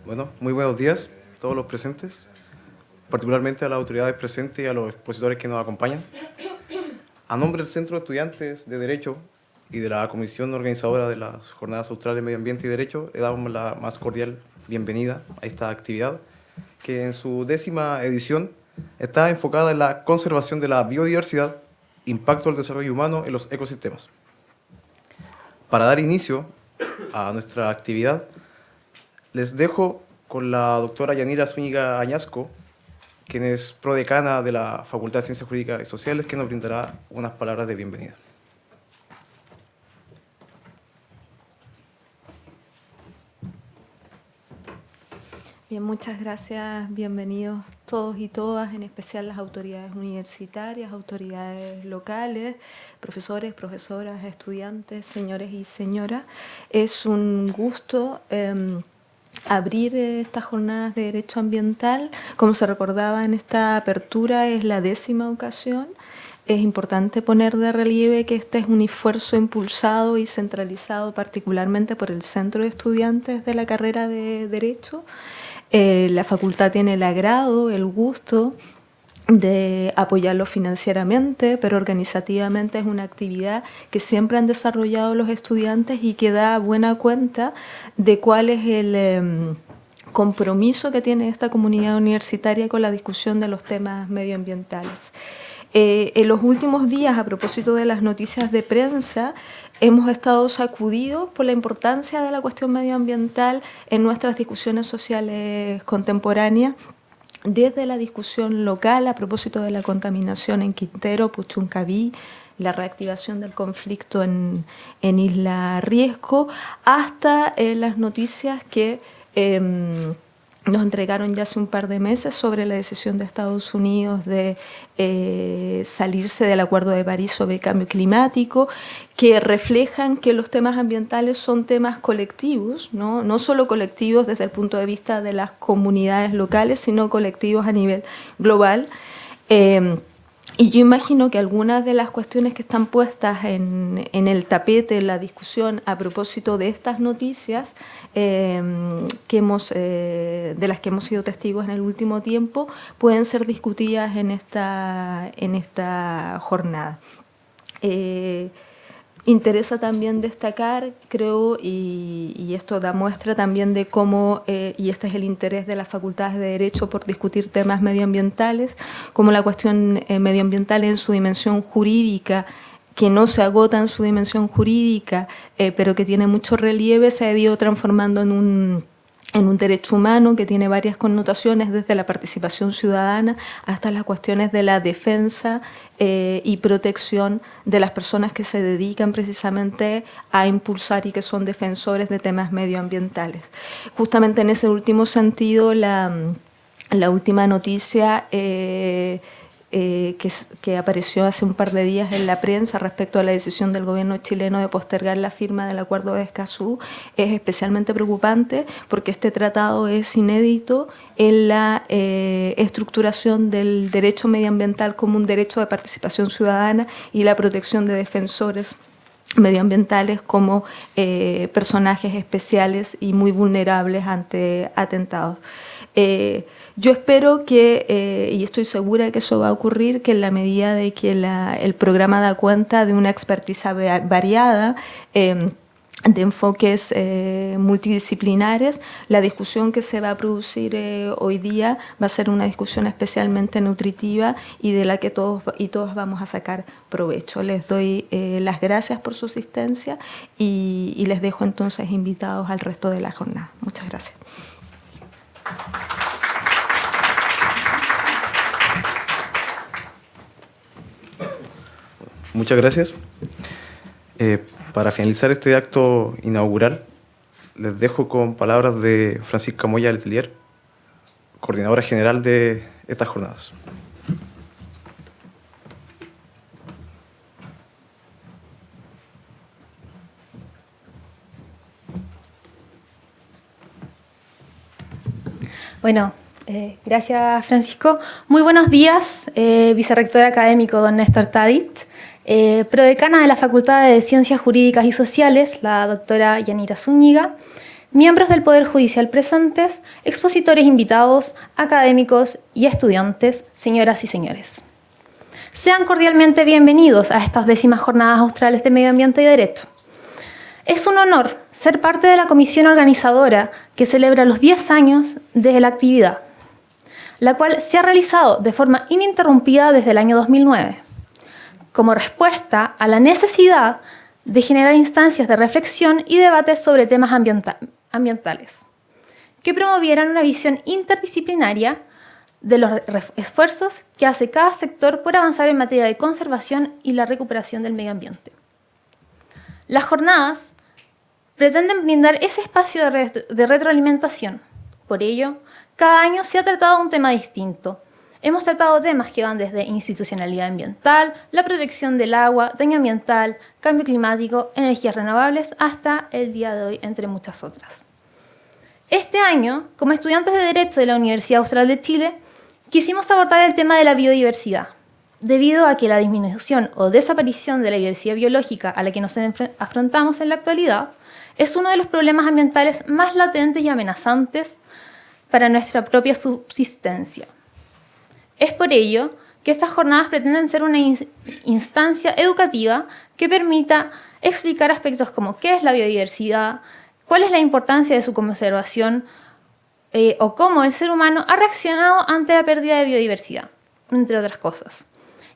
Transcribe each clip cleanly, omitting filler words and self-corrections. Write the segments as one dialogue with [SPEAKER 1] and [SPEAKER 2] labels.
[SPEAKER 1] Bueno, muy buenos días a todos los presentes, particularmente a las autoridades presentes y a los expositores que nos acompañan. A nombre del Centro de Estudiantes de Derecho y de la Comisión Organizadora de las Jornadas Australes de Medio Ambiente y Derecho, le damos la más cordial bienvenida a esta actividad, que en su 10ª edición está enfocada en la conservación de la biodiversidad, impacto del desarrollo humano en los ecosistemas. Para dar inicio a nuestra actividad, les dejo con la doctora Yanira Zúñiga Añasco, quien es prodecana de la Facultad de Ciencias Jurídicas y Sociales, que nos brindará unas palabras de bienvenida.
[SPEAKER 2] Bien, muchas gracias. Bienvenidos todos y todas, en especial las autoridades universitarias, autoridades locales, profesores, profesoras, estudiantes, señores y señoras. Es un gusto abrir estas jornadas de derecho ambiental. Como se recordaba en esta apertura, es la 10ª ocasión. Es importante poner de relieve que este es un esfuerzo impulsado y centralizado particularmente por el Centro de Estudiantes de la carrera de Derecho. La facultad tiene el agrado, el gusto de apoyarlo financieramente, pero organizativamente es una actividad que siempre han desarrollado los estudiantes y que da buena cuenta de cuál es el compromiso que tiene esta comunidad universitaria con la discusión de los temas medioambientales. En los últimos días, a propósito de las noticias de prensa, hemos estado sacudidos por la importancia de la cuestión medioambiental en nuestras discusiones sociales contemporáneas, desde la discusión local a propósito de la contaminación en Quintero, Puchuncaví, la reactivación del conflicto en Isla Riesco, hasta las noticias que nos entregaron ya hace un par de meses sobre la decisión de Estados Unidos de salirse del Acuerdo de París sobre el cambio climático, que reflejan que los temas ambientales son temas colectivos, no solo colectivos desde el punto de vista de las comunidades locales, sino colectivos a nivel global. Y yo imagino que algunas de las cuestiones que están puestas en el tapete, en la discusión a propósito de estas noticias de las que hemos sido testigos en el último tiempo, pueden ser discutidas en esta jornada. Interesa también destacar, creo, y esto da muestra también de cómo, y este es el interés de las facultades de Derecho por discutir temas medioambientales, como la cuestión medioambiental en su dimensión jurídica, que no se agota en su dimensión jurídica, pero que tiene mucho relieve, se ha ido transformando en un derecho humano que tiene varias connotaciones, desde la participación ciudadana hasta las cuestiones de la defensa y protección de las personas que se dedican precisamente a impulsar y que son defensores de temas medioambientales. Justamente en ese último sentido, la última noticia que apareció hace un par de días en la prensa respecto a la decisión del gobierno chileno de postergar la firma del Acuerdo de Escazú es especialmente preocupante, porque este tratado es inédito en la estructuración del derecho medioambiental como un derecho de participación ciudadana y la protección de defensores medioambientales como personajes especiales y muy vulnerables ante atentados. Yo espero que, y estoy segura de que eso va a ocurrir, que en la medida de que el programa da cuenta de una expertiza variada, de enfoques multidisciplinares, la discusión que se va a producir hoy día va a ser una discusión especialmente nutritiva y de la que todos y todas vamos a sacar provecho. Les doy las gracias por su asistencia y les dejo entonces invitados al resto de la jornada. Muchas gracias.
[SPEAKER 1] Muchas gracias. Para finalizar este acto inaugural, les dejo con palabras de Francisca Moya Letelier, coordinadora general de estas jornadas.
[SPEAKER 3] Bueno, gracias Francisco. Muy buenos días, vicerrector académico don Néstor Tadich, prodecana de la Facultad de Ciencias Jurídicas y Sociales, la doctora Yanira Zúñiga, miembros del Poder Judicial presentes, expositores invitados, académicos y estudiantes, señoras y señores. Sean cordialmente bienvenidos a estas 10ª Jornadas Australes de Medio Ambiente y Derecho. Es un honor ser parte de la comisión organizadora que celebra los 10 años de la actividad, la cual se ha realizado de forma ininterrumpida desde el año 2009, como respuesta a la necesidad de generar instancias de reflexión y debate sobre temas ambientales, que promovieran una visión interdisciplinaria de los esfuerzos que hace cada sector por avanzar en materia de conservación y la recuperación del medio ambiente. Las jornadas pretenden brindar ese espacio de retroalimentación. Por ello, cada año se ha tratado un tema distinto. Hemos tratado temas que van desde institucionalidad ambiental, la protección del agua, daño ambiental, cambio climático, energías renovables, hasta el día de hoy, entre muchas otras. Este año, como estudiantes de Derecho de la Universidad Austral de Chile, quisimos abordar el tema de la biodiversidad, debido a que la disminución o desaparición de la diversidad biológica a la que nos afrontamos en la actualidad es uno de los problemas ambientales más latentes y amenazantes para nuestra propia subsistencia. Es por ello que estas jornadas pretenden ser una instancia educativa que permita explicar aspectos como qué es la biodiversidad, cuál es la importancia de su conservación o cómo el ser humano ha reaccionado ante la pérdida de biodiversidad, entre otras cosas,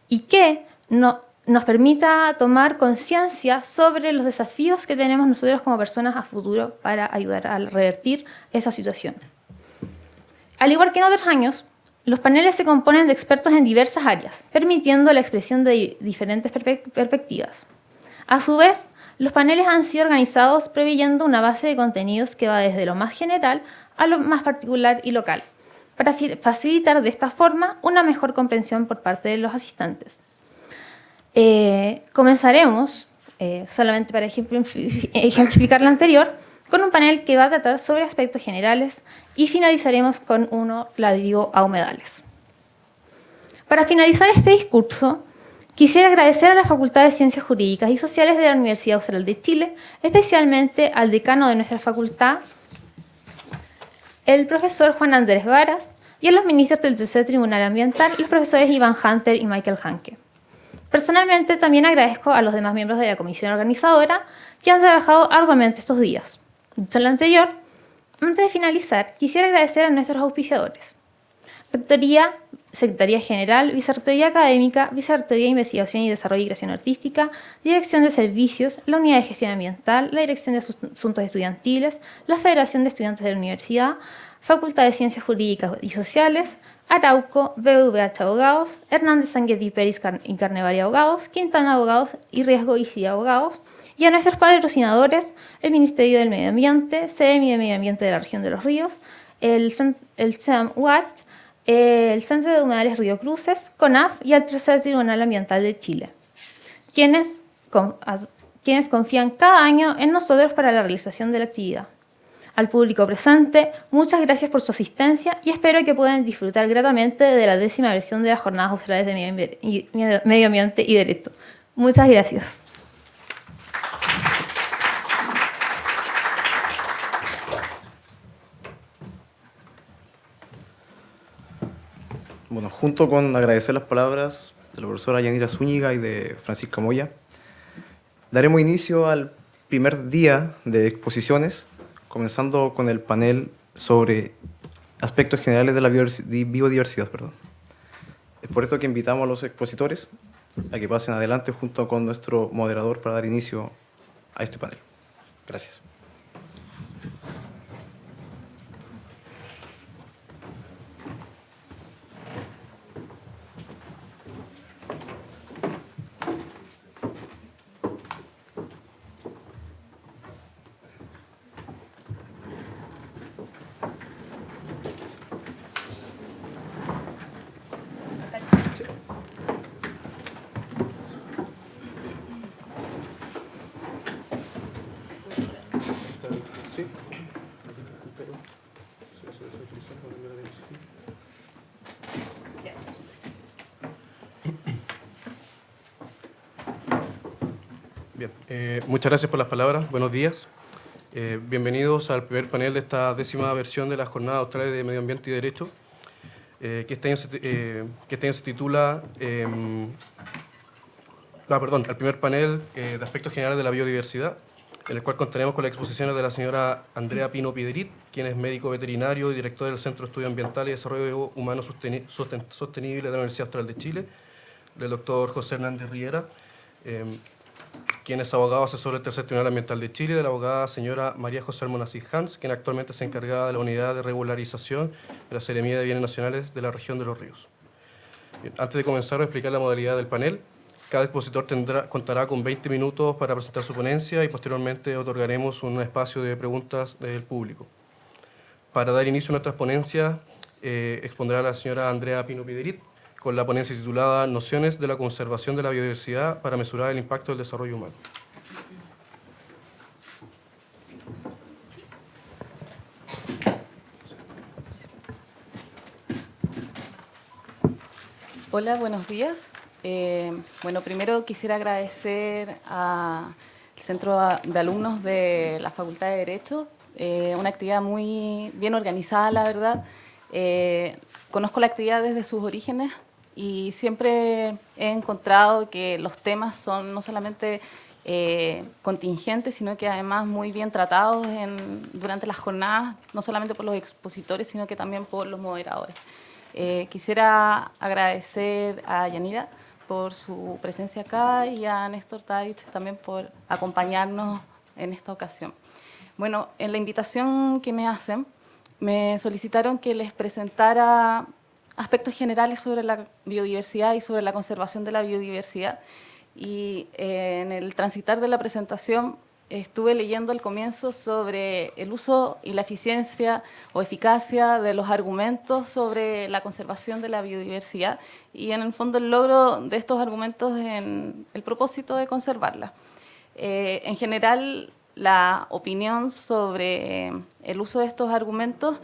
[SPEAKER 3] y que nos permita tomar conciencia sobre los desafíos que tenemos nosotros como personas a futuro para ayudar a revertir esa situación. Al igual que en otros años, los paneles se componen de expertos en diversas áreas, permitiendo la expresión de diferentes perspectivas. A su vez, los paneles han sido organizados preveyendo una base de contenidos que va desde lo más general a lo más particular y local, para facilitar de esta forma una mejor comprensión por parte de los asistentes. Comenzaremos, solamente para ejemplificar lo anterior, con un panel que va a tratar sobre aspectos generales y finalizaremos con uno relativo a humedales. Para finalizar este discurso, quisiera agradecer a la Facultad de Ciencias Jurídicas y Sociales de la Universidad Austral de Chile, especialmente al decano de nuestra facultad, el profesor Juan Andrés Varas, y a los ministros del Tercer Tribunal Ambiental, los profesores Iván Hunter y Michael Hanke. Personalmente, también agradezco a los demás miembros de la comisión organizadora que han trabajado arduamente estos días. Dicho lo anterior, antes de finalizar, quisiera agradecer a nuestros auspiciadores: Rectoría, Secretaría General, Vicerrectoría Académica, Vicerrectoría de Investigación y Desarrollo y Creación Artística, Dirección de Servicios, la Unidad de Gestión Ambiental, la Dirección de Asuntos Estudiantiles, la Federación de Estudiantes de la Universidad, Facultad de Ciencias Jurídicas y Sociales, Arauco, BVH Abogados, Hernández Sanguetti Peris y Carnevali Abogados, Quintana Abogados y Riesgo y CIDA Abogados, y a nuestros patrocinadores, el Ministerio del Medio Ambiente, CEMI de Medio Ambiente de la Región de los Ríos, el CEM-UAT, el Centro de Humedales Río Cruces, CONAF y el Tercer Tribunal Ambiental de Chile, quienes confían cada año en nosotros para la realización de la actividad. Al público presente, muchas gracias por su asistencia y espero que puedan disfrutar gratamente de la 10ª versión de las Jornadas Australes de Medio Ambiente y Derecho. Muchas gracias.
[SPEAKER 1] Bueno, junto con agradecer las palabras de la profesora Yanira Zúñiga y de Francisca Moya, daremos inicio al primer día de exposiciones, comenzando con el panel sobre aspectos generales de la biodiversidad. Es por esto que invitamos a los expositores a que pasen adelante junto con nuestro moderador para dar inicio a este panel. Gracias.
[SPEAKER 4] Bien, muchas gracias por las palabras. Buenos días. Bienvenidos al primer panel de esta 10ª versión de la Jornada Austral de Medio Ambiente y Derecho, que este año se titula, el primer panel de aspectos generales de la biodiversidad, en el cual contaremos con las exposiciones de la señora Andrea Pino Piderit, quien es médico veterinario y director del Centro de Estudios Ambientales y Desarrollo Humano Sostenible de la Universidad Austral de Chile, del doctor José Hernández Riera, quien es abogado asesor del Tercer Tribunal Ambiental de Chile, de la abogada señora María José Almonacid Hans, quien actualmente se encargada de la Unidad de Regularización de la Seremía de Bienes Nacionales de la Región de los Ríos. Bien, antes de comenzar a explicar la modalidad del panel, cada expositor contará con 20 minutos para presentar su ponencia y posteriormente otorgaremos un espacio de preguntas del público. Para dar inicio a nuestras ponencias, expondrá la señora Andrea Pino Piderit, con la ponencia titulada Nociones de la conservación de la biodiversidad para mesurar el impacto del desarrollo humano.
[SPEAKER 5] Hola, buenos días. Bueno, primero quisiera agradecer al Centro de Alumnos de la Facultad de Derecho, una actividad muy bien organizada, la verdad. Conozco la actividad desde sus orígenes y siempre he encontrado que los temas son no solamente contingentes, sino que además muy bien tratados durante las jornadas, no solamente por los expositores, sino que también por los moderadores. Quisiera agradecer a Yanira por su presencia acá y a Néstor Tadich también por acompañarnos en esta ocasión. Bueno, en la invitación que me hacen, me solicitaron que les presentara aspectos generales sobre la biodiversidad y sobre la conservación de la biodiversidad. Y en el transitar de la presentación estuve leyendo al comienzo sobre el uso y la eficiencia o eficacia de los argumentos sobre la conservación de la biodiversidad y en el fondo el logro de estos argumentos en el propósito de conservarla. En general, la opinión sobre el uso de estos argumentos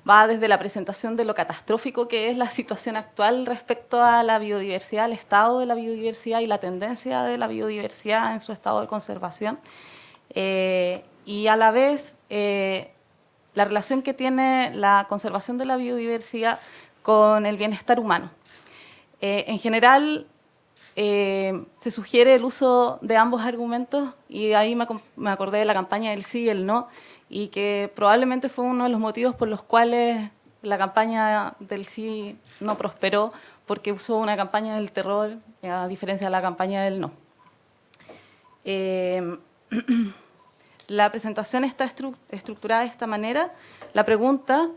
[SPEAKER 5] va desde la presentación de lo catastrófico que es la situación actual respecto a la biodiversidad, el estado de la biodiversidad y la tendencia de la biodiversidad en su estado de conservación. Y a la vez, la relación que tiene la conservación de la biodiversidad con el bienestar humano. En general, se sugiere el uso de ambos argumentos y ahí me acordé de la campaña del sí y el no, y que probablemente fue uno de los motivos por los cuales la campaña del sí no prosperó, porque usó una campaña del terror a diferencia de la campaña del no. La presentación está estructurada de esta manera. La pregunta,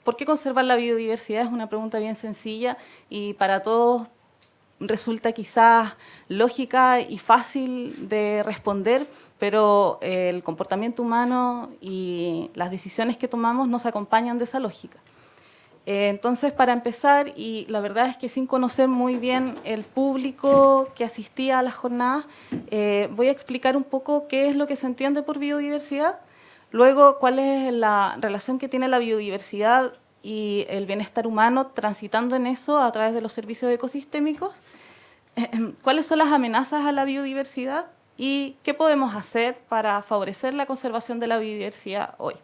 [SPEAKER 5] ¿por qué conservar la biodiversidad? Es una pregunta bien sencilla y para todos resulta quizás lógica y fácil de responder, pero el comportamiento humano y las decisiones que tomamos nos acompañan de esa lógica. Entonces, para empezar, y la verdad es que sin conocer muy bien el público que asistía a las jornadas, voy a explicar un poco qué es lo que se entiende por biodiversidad, luego cuál es la relación que tiene la biodiversidad y el bienestar humano transitando en eso a través de los servicios ecosistémicos, cuáles son las amenazas a la biodiversidad y qué podemos hacer para favorecer la conservación de la biodiversidad hoy.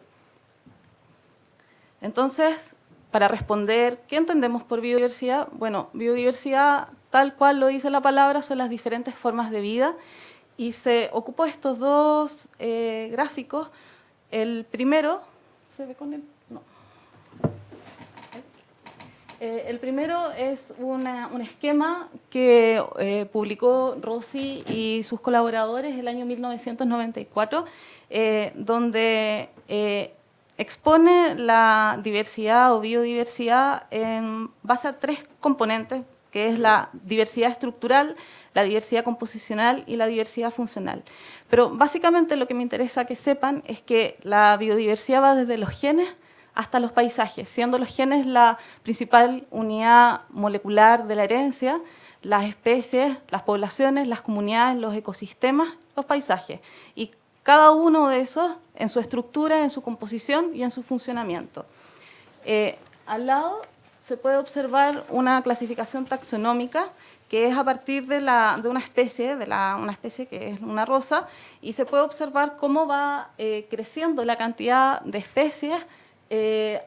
[SPEAKER 5] Entonces, para responder, ¿qué entendemos por biodiversidad? Bueno, biodiversidad, tal cual lo dice la palabra, son las diferentes formas de vida y se ocupó estos dos gráficos. El primero, ¿se ve con él? No. El primero es un esquema que publicó Rossi y sus colaboradores el año 1994, donde expone la diversidad o biodiversidad en base a tres componentes, que es la diversidad estructural, la diversidad composicional y la diversidad funcional. Pero básicamente lo que me interesa que sepan es que la biodiversidad va desde los genes hasta los paisajes, siendo los genes la principal unidad molecular de la herencia, las especies, las poblaciones, las comunidades, los ecosistemas, los paisajes. Y cada uno de esos en su estructura, en su composición y en su funcionamiento. Al lado se puede observar una clasificación taxonómica que es a partir de una especie, una especie que es una rosa, y se puede observar cómo va creciendo la cantidad de especies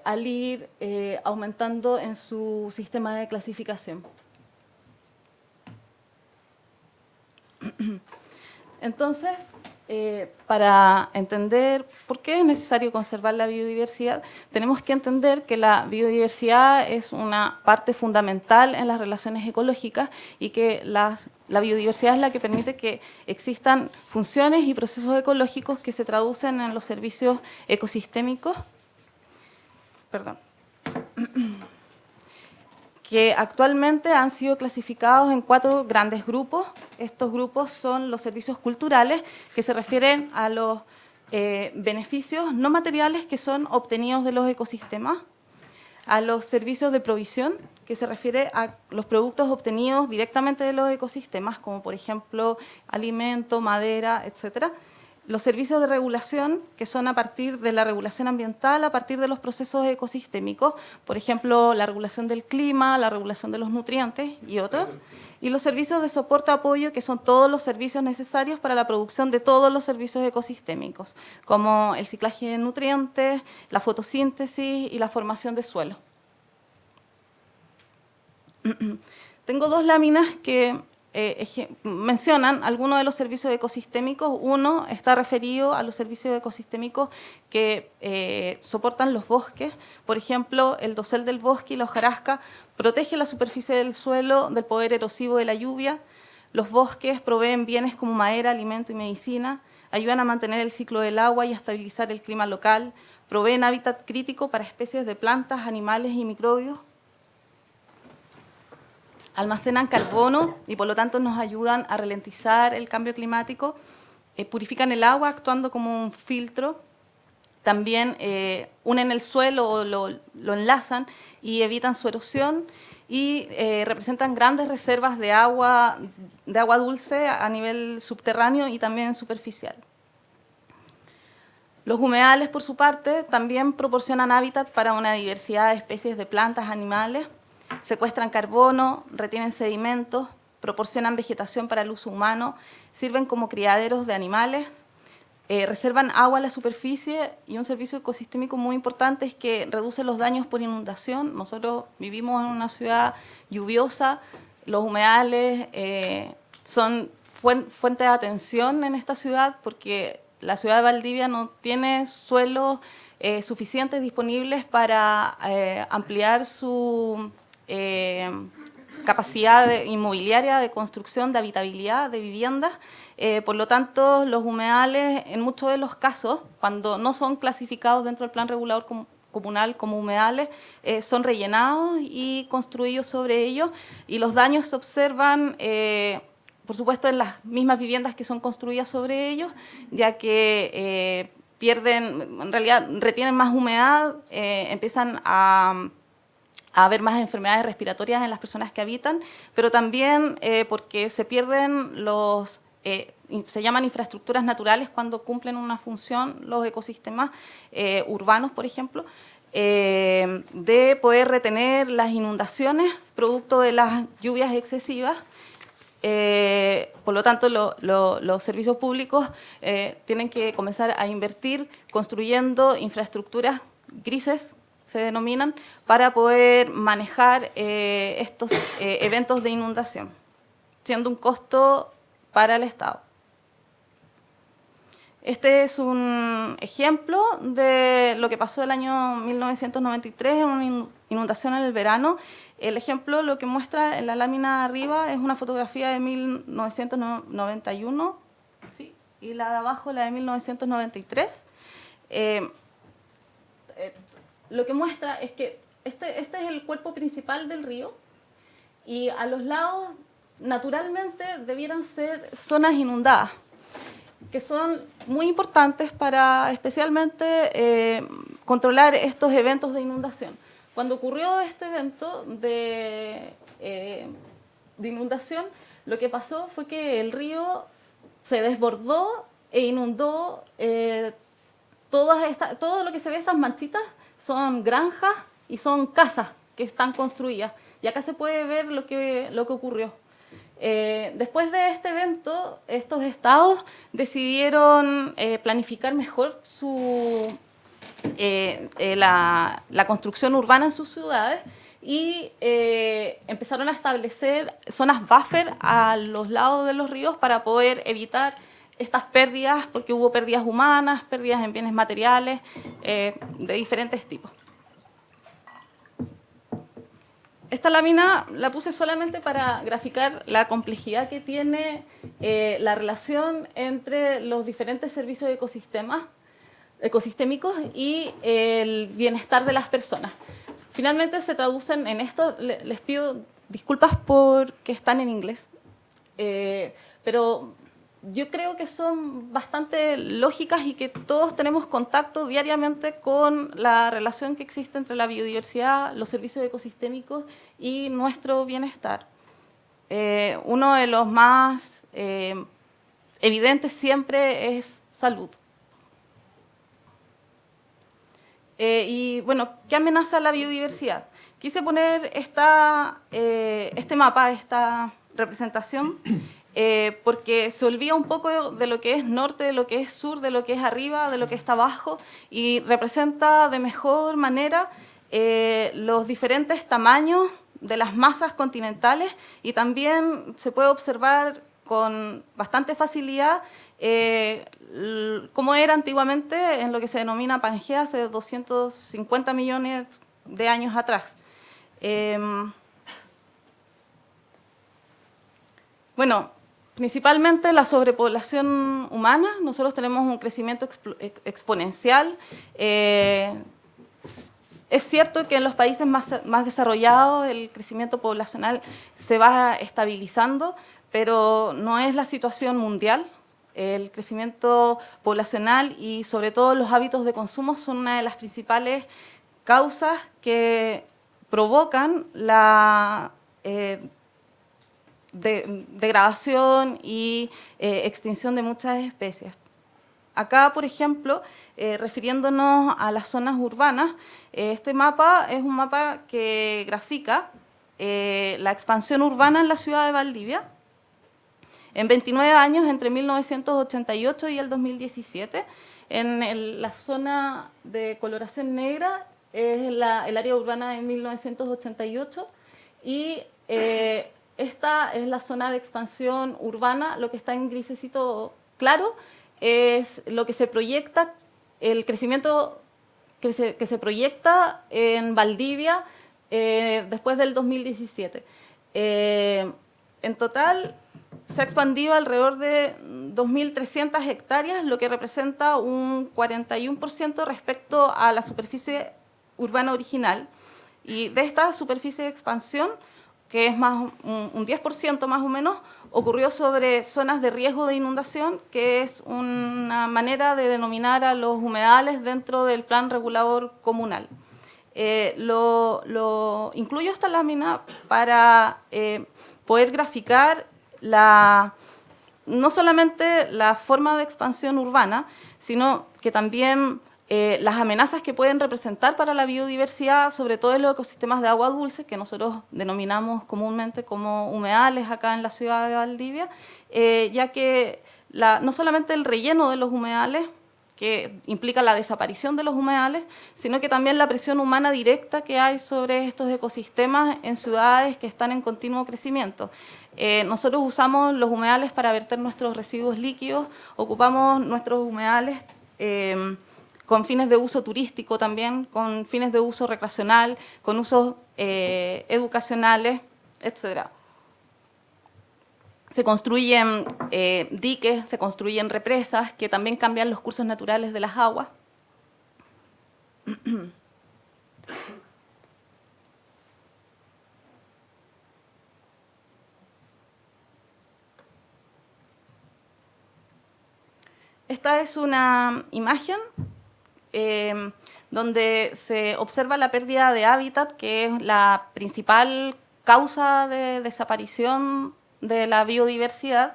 [SPEAKER 5] al ir aumentando en su sistema de clasificación. Entonces, para entender por qué es necesario conservar la biodiversidad, tenemos que entender que la biodiversidad es una parte fundamental en las relaciones ecológicas y que la biodiversidad es la que permite que existan funciones y procesos ecológicos que se traducen en los servicios ecosistémicos, que actualmente han sido clasificados en 4 grandes grupos. Estos grupos son los servicios culturales, que se refieren a los beneficios no materiales que son obtenidos de los ecosistemas, a los servicios de provisión, que se refiere a los productos obtenidos directamente de los ecosistemas, como por ejemplo alimento, madera, etcétera. Los servicios de regulación, que son a partir de la regulación ambiental, a partir de los procesos ecosistémicos, por ejemplo, la regulación del clima, la regulación de los nutrientes y otros. Y los servicios de soporte-apoyo, que son todos los servicios necesarios para la producción de todos los servicios ecosistémicos, como el ciclaje de nutrientes, la fotosíntesis y la formación de suelo. Tengo 2 láminas que mencionan algunos de los servicios ecosistémicos. Uno está referido a los servicios ecosistémicos que soportan los bosques. Por ejemplo, el dosel del bosque y la hojarasca protege la superficie del suelo del poder erosivo de la lluvia. Los bosques proveen bienes como madera, alimento y medicina, ayudan a mantener el ciclo del agua y a estabilizar el clima local, proveen hábitat crítico para especies de plantas, animales y microbios, almacenan carbono y por lo tanto nos ayudan a ralentizar el cambio climático, purifican el agua actuando como un filtro, también unen el suelo o lo enlazan y evitan su erosión y representan grandes reservas de agua dulce a nivel subterráneo y también superficial. Los humedales, por su parte, también proporcionan hábitat para una diversidad de especies de plantas, animales, secuestran carbono, retienen sedimentos, proporcionan vegetación para el uso humano, sirven como criaderos de animales, reservan agua a la superficie y un servicio ecosistémico muy importante es que reduce los daños por inundación. Nosotros vivimos en una ciudad lluviosa, los humedales son fuente de atención en esta ciudad porque la ciudad de Valdivia no tiene suelos suficientes disponibles para ampliar su capacidad inmobiliaria de construcción, de habitabilidad, de viviendas. Por lo tanto, los humedales, en muchos de los casos, cuando no son clasificados dentro del plan regulador comunal como humedales, son rellenados y construidos sobre ellos, y los daños se observan, por supuesto, en las mismas viviendas que son construidas sobre ellos, ya que en realidad retienen más humedad, empiezan a haber más enfermedades respiratorias en las personas que habitan, pero también porque se pierden se llaman infraestructuras naturales cuando cumplen una función los ecosistemas urbanos, por ejemplo, de poder retener las inundaciones producto de las lluvias excesivas. Por lo tanto, los servicios públicos tienen que comenzar a invertir construyendo infraestructuras grises, se denominan, para poder manejar estos eventos de inundación, siendo un costo para el Estado. Este es un ejemplo de lo que pasó el año 1993 en una inundación en el verano. El ejemplo lo que muestra en la lámina arriba es una fotografía de 1991, ¿sí? Y la de abajo la de 1993. Lo que muestra es que este es el cuerpo principal del río y a los lados naturalmente debieran ser zonas inundadas, que son muy importantes para especialmente controlar estos eventos de inundación. Cuando ocurrió este evento de inundación, lo que pasó fue que el río se desbordó e inundó todo lo que se ve, esas manchitas, son granjas y son casas que están construidas. Y acá se puede ver lo que ocurrió. Después de este evento, estos estados decidieron planificar mejor la construcción urbana en sus ciudades y empezaron a establecer zonas buffer a los lados de los ríos para poder evitar estas pérdidas, porque hubo pérdidas humanas, pérdidas en bienes materiales de diferentes tipos. Esta lámina la puse solamente para graficar la complejidad que tiene la relación entre los diferentes servicios ecosistémicos y el bienestar de las personas. Finalmente se traducen en esto, les pido disculpas porque están en inglés, pero yo creo que son bastante lógicas y que todos tenemos contacto diariamente con la relación que existe entre la biodiversidad, los servicios ecosistémicos y nuestro bienestar. Uno de los más evidentes siempre es salud. Y bueno, ¿qué amenaza la biodiversidad? Quise poner este mapa, esta representación, porque se olvida un poco de lo que es norte, de lo que es sur, de lo que es arriba, de lo que está abajo, y representa de mejor manera los diferentes tamaños de las masas continentales, y también se puede observar con bastante facilidad cómo era antiguamente en lo que se denomina Pangea hace 250 millones de años atrás. Bueno, principalmente la sobrepoblación humana. Nosotros tenemos un crecimiento exponencial. Es cierto que en los países más desarrollados el crecimiento poblacional se va estabilizando, pero no es la situación mundial. El crecimiento poblacional y sobre todo los hábitos de consumo son una de las principales causas que provocan la degradación y extinción de muchas especies. Acá, por ejemplo, refiriéndonos a las zonas urbanas, este mapa es un mapa que grafica la expansión urbana en la ciudad de Valdivia. En 29 años, entre 1988 y el 2017, en la zona de coloración negra es el área urbana de 1988 y esta es la zona de expansión urbana. Lo que está en grisecito claro es lo que se proyecta, el crecimiento que se proyecta en Valdivia después del 2017. En total se ha expandido alrededor de 2.300 hectáreas, lo que representa un 41% respecto a la superficie urbana original. Y de esta superficie de expansión, que es más un 10% más o menos, ocurrió sobre zonas de riesgo de inundación, que es una manera de denominar a los humedales dentro del plan regulador comunal. Incluyo esta lámina para poder graficar no solamente la forma de expansión urbana, sino que también las amenazas que pueden representar para la biodiversidad, sobre todo en los ecosistemas de agua dulce, que nosotros denominamos comúnmente como humedales acá en la ciudad de Valdivia, ya que no solamente el relleno de los humedales, que implica la desaparición de los humedales, sino que también la presión humana directa que hay sobre estos ecosistemas en ciudades que están en continuo crecimiento. Nosotros usamos los humedales para verter nuestros residuos líquidos, ocupamos nuestros humedales con fines de uso turístico también, con fines de uso recreacional, con usos educacionales, etc. Se construyen diques, se construyen represas que también cambian los cursos naturales de las aguas. Esta es una imagen donde se observa la pérdida de hábitat, que es la principal causa de desaparición de la biodiversidad.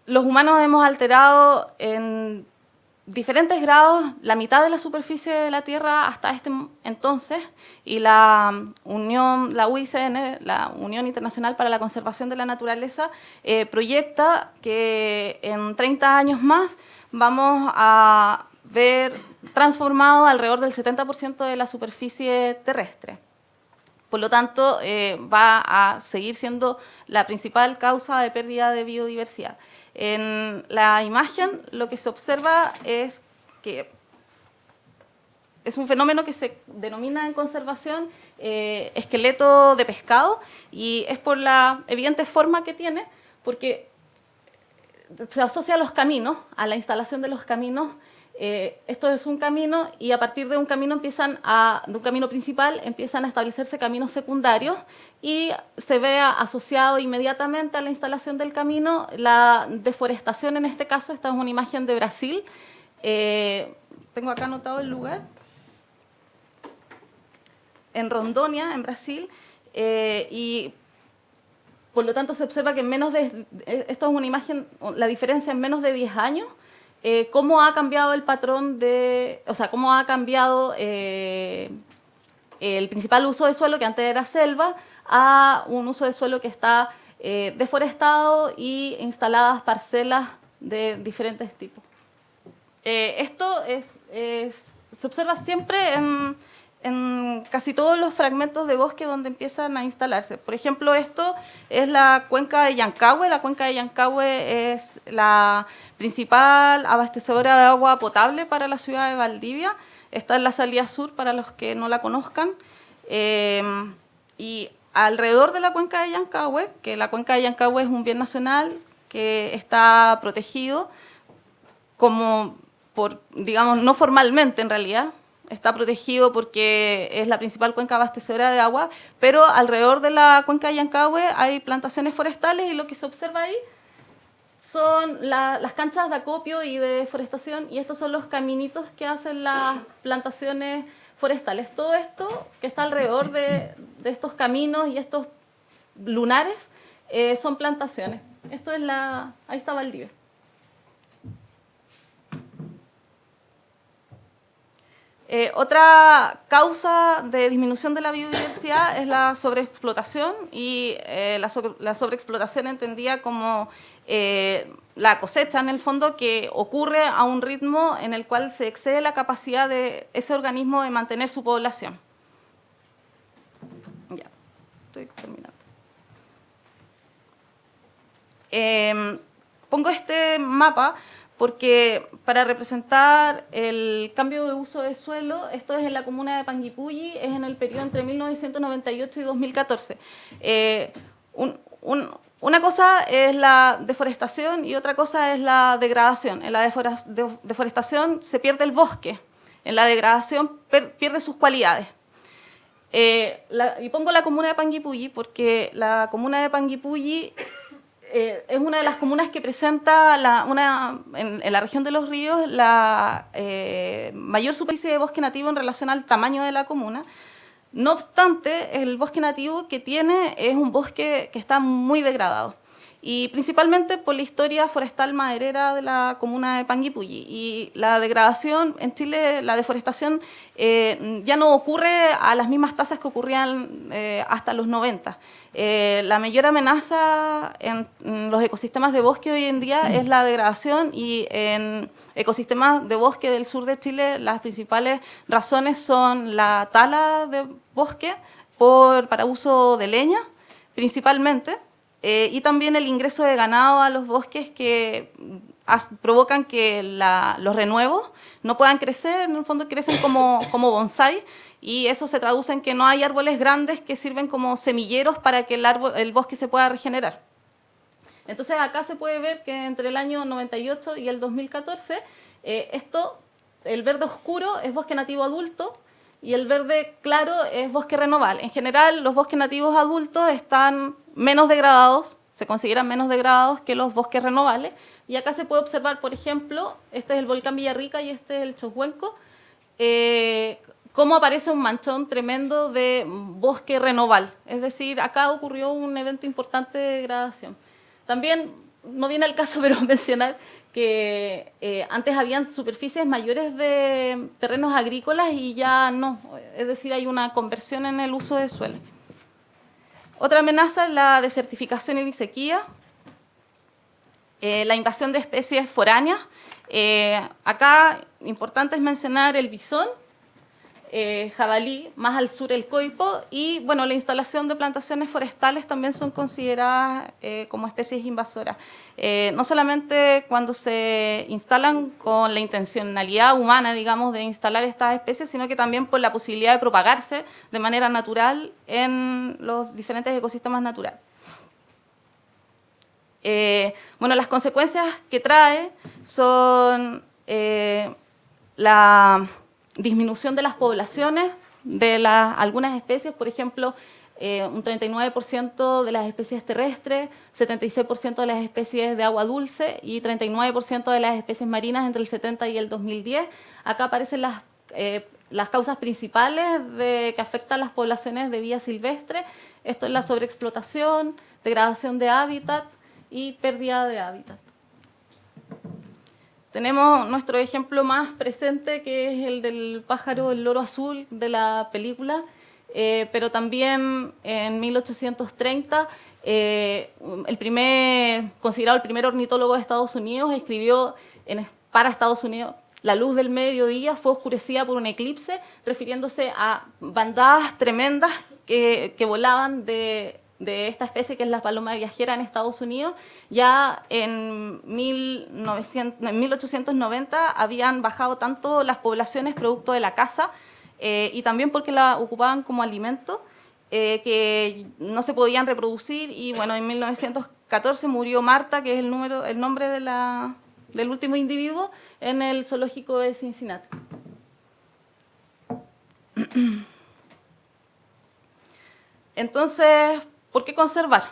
[SPEAKER 5] Los humanos hemos alterado en diferentes grados, la mitad de la superficie de la Tierra hasta este entonces, y la UICN, la Unión Internacional para la Conservación de la Naturaleza, proyecta que en 30 años más vamos a ver transformado alrededor del 70% de la superficie terrestre. Por lo tanto, va a seguir siendo la principal causa de pérdida de biodiversidad. En la imagen lo que se observa es que es un fenómeno que se denomina en conservación esqueleto de pescado, y es por la evidente forma que tiene, porque se asocia a los caminos, a la instalación de los caminos. Esto es un camino, y a partir de un camino de un camino principal empiezan a establecerse caminos secundarios, y se ve asociado inmediatamente a la instalación del camino la deforestación. En este caso, esta es una imagen de Brasil. Tengo acá anotado el lugar. En Rondônia, en Brasil, y por lo tanto se observa que esto es una imagen, la diferencia en menos de 10 años, cómo ha cambiado el patrón cómo ha cambiado el principal uso de suelo, que antes era selva, a un uso de suelo que está deforestado y instaladas parcelas de diferentes tipos. Esto se observa siempre en casi todos los fragmentos de bosque donde empiezan a instalarse. Por ejemplo, esto es la cuenca de Llancahue. La cuenca de Llancahue es la principal abastecedora de agua potable para la ciudad de Valdivia. Está en la salida sur, para los que no la conozcan. Y alrededor de la cuenca de Llancahue, que la cuenca de Llancahue es un bien nacional que está protegido digamos, no formalmente en realidad. Está protegido porque es la principal cuenca abastecedora de agua, pero alrededor de la cuenca de Llancahue hay plantaciones forestales, y lo que se observa ahí son las canchas de acopio y de deforestación, y estos son los caminitos que hacen las plantaciones forestales. Todo esto que está alrededor de estos caminos y estos lunares son plantaciones. Ahí está Valdivia. Otra causa de disminución de la biodiversidad es la sobreexplotación, y la sobreexplotación entendida como la cosecha, en el fondo, que ocurre a un ritmo en el cual se excede la capacidad de ese organismo de mantener su población. Ya, estoy terminando. Pongo este mapa porque para representar el cambio de uso de suelo, esto es en la comuna de Panguipulli, es en el periodo entre 1998 y 2014. Una cosa es la deforestación y otra cosa es la degradación. En la deforestación se pierde el bosque, en la degradación pierde sus cualidades. Y pongo la comuna de Panguipulli porque la comuna de Panguipulli es una de las comunas que presenta en la región de Los Ríos la mayor superficie de bosque nativo en relación al tamaño de la comuna. No obstante, el bosque nativo que tiene es un bosque que está muy degradado, y principalmente por la historia forestal maderera de la comuna de Panguipulli. Y la degradación en Chile, la deforestación, ya no ocurre a las mismas tasas que ocurrían hasta los 90. La mayor amenaza en los ecosistemas de bosque hoy en día es la degradación, y en ecosistemas de bosque del sur de Chile las principales razones son la tala de bosque para uso de leña, principalmente, y también el ingreso de ganado a los bosques que provocan que los renuevos no puedan crecer. En el fondo crecen como bonsái, y eso se traduce en que no hay árboles grandes que sirven como semilleros para que el bosque se pueda regenerar. Entonces acá se puede ver que entre el año 98 y el 2014, el verde oscuro es bosque nativo adulto y el verde claro es bosque renovable. En general, los bosques nativos adultos están menos degradados, se consideran menos degradados que los bosques renovables. Y acá se puede observar, por ejemplo, este es el volcán Villarrica y este es el Chocuenco, cómo aparece un manchón tremendo de bosque renoval. Es decir, acá ocurrió un evento importante de degradación. También no viene al caso, pero mencionar que antes habían superficies mayores de terrenos agrícolas y ya no, es decir, hay una conversión en el uso de suelo. Otra amenaza es la desertificación y sequía, la invasión de especies foráneas. Acá, importante es mencionar el bisón, jabalí, más al sur el coipo, y bueno, la instalación de plantaciones forestales también son consideradas como especies invasoras. No solamente cuando se instalan con la intencionalidad humana, digamos, de instalar estas especies, sino que también por la posibilidad de propagarse de manera natural en los diferentes ecosistemas naturales. Bueno, las consecuencias que trae son la disminución de las poblaciones de algunas especies, por ejemplo, un 39% de las especies terrestres, 76% de las especies de agua dulce y 39% de las especies marinas entre el 70 y el 2010. Acá aparecen las causas principales que afectan las poblaciones de vida silvestre. Esto es la sobreexplotación, degradación de hábitat y pérdida de hábitat. Tenemos nuestro ejemplo más presente, que es el del pájaro, el loro azul de la película, pero también en 1830, considerado el primer ornitólogo de Estados Unidos, escribió para Estados Unidos: la luz del mediodía fue oscurecida por un eclipse, refiriéndose a bandadas tremendas que volaban de esta especie, que es la paloma viajera en Estados Unidos. Ya en 1890 habían bajado tanto las poblaciones producto de la caza y también porque la ocupaban como alimento, que no se podían reproducir, y bueno, en 1914 murió Marta, que es el nombre del último individuo, en el zoológico de Cincinnati. Entonces, ¿por qué conservar?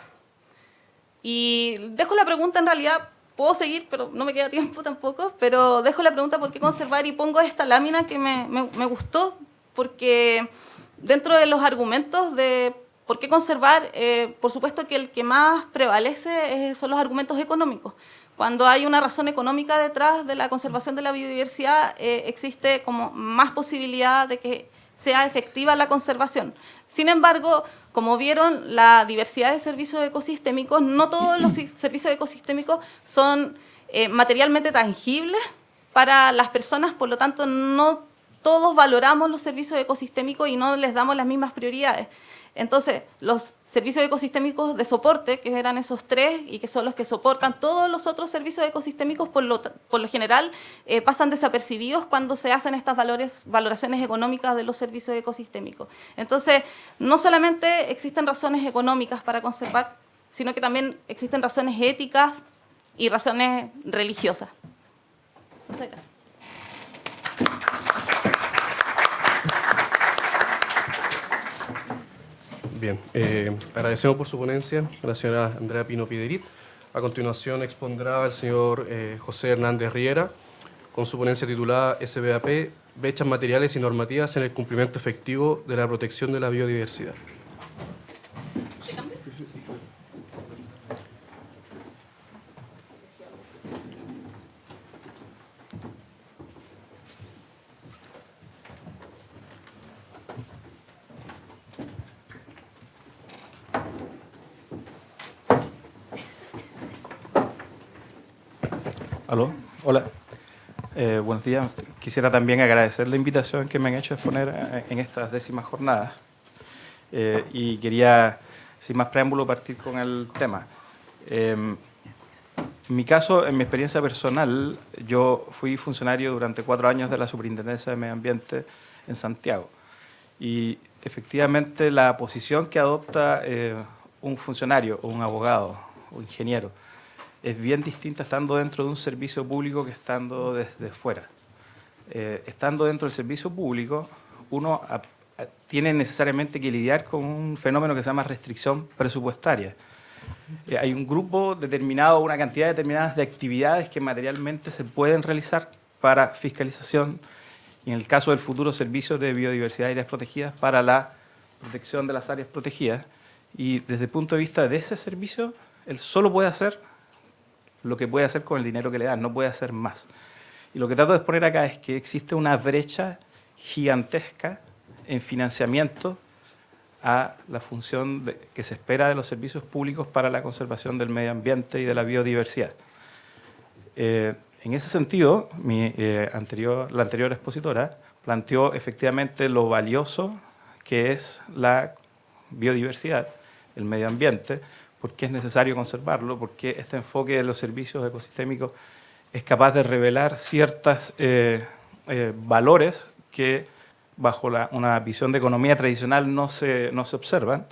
[SPEAKER 5] Y dejo la pregunta, en realidad puedo seguir, pero no me queda tiempo tampoco, pero dejo la pregunta ¿por qué conservar? Y pongo esta lámina que me gustó, porque dentro de los argumentos de por qué conservar, por supuesto que el que más prevalece son los argumentos económicos. Cuando hay una razón económica detrás de la conservación de la biodiversidad, existe como más posibilidad de que sea efectiva la conservación. Sin embargo, como vieron, la diversidad de servicios ecosistémicos, no todos los servicios ecosistémicos son materialmente tangibles para las personas, por lo tanto no todos valoramos los servicios ecosistémicos y no les damos las mismas prioridades. Entonces, los servicios ecosistémicos de soporte, que eran esos tres y que son los que soportan todos los otros servicios ecosistémicos, por lo general pasan desapercibidos cuando se hacen estas valoraciones económicas de los servicios ecosistémicos. Entonces, no solamente existen razones económicas para conservar, sino que también existen razones éticas y razones religiosas. Muchas gracias.
[SPEAKER 4] Bien, agradecemos por su ponencia a la señora Andrea Pino Piderit. A continuación expondrá el señor José Hernández Riera con su ponencia titulada SBAP, brechas materiales y normativas en el cumplimiento efectivo de la protección de la biodiversidad.
[SPEAKER 6] Aló, hola, buenos días. Quisiera también agradecer la invitación que me han hecho a exponer en estas 10ª jornadas y quería, sin más preámbulo, partir con el tema. En mi caso, en mi experiencia personal, yo fui funcionario durante 4 años de la Superintendencia de Medio Ambiente en Santiago y efectivamente la posición que adopta un funcionario o un abogado o ingeniero es bien distinta estando dentro de un servicio público que estando desde fuera. Estando dentro del servicio público, uno tiene necesariamente que lidiar con un fenómeno que se llama restricción presupuestaria. Hay un grupo determinado, una cantidad determinada de actividades que materialmente se pueden realizar para fiscalización, y en el caso del futuro servicio de biodiversidad y áreas protegidas, para la protección de las áreas protegidas. Y desde el punto de vista de ese servicio, él solo puede hacer lo que puede hacer con el dinero que le dan, no puede hacer más. Y lo que trato de exponer acá es que existe una brecha gigantesca en financiamiento a la función que se espera de los servicios públicos para la conservación del medio ambiente y de la biodiversidad. En ese sentido, la anterior expositora planteó efectivamente lo valioso que es la biodiversidad, el medio ambiente, por qué es necesario conservarlo, por qué este enfoque de los servicios ecosistémicos es capaz de revelar ciertos valores que bajo una visión de economía tradicional no se observan.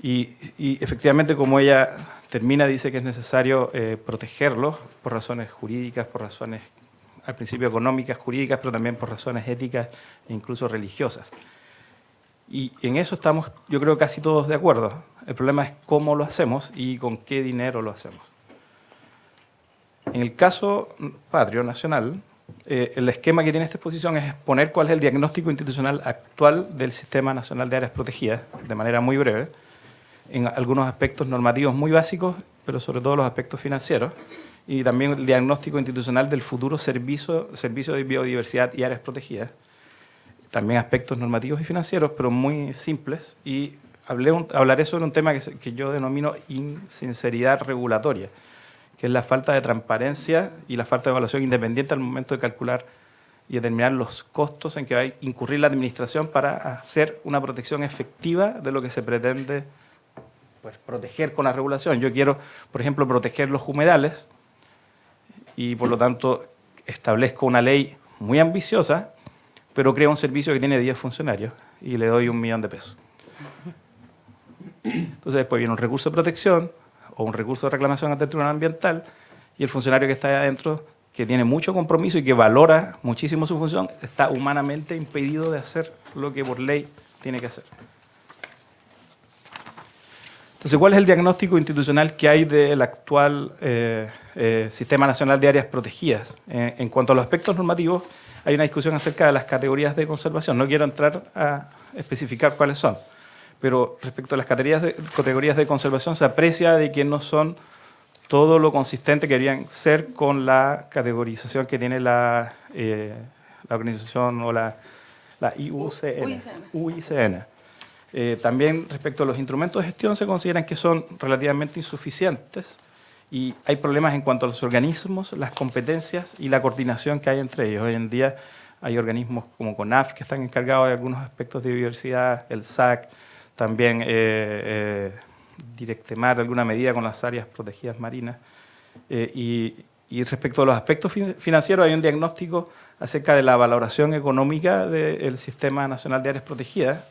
[SPEAKER 6] Y efectivamente, como ella termina, dice que es necesario protegerlos por razones jurídicas, por razones al principio económicas, jurídicas, pero también por razones éticas e incluso religiosas. Y en eso estamos, yo creo, casi todos de acuerdo. El problema es cómo lo hacemos y con qué dinero lo hacemos. En el caso patrio nacional, el esquema que tiene esta exposición es exponer cuál es el diagnóstico institucional actual del Sistema Nacional de Áreas Protegidas, de manera muy breve, en algunos aspectos normativos muy básicos, pero sobre todo los aspectos financieros, y también el diagnóstico institucional del futuro servicio de biodiversidad y áreas protegidas, también aspectos normativos y financieros, pero muy simples, y hablaré sobre un tema que yo denomino insinceridad regulatoria, que es la falta de transparencia y la falta de evaluación independiente al momento de calcular y determinar los costos en que va a incurrir la administración para hacer una protección efectiva de lo que se pretende proteger con la regulación. Yo quiero, por ejemplo, proteger los humedales y, por lo tanto, establezco una ley muy ambiciosa, pero creo un servicio que tiene 10 funcionarios y le doy $1.000.000 de pesos. Entonces, después viene un recurso de protección o un recurso de reclamación ante el Tribunal Ambiental, y el funcionario que está ahí adentro, que tiene mucho compromiso y que valora muchísimo su función, está humanamente impedido de hacer lo que por ley tiene que hacer. Entonces, ¿cuál es el diagnóstico institucional que hay del actual Sistema Nacional de Áreas Protegidas? En cuanto a los aspectos normativos, hay una discusión acerca de las categorías de conservación. No quiero entrar a especificar cuáles son, pero respecto a las categorías de conservación se aprecia de que no son todo lo consistente que deberían ser con la categorización que tiene la organización o la UICN. También respecto a los instrumentos de gestión se consideran que son relativamente insuficientes y hay problemas en cuanto a los organismos, las competencias y la coordinación que hay entre ellos. Hoy en día hay organismos como CONAF que están encargados de algunos aspectos de biodiversidad, el SAC, también Directemar de alguna medida con las áreas protegidas marinas. Y respecto a los aspectos financieros hay un diagnóstico acerca de la valoración económica del Sistema Nacional de Áreas Protegidas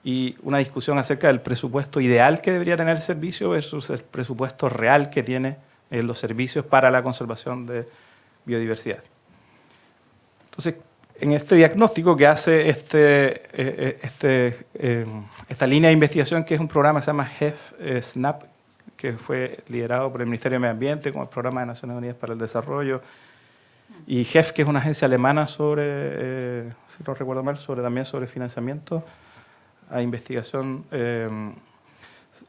[SPEAKER 6] y una discusión acerca del presupuesto ideal que debería tener el servicio versus el presupuesto real que tiene los servicios para la conservación de biodiversidad. Entonces, en este diagnóstico que hace esta línea de investigación, que es un programa que se llama GEF-SNAP, que fue liderado por el Ministerio de Medio Ambiente como el Programa de Naciones Unidas para el Desarrollo, y GEF, que es una agencia alemana sobre, si no recuerdo mal, también sobre financiamiento a investigación,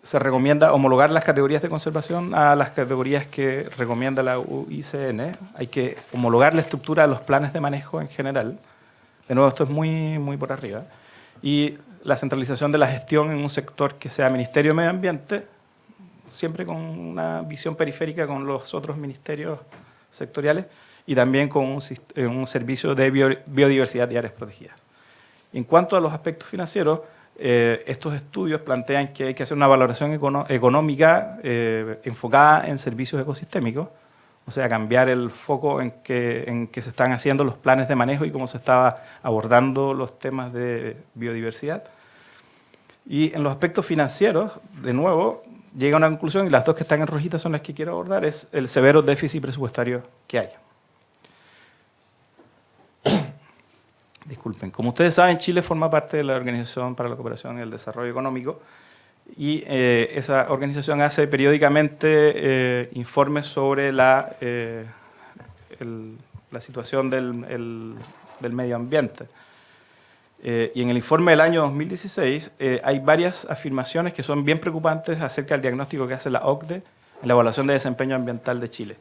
[SPEAKER 6] se recomienda homologar las categorías de conservación a las categorías que recomienda la UICN. Hay que homologar la estructura de los planes de manejo en general. De nuevo, esto es muy, muy por arriba. Y la centralización de la gestión en un sector que sea Ministerio de Medio Ambiente, siempre con una visión periférica con los otros ministerios sectoriales y también con un servicio de biodiversidad y áreas protegidas. En cuanto a los aspectos financieros, estos estudios plantean que hay que hacer una valoración económica enfocada en servicios ecosistémicos, o sea, cambiar el foco en que se están haciendo los planes de manejo y cómo se estaba abordando los temas de biodiversidad. Y en los aspectos financieros, de nuevo, llega a una conclusión, y las dos que están en rojita son las que quiero abordar, es el severo déficit presupuestario que hay. Disculpen, como ustedes saben, Chile forma parte de la Organización para la Cooperación y el Desarrollo Económico y esa organización hace periódicamente informes sobre la situación del medio ambiente. Y en el informe del año 2016 hay varias afirmaciones que son bien preocupantes acerca del diagnóstico que hace la OCDE en la evaluación de desempeño ambiental de Chile.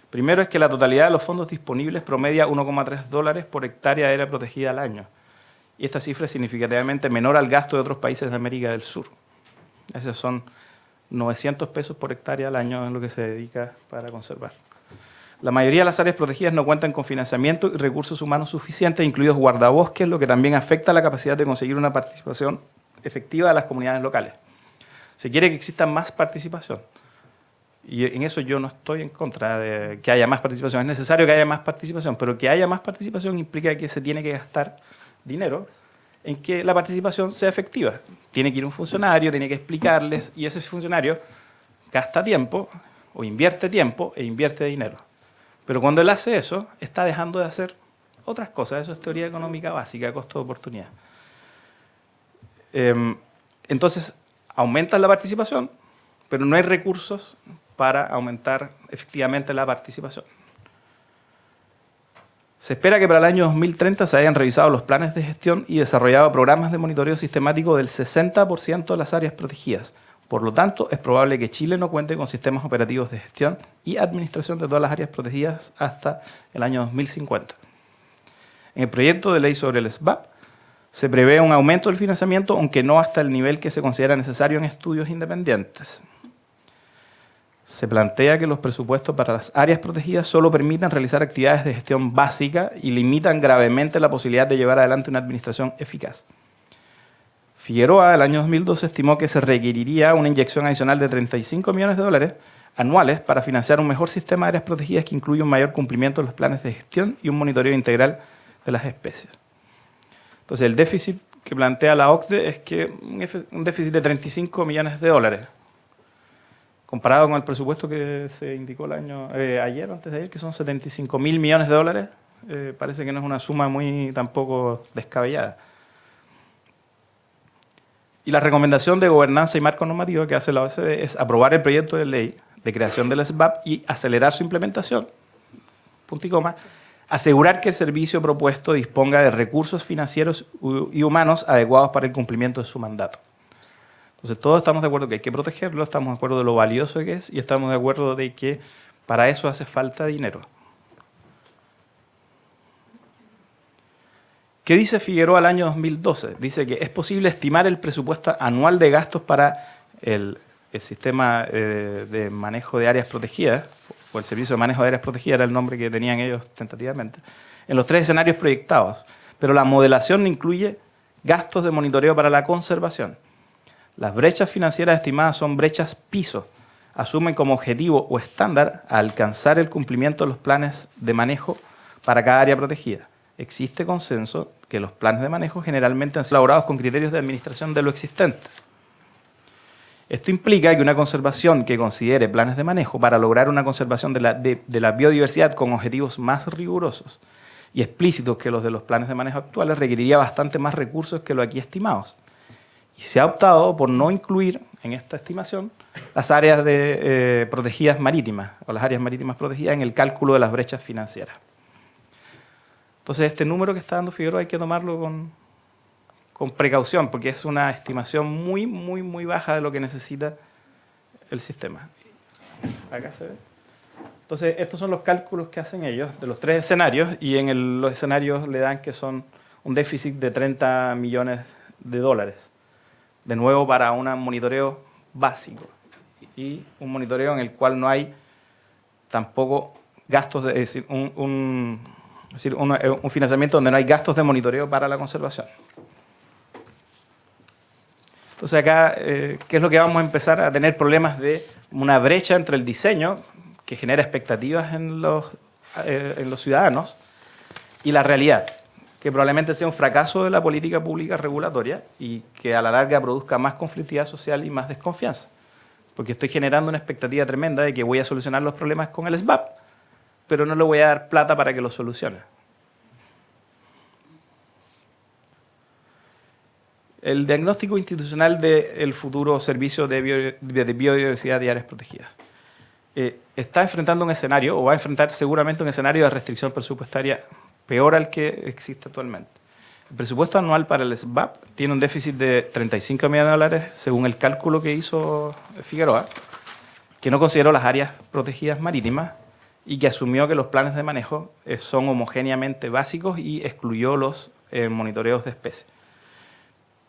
[SPEAKER 6] Primero es que la totalidad de los fondos disponibles promedia $1,3 por hectárea de área protegida al año. Y esta cifra es significativamente menor al gasto de otros países de América del Sur. Esos son 900 pesos por hectárea al año en lo que se dedica para conservar. La mayoría de las áreas protegidas no cuentan con financiamiento y recursos humanos suficientes, incluidos guardabosques, lo que también afecta la capacidad de conseguir una participación efectiva de las comunidades locales. Se quiere que exista más participación. Y en eso yo no estoy en contra de que haya más participación. Es necesario que haya más participación, pero que haya más participación implica que se tiene que gastar dinero en que la participación sea efectiva. Tiene que ir un funcionario, tiene que explicarles, y ese funcionario gasta tiempo, o invierte tiempo, e invierte dinero. Pero cuando él hace eso, está dejando de hacer otras cosas. Eso es teoría económica básica, costo de oportunidad. Entonces, aumenta la participación, pero no hay recursos para aumentar efectivamente la participación. Se espera que para el año 2030 se hayan revisado los planes de gestión y desarrollado programas de monitoreo sistemático del 60% de las áreas protegidas. Por lo tanto, es probable que Chile no cuente con sistemas operativos de gestión y administración de todas las áreas protegidas hasta el año 2050. En el proyecto de ley sobre el SBAP se prevé un aumento del financiamiento, aunque no hasta el nivel que se considera necesario en estudios independientes. Se plantea que los presupuestos para las áreas protegidas solo permitan realizar actividades de gestión básica y limitan gravemente la posibilidad de llevar adelante una administración eficaz. Figueroa, el año 2012, estimó que se requeriría una inyección adicional de $35 millones anuales para financiar un mejor sistema de áreas protegidas que incluya un mayor cumplimiento de los planes de gestión y un monitoreo integral de las especies. Entonces, el déficit que plantea la OCDE es que un déficit de $35 millones, comparado con el presupuesto que se indicó ayer, antes de ayer, que son $75.000 millones, parece que no es una suma muy tampoco descabellada. Y la recomendación de gobernanza y marco normativo que hace la OECD es aprobar el proyecto de ley de creación del SBAP y acelerar su implementación, punto y coma, asegurar que el servicio propuesto disponga de recursos financieros y humanos adecuados para el cumplimiento de su mandato. Entonces, todos estamos de acuerdo que hay que protegerlo, estamos de acuerdo de lo valioso que es y estamos de acuerdo de que para eso hace falta dinero. ¿Qué dice Figueroa al año 2012? Dice que es posible estimar el presupuesto anual de gastos para el sistema de manejo de áreas protegidas, o el servicio de manejo de áreas protegidas era el nombre que tenían ellos tentativamente, en los 3 escenarios proyectados. Pero la modelación no incluye gastos de monitoreo para la conservación. Las brechas financieras estimadas son brechas piso. Asumen como objetivo o estándar alcanzar el cumplimiento de los planes de manejo para cada área protegida. Existe consenso que los planes de manejo generalmente han sido elaborados con criterios de administración de lo existente. Esto implica que una conservación que considere planes de manejo para lograr una conservación de la biodiversidad con objetivos más rigurosos y explícitos que los de los planes de manejo actuales requeriría bastante más recursos que los aquí estimados. Y se ha optado por no incluir en esta estimación las áreas protegidas marítimas o las áreas marítimas protegidas en el cálculo de las brechas financieras. Entonces, este número que está dando Figueroa hay que tomarlo con precaución, porque es una estimación muy, muy, muy baja de lo que necesita el sistema. Acá se ve. Entonces, estos son los cálculos que hacen ellos de los 3 escenarios, y en los escenarios le dan que son un déficit de $30 millones. De nuevo, para un monitoreo básico y un monitoreo en el cual no hay tampoco gastos, es decir, un financiamiento donde no hay gastos de monitoreo para la conservación. Entonces acá, ¿qué es lo que vamos a empezar a tener? Problemas de una brecha entre el diseño, que genera expectativas en los ciudadanos, y la realidad, que probablemente sea un fracaso de la política pública regulatoria y que a la larga produzca más conflictividad social y más desconfianza. Porque estoy generando una expectativa tremenda de que voy a solucionar los problemas con el SBAP, pero no le voy a dar plata para que los solucione. El diagnóstico institucional del futuro servicio de biodiversidad y áreas protegidas. Está enfrentando un escenario, o va a enfrentar seguramente un escenario de restricción presupuestaria peor al que existe actualmente. El presupuesto anual para el SBAP tiene un déficit de $35 millones, según el cálculo que hizo Figueroa, que no consideró las áreas protegidas marítimas y que asumió que los planes de manejo son homogéneamente básicos y excluyó los monitoreos de especies.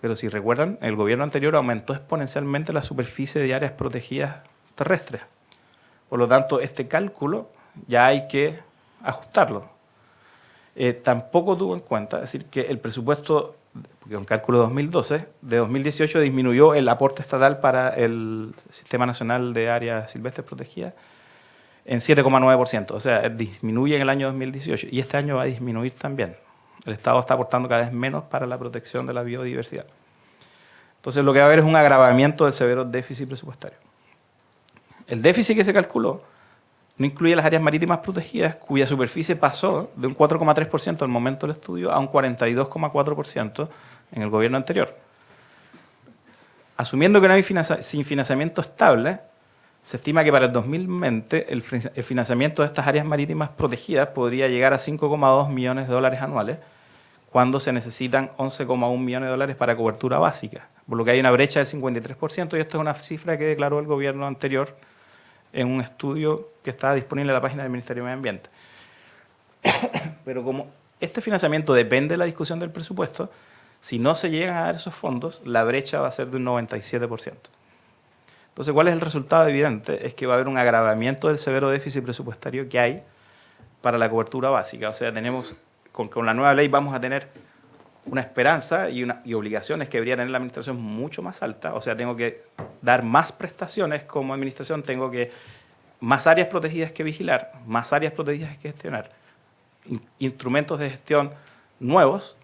[SPEAKER 6] Pero si recuerdan, el gobierno anterior aumentó exponencialmente la superficie de áreas protegidas terrestres. Por lo tanto, este cálculo ya hay que ajustarlo. Tampoco tuvo en cuenta, es decir, que el presupuesto, porque es un cálculo de 2012, de 2018 disminuyó el aporte estatal para el Sistema Nacional de Áreas Silvestres Protegidas en 7,9%. O sea, disminuye en el año 2018 y este año va a disminuir también. El Estado está aportando cada vez menos para la protección de la biodiversidad. Entonces, lo que va a haber es un agravamiento del severo déficit presupuestario. El déficit que se calculó no incluye las áreas marítimas protegidas, cuya superficie pasó de un 4,3% al momento del estudio a un 42,4% en el gobierno anterior. Asumiendo que no hay financiamiento estable, se estima que para el 2020 el financiamiento de estas áreas marítimas protegidas podría llegar a 5,2 millones de dólares anuales, cuando se necesitan 11,1 millones de dólares para cobertura básica, por lo que hay una brecha del 53%, y esto es una cifra que declaró el gobierno anterior en un estudio que está disponible en la página del Ministerio de Medio Ambiente. Pero como este financiamiento depende de la discusión del presupuesto, si no se llegan a dar esos fondos, la brecha va a ser de un 97%. Entonces, ¿cuál es el resultado evidente? Es que va a haber un agravamiento del severo déficit presupuestario que hay para la cobertura básica. O sea, tenemos, con la nueva ley vamos a tener una esperanza y obligaciones que debería tener la administración mucho más alta. O sea, tengo que dar más prestaciones como administración, tengo que más áreas protegidas que vigilar, más áreas protegidas que gestionar, instrumentos de gestión nuevos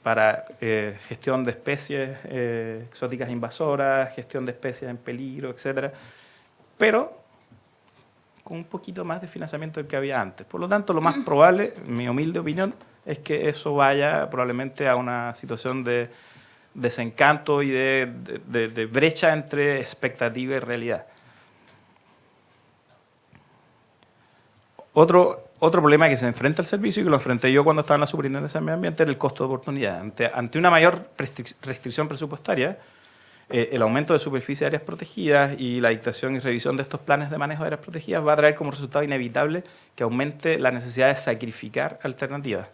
[SPEAKER 6] para gestión de especies exóticas invasoras, gestión de especies en peligro, etcétera, pero con un poquito más de financiamiento del que había antes. Por lo tanto, lo más probable, en mi humilde opinión, es que eso vaya probablemente a una situación de desencanto y de brecha entre expectativa y realidad. Otro problema que se enfrenta al servicio, y que lo enfrenté yo cuando estaba en la Superintendencia de Medio Ambiente, era el costo de oportunidad. Ante una mayor restricción presupuestaria, el aumento de superficie de áreas protegidas y la dictación y revisión de estos planes de manejo de áreas protegidas va a traer como resultado inevitable que aumente la necesidad de sacrificar alternativas.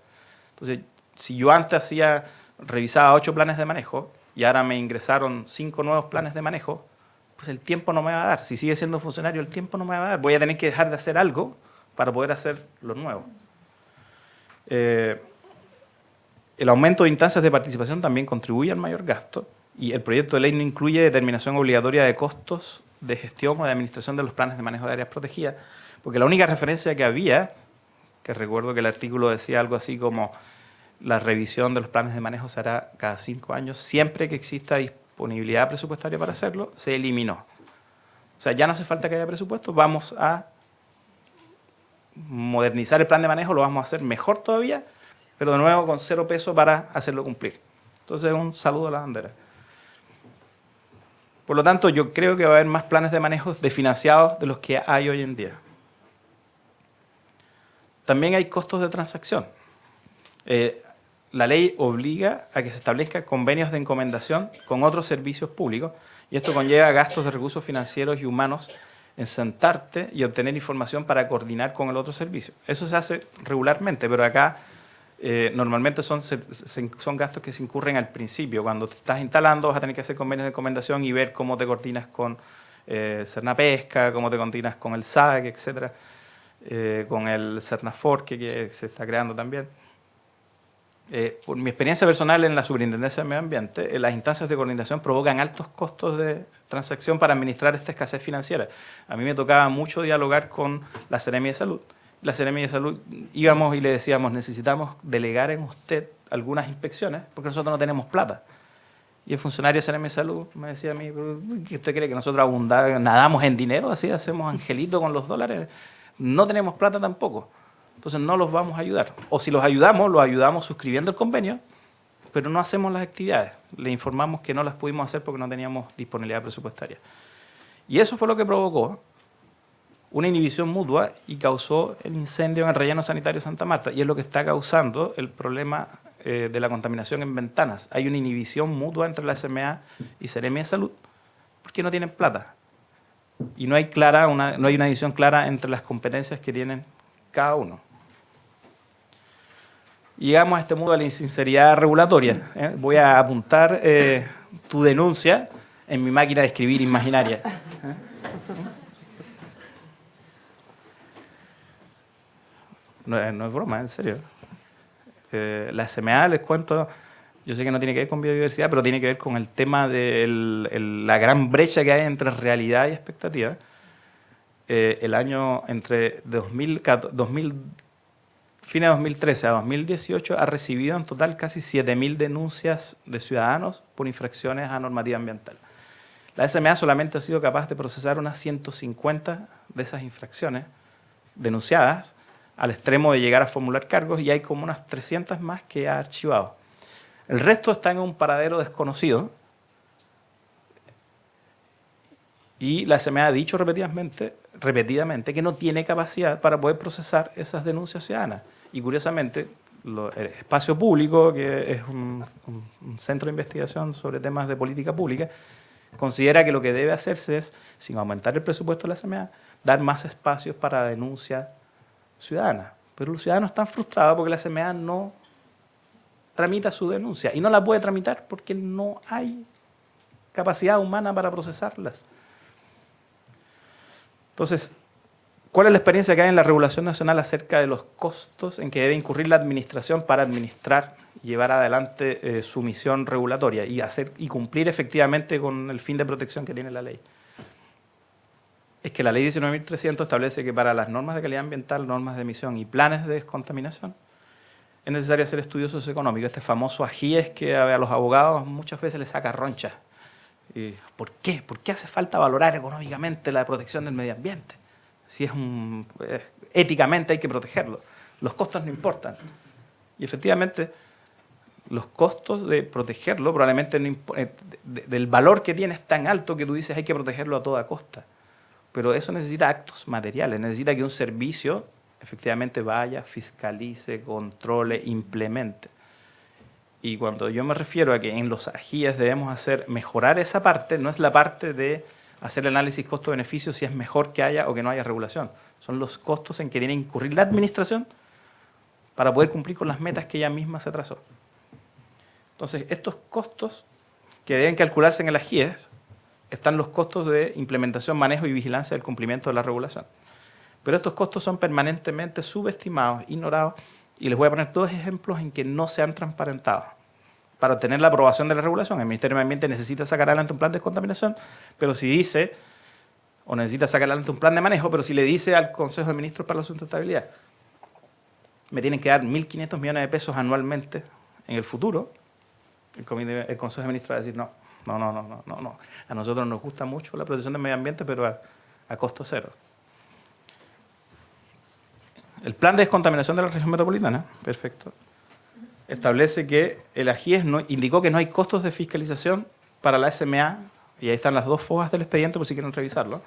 [SPEAKER 6] Entonces, si yo antes revisaba 8 planes de manejo y ahora me ingresaron 5 nuevos planes de manejo, pues el tiempo no me va a dar. Si sigue siendo funcionario, el tiempo no me va a dar. Voy a tener que dejar de hacer algo para poder hacer lo nuevo. El aumento de instancias de participación también contribuye al mayor gasto, y el proyecto de ley no incluye determinación obligatoria de costos de gestión o de administración de los planes de manejo de áreas protegidas, porque la única referencia que había, que recuerdo que el artículo decía algo así como la revisión de los planes de manejo se hará cada 5 años, siempre que exista disponibilidad presupuestaria para hacerlo, se eliminó. O sea, ya no hace falta que haya presupuesto, vamos a modernizar el plan de manejo, lo vamos a hacer mejor todavía, pero de nuevo con 0 pesos para hacerlo cumplir. Entonces, un saludo a la bandera. Por lo tanto, yo creo que va a haber más planes de manejo desfinanciados de los que hay hoy en día. También hay costos de transacción. La ley obliga a que se establezcan convenios de encomendación con otros servicios públicos, y esto conlleva gastos de recursos financieros y humanos en sentarte y obtener información para coordinar con el otro servicio. Eso se hace regularmente, pero acá normalmente son gastos que se incurren al principio. Cuando te estás instalando vas a tener que hacer convenios de encomendación y ver cómo te coordinas con Cernapesca, cómo te coordinas con el SAC, etcétera, con el Cernafor que se está creando también. Por mi experiencia personal en la Superintendencia de Medio Ambiente, las instancias de coordinación provocan altos costos de transacción para administrar esta escasez financiera. A mí me tocaba mucho dialogar con la Seremi de Salud. La Seremi de Salud íbamos y le decíamos, necesitamos delegar en usted algunas inspecciones porque nosotros no tenemos plata. Y el funcionario de Seremi de Salud me decía a mí, ¿qué usted cree que nosotros nadamos en dinero? Así hacemos angelito con los dólares. No tenemos plata tampoco. Entonces no los vamos a ayudar. O si los ayudamos suscribiendo el convenio, pero no hacemos las actividades. Le informamos que no las pudimos hacer porque no teníamos disponibilidad presupuestaria. Y eso fue lo que provocó una inhibición mutua y causó el incendio en el relleno sanitario Santa Marta. Y es lo que está causando el problema de la contaminación en ventanas. Hay una inhibición mutua entre la SMA y Seremi de Salud porque no tienen plata. y no hay una división clara entre las competencias que tienen cada uno. Llegamos a este mundo de la insinceridad regulatoria. Voy a apuntar tu denuncia en mi máquina de escribir imaginaria. No es broma, en serio. La SMA, les cuento, yo sé que no tiene que ver con biodiversidad, pero tiene que ver con el tema de la gran brecha que hay entre realidad y expectativa. El año entre fines de 2013 a 2018 ha recibido en total casi 7.000 denuncias de ciudadanos por infracciones a normativa ambiental. La SMA solamente ha sido capaz de procesar unas 150 de esas infracciones denunciadas, al extremo de llegar a formular cargos, y hay como unas 300 más que ha archivado. El resto está en un paradero desconocido, y la SMA ha dicho repetidamente que no tiene capacidad para poder procesar esas denuncias ciudadanas. Y curiosamente, el Espacio Público, que es un centro de investigación sobre temas de política pública, considera que lo que debe hacerse es, sin aumentar el presupuesto de la SMA, dar más espacios para denuncia ciudadana. Pero los ciudadanos están frustrados porque la SMA no tramita su denuncia, y no la puede tramitar porque no hay capacidad humana para procesarlas. Entonces, ¿cuál es la experiencia que hay en la regulación nacional acerca de los costos en que debe incurrir la administración para administrar y llevar adelante su misión regulatoria y cumplir efectivamente con el fin de protección que tiene la ley? Es que la ley 19.300 establece que para las normas de calidad ambiental, normas de emisión y planes de descontaminación es necesario hacer estudios socioeconómicos. Este famoso AGIES que a los abogados muchas veces les saca ronchas. ¿Por qué? ¿Por qué hace falta valorar económicamente la protección del medio ambiente? Si éticamente hay que protegerlo. Los costos no importan. Y efectivamente, los costos de protegerlo probablemente del valor que tiene es tan alto que tú dices hay que protegerlo a toda costa. Pero eso necesita actos materiales, necesita que un servicio efectivamente vaya, fiscalice, controle, implemente. Y cuando yo me refiero a que en los AGIES debemos mejorar esa parte, no es la parte de hacer el análisis costo-beneficio si es mejor que haya o que no haya regulación. Son los costos en que tiene que incurrir la administración para poder cumplir con las metas que ella misma se trazó. Entonces, estos costos que deben calcularse en el AGIES están los costos de implementación, manejo y vigilancia del cumplimiento de la regulación. Pero estos costos son permanentemente subestimados, ignorados, y les voy a poner dos ejemplos en que no se han transparentado. Para obtener la aprobación de la regulación, el Ministerio de Medio Ambiente necesita sacar adelante un plan de descontaminación, pero si dice, o necesita sacar adelante un plan de manejo, pero si le dice al Consejo de Ministros para la Sustentabilidad, me tienen que dar 1.500 millones de pesos anualmente en el futuro, el Consejo de Ministros va a decir no. A nosotros nos gusta mucho la protección del medio ambiente, pero a costo cero. El plan de descontaminación de la región metropolitana, perfecto, establece que el AGIES indicó que no hay costos de fiscalización para la SMA, y ahí están las dos fojas del expediente por si quieren revisarlo,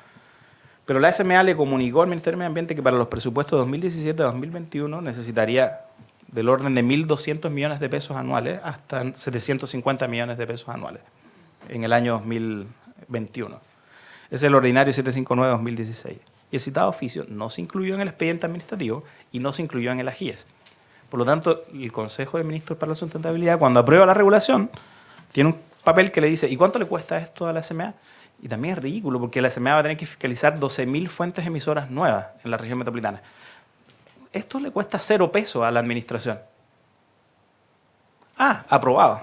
[SPEAKER 6] pero la SMA le comunicó al Ministerio de Medio Ambiente que para los presupuestos 2017-2021 necesitaría del orden de 1.200 millones de pesos anuales hasta 750 millones de pesos anuales en el año 2021. Es el ordinario 759-2016. Y el citado oficio no se incluyó en el expediente administrativo y no se incluyó en el AGIES. Por lo tanto, el Consejo de Ministros para la Sustentabilidad, cuando aprueba la regulación, tiene un papel que le dice ¿y cuánto le cuesta esto a la SMA? Y también es ridículo porque la SMA va a tener que fiscalizar 12.000 fuentes emisoras nuevas en la región metropolitana. Esto le cuesta 0 pesos a la administración. Aprobado.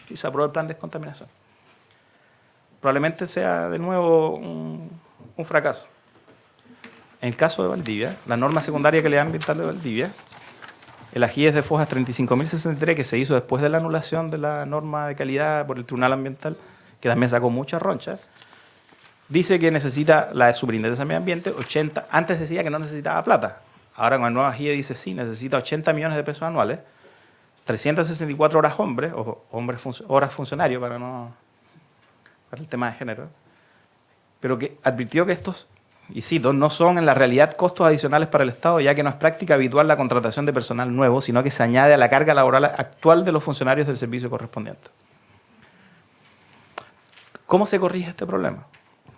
[SPEAKER 6] Y se aprobó el plan de descontaminación. Probablemente sea de nuevo un fracaso. En el caso de Valdivia, la norma secundaria de calidad ambiental de Valdivia, el AGIES de Fojas 35.063, que se hizo después de la anulación de la norma de calidad por el Tribunal Ambiental, que también sacó muchas ronchas, dice que necesita la Superintendencia de Medio Ambiente 80, antes decía que no necesitaba plata, ahora con el nuevo AGIES dice sí, necesita 80 millones de pesos anuales, 364 horas horas funcionarios para el tema de género, pero que advirtió que estos, y cito, no son en la realidad costos adicionales para el Estado, ya que no es práctica habitual la contratación de personal nuevo, sino que se añade a la carga laboral actual de los funcionarios del servicio correspondiente. ¿Cómo se corrige este problema?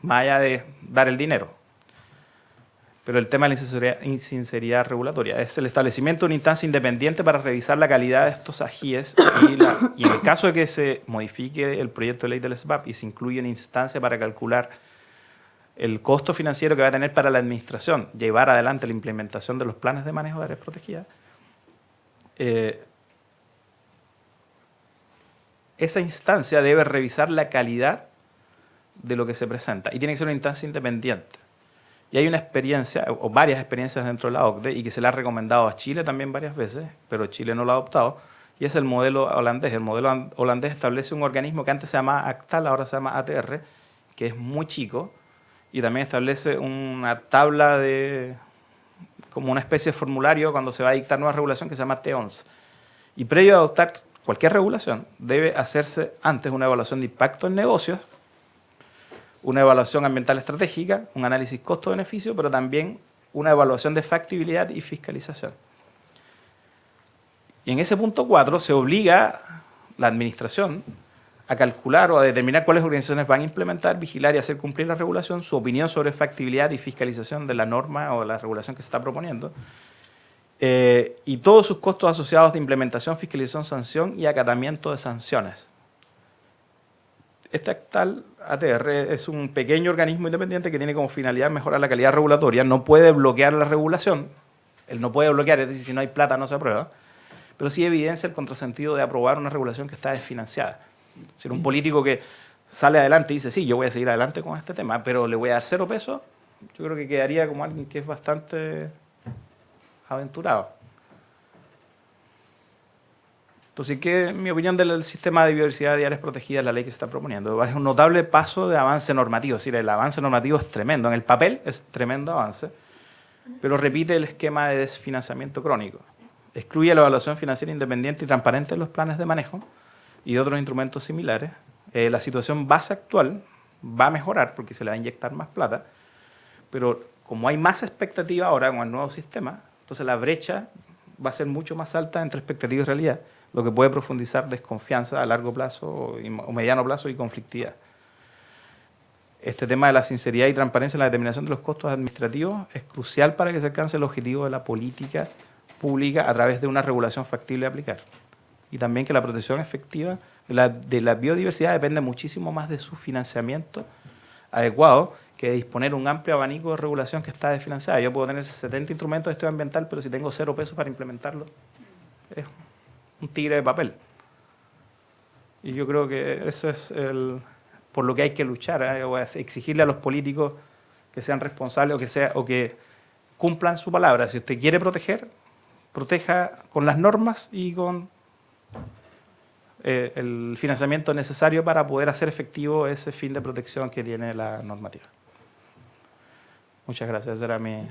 [SPEAKER 6] más allá de dar el dinero. Pero el tema de la insinceridad regulatoria es el establecimiento de una instancia independiente para revisar la calidad de estos ajíes y en el caso de que se modifique el proyecto de ley del SBAP y se incluya una instancia para calcular el costo financiero que va a tener para la administración llevar adelante la implementación de los planes de manejo de áreas protegidas, esa instancia debe revisar la calidad de lo que se presenta y tiene que ser una instancia independiente. Y hay una experiencia, o varias experiencias dentro de la OCDE, y que se le ha recomendado a Chile también varias veces, pero Chile no lo ha adoptado, y es el modelo holandés. El modelo holandés establece un organismo que antes se llamaba ACTAL, ahora se llama ATR, que es muy chico, y también establece una tabla de, como una especie de formulario cuando se va a dictar nueva regulación que se llama T11. Y previo a adoptar cualquier regulación, debe hacerse antes una evaluación de impacto en negocios, una evaluación ambiental estratégica, un análisis costo-beneficio, pero también una evaluación de factibilidad y fiscalización. Y en ese punto 4 se obliga la administración a calcular o a determinar cuáles organizaciones van a implementar, vigilar y hacer cumplir la regulación, su opinión sobre factibilidad y fiscalización de la norma o de la regulación que se está proponiendo, y todos sus costos asociados de implementación, fiscalización, sanción y acatamiento de sanciones. Este actual ATR es un pequeño organismo independiente que tiene como finalidad mejorar la calidad regulatoria, no puede bloquear la regulación, él no puede bloquear, es decir, si no hay plata no se aprueba, pero sí evidencia el contrasentido de aprobar una regulación que está desfinanciada. Es decir, un político que sale adelante y dice, sí, yo voy a seguir adelante con este tema, pero le voy a dar 0 pesos, yo creo que quedaría como alguien que es bastante aventurado. Entonces, ¿qué es mi opinión del sistema de biodiversidad de áreas protegidas, la ley que se está proponiendo? Es un notable paso de avance normativo, es decir, el avance normativo es tremendo, en el papel es tremendo avance, pero repite el esquema de desfinanciamiento crónico. Excluye la evaluación financiera independiente y transparente de los planes de manejo y de otros instrumentos similares. La situación base actual va a mejorar porque se le va a inyectar más plata, pero como hay más expectativa ahora con el nuevo sistema, entonces la brecha va a ser mucho más alta entre expectativa y realidad, lo que puede profundizar desconfianza a largo plazo o mediano plazo y conflictividad. Este tema de la sinceridad y transparencia en la determinación de los costos administrativos es crucial para que se alcance el objetivo de la política pública a través de una regulación factible de aplicar. Y también que la protección efectiva de la biodiversidad depende muchísimo más de su financiamiento adecuado que de disponer un amplio abanico de regulación que está desfinanciada. Yo puedo tener 70 instrumentos de estudio ambiental, pero si tengo 0 pesos para implementarlo, es un tigre de papel. Y yo creo que eso es por lo que hay que luchar, exigirle a los políticos que sean responsables o que cumplan su palabra. Si usted quiere proteger, proteja con las normas y con el financiamiento necesario para poder hacer efectivo ese fin de protección que tiene la normativa. Muchas gracias. Esa era mi...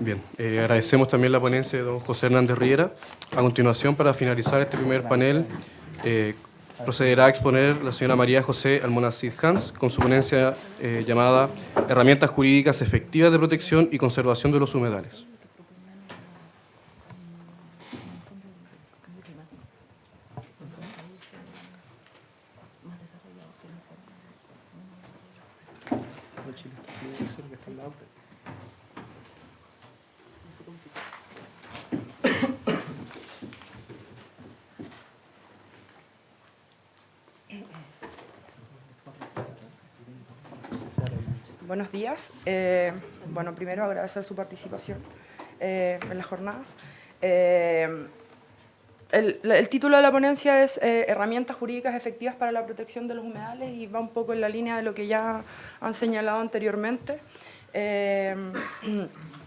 [SPEAKER 4] Bien, agradecemos también la ponencia de don José Hernández Riera. A continuación, para finalizar este primer panel, procederá a exponer la señora María José Almonacid Hans con su ponencia llamada Herramientas jurídicas efectivas de protección y conservación de los humedales.
[SPEAKER 7] Buenos días. Bueno, primero agradecer su participación en las jornadas. El título de la ponencia es Herramientas jurídicas efectivas para la protección de los humedales y va un poco en la línea de lo que ya han señalado anteriormente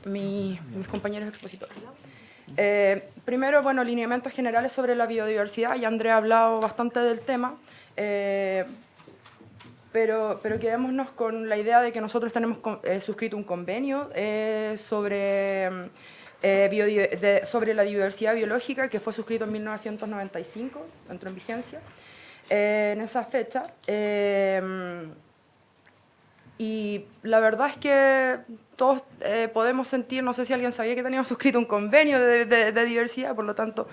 [SPEAKER 7] mis compañeros expositores. Primero, bueno, lineamientos generales sobre la biodiversidad. Ya Andrea ha hablado bastante del tema. Pero quedémonos con la idea de que nosotros tenemos suscrito un convenio sobre la diversidad biológica que fue suscrito en 1995, entró en vigencia, en esa fecha. Y la verdad es que todos podemos sentir, no sé si alguien sabía que teníamos suscrito un convenio de diversidad, por lo tanto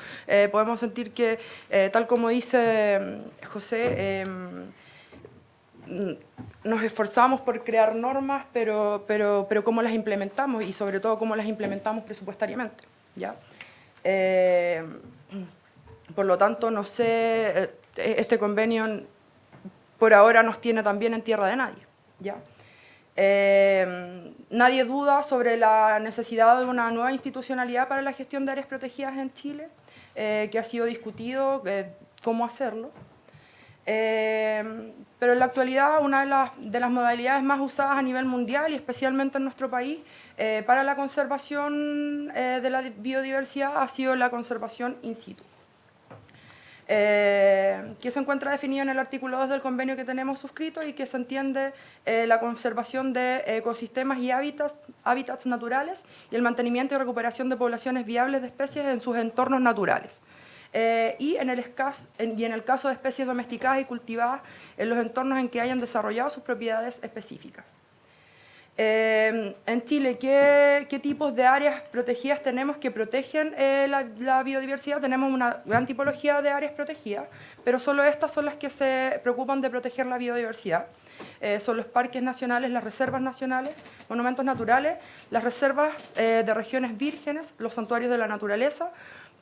[SPEAKER 7] podemos sentir que, tal como dice José, nos esforzamos por crear normas, pero cómo las implementamos y sobre todo cómo las implementamos presupuestariamente, ¿ya? Por lo tanto, no sé, este convenio por ahora nos tiene también en tierra de nadie, ¿ya? Nadie duda sobre la necesidad de una nueva institucionalidad para la gestión de áreas protegidas en Chile, que ha sido discutido cómo hacerlo. Pero en la actualidad una de las modalidades más usadas a nivel mundial y especialmente en nuestro país para la conservación de la biodiversidad ha sido la conservación in situ, que se encuentra definido en el artículo 2 del convenio que tenemos suscrito y que se entiende la conservación de ecosistemas y hábitats naturales y el mantenimiento y recuperación de poblaciones viables de especies en sus entornos naturales. Y en el caso de especies domesticadas y cultivadas en los entornos en que hayan desarrollado sus propiedades específicas. En Chile, ¿qué tipos de áreas protegidas tenemos que protegen la biodiversidad? Tenemos una gran tipología de áreas protegidas, pero solo estas son las que se preocupan de proteger la biodiversidad. Son los parques nacionales, las reservas nacionales, monumentos naturales, las reservas de regiones vírgenes, los santuarios de la naturaleza,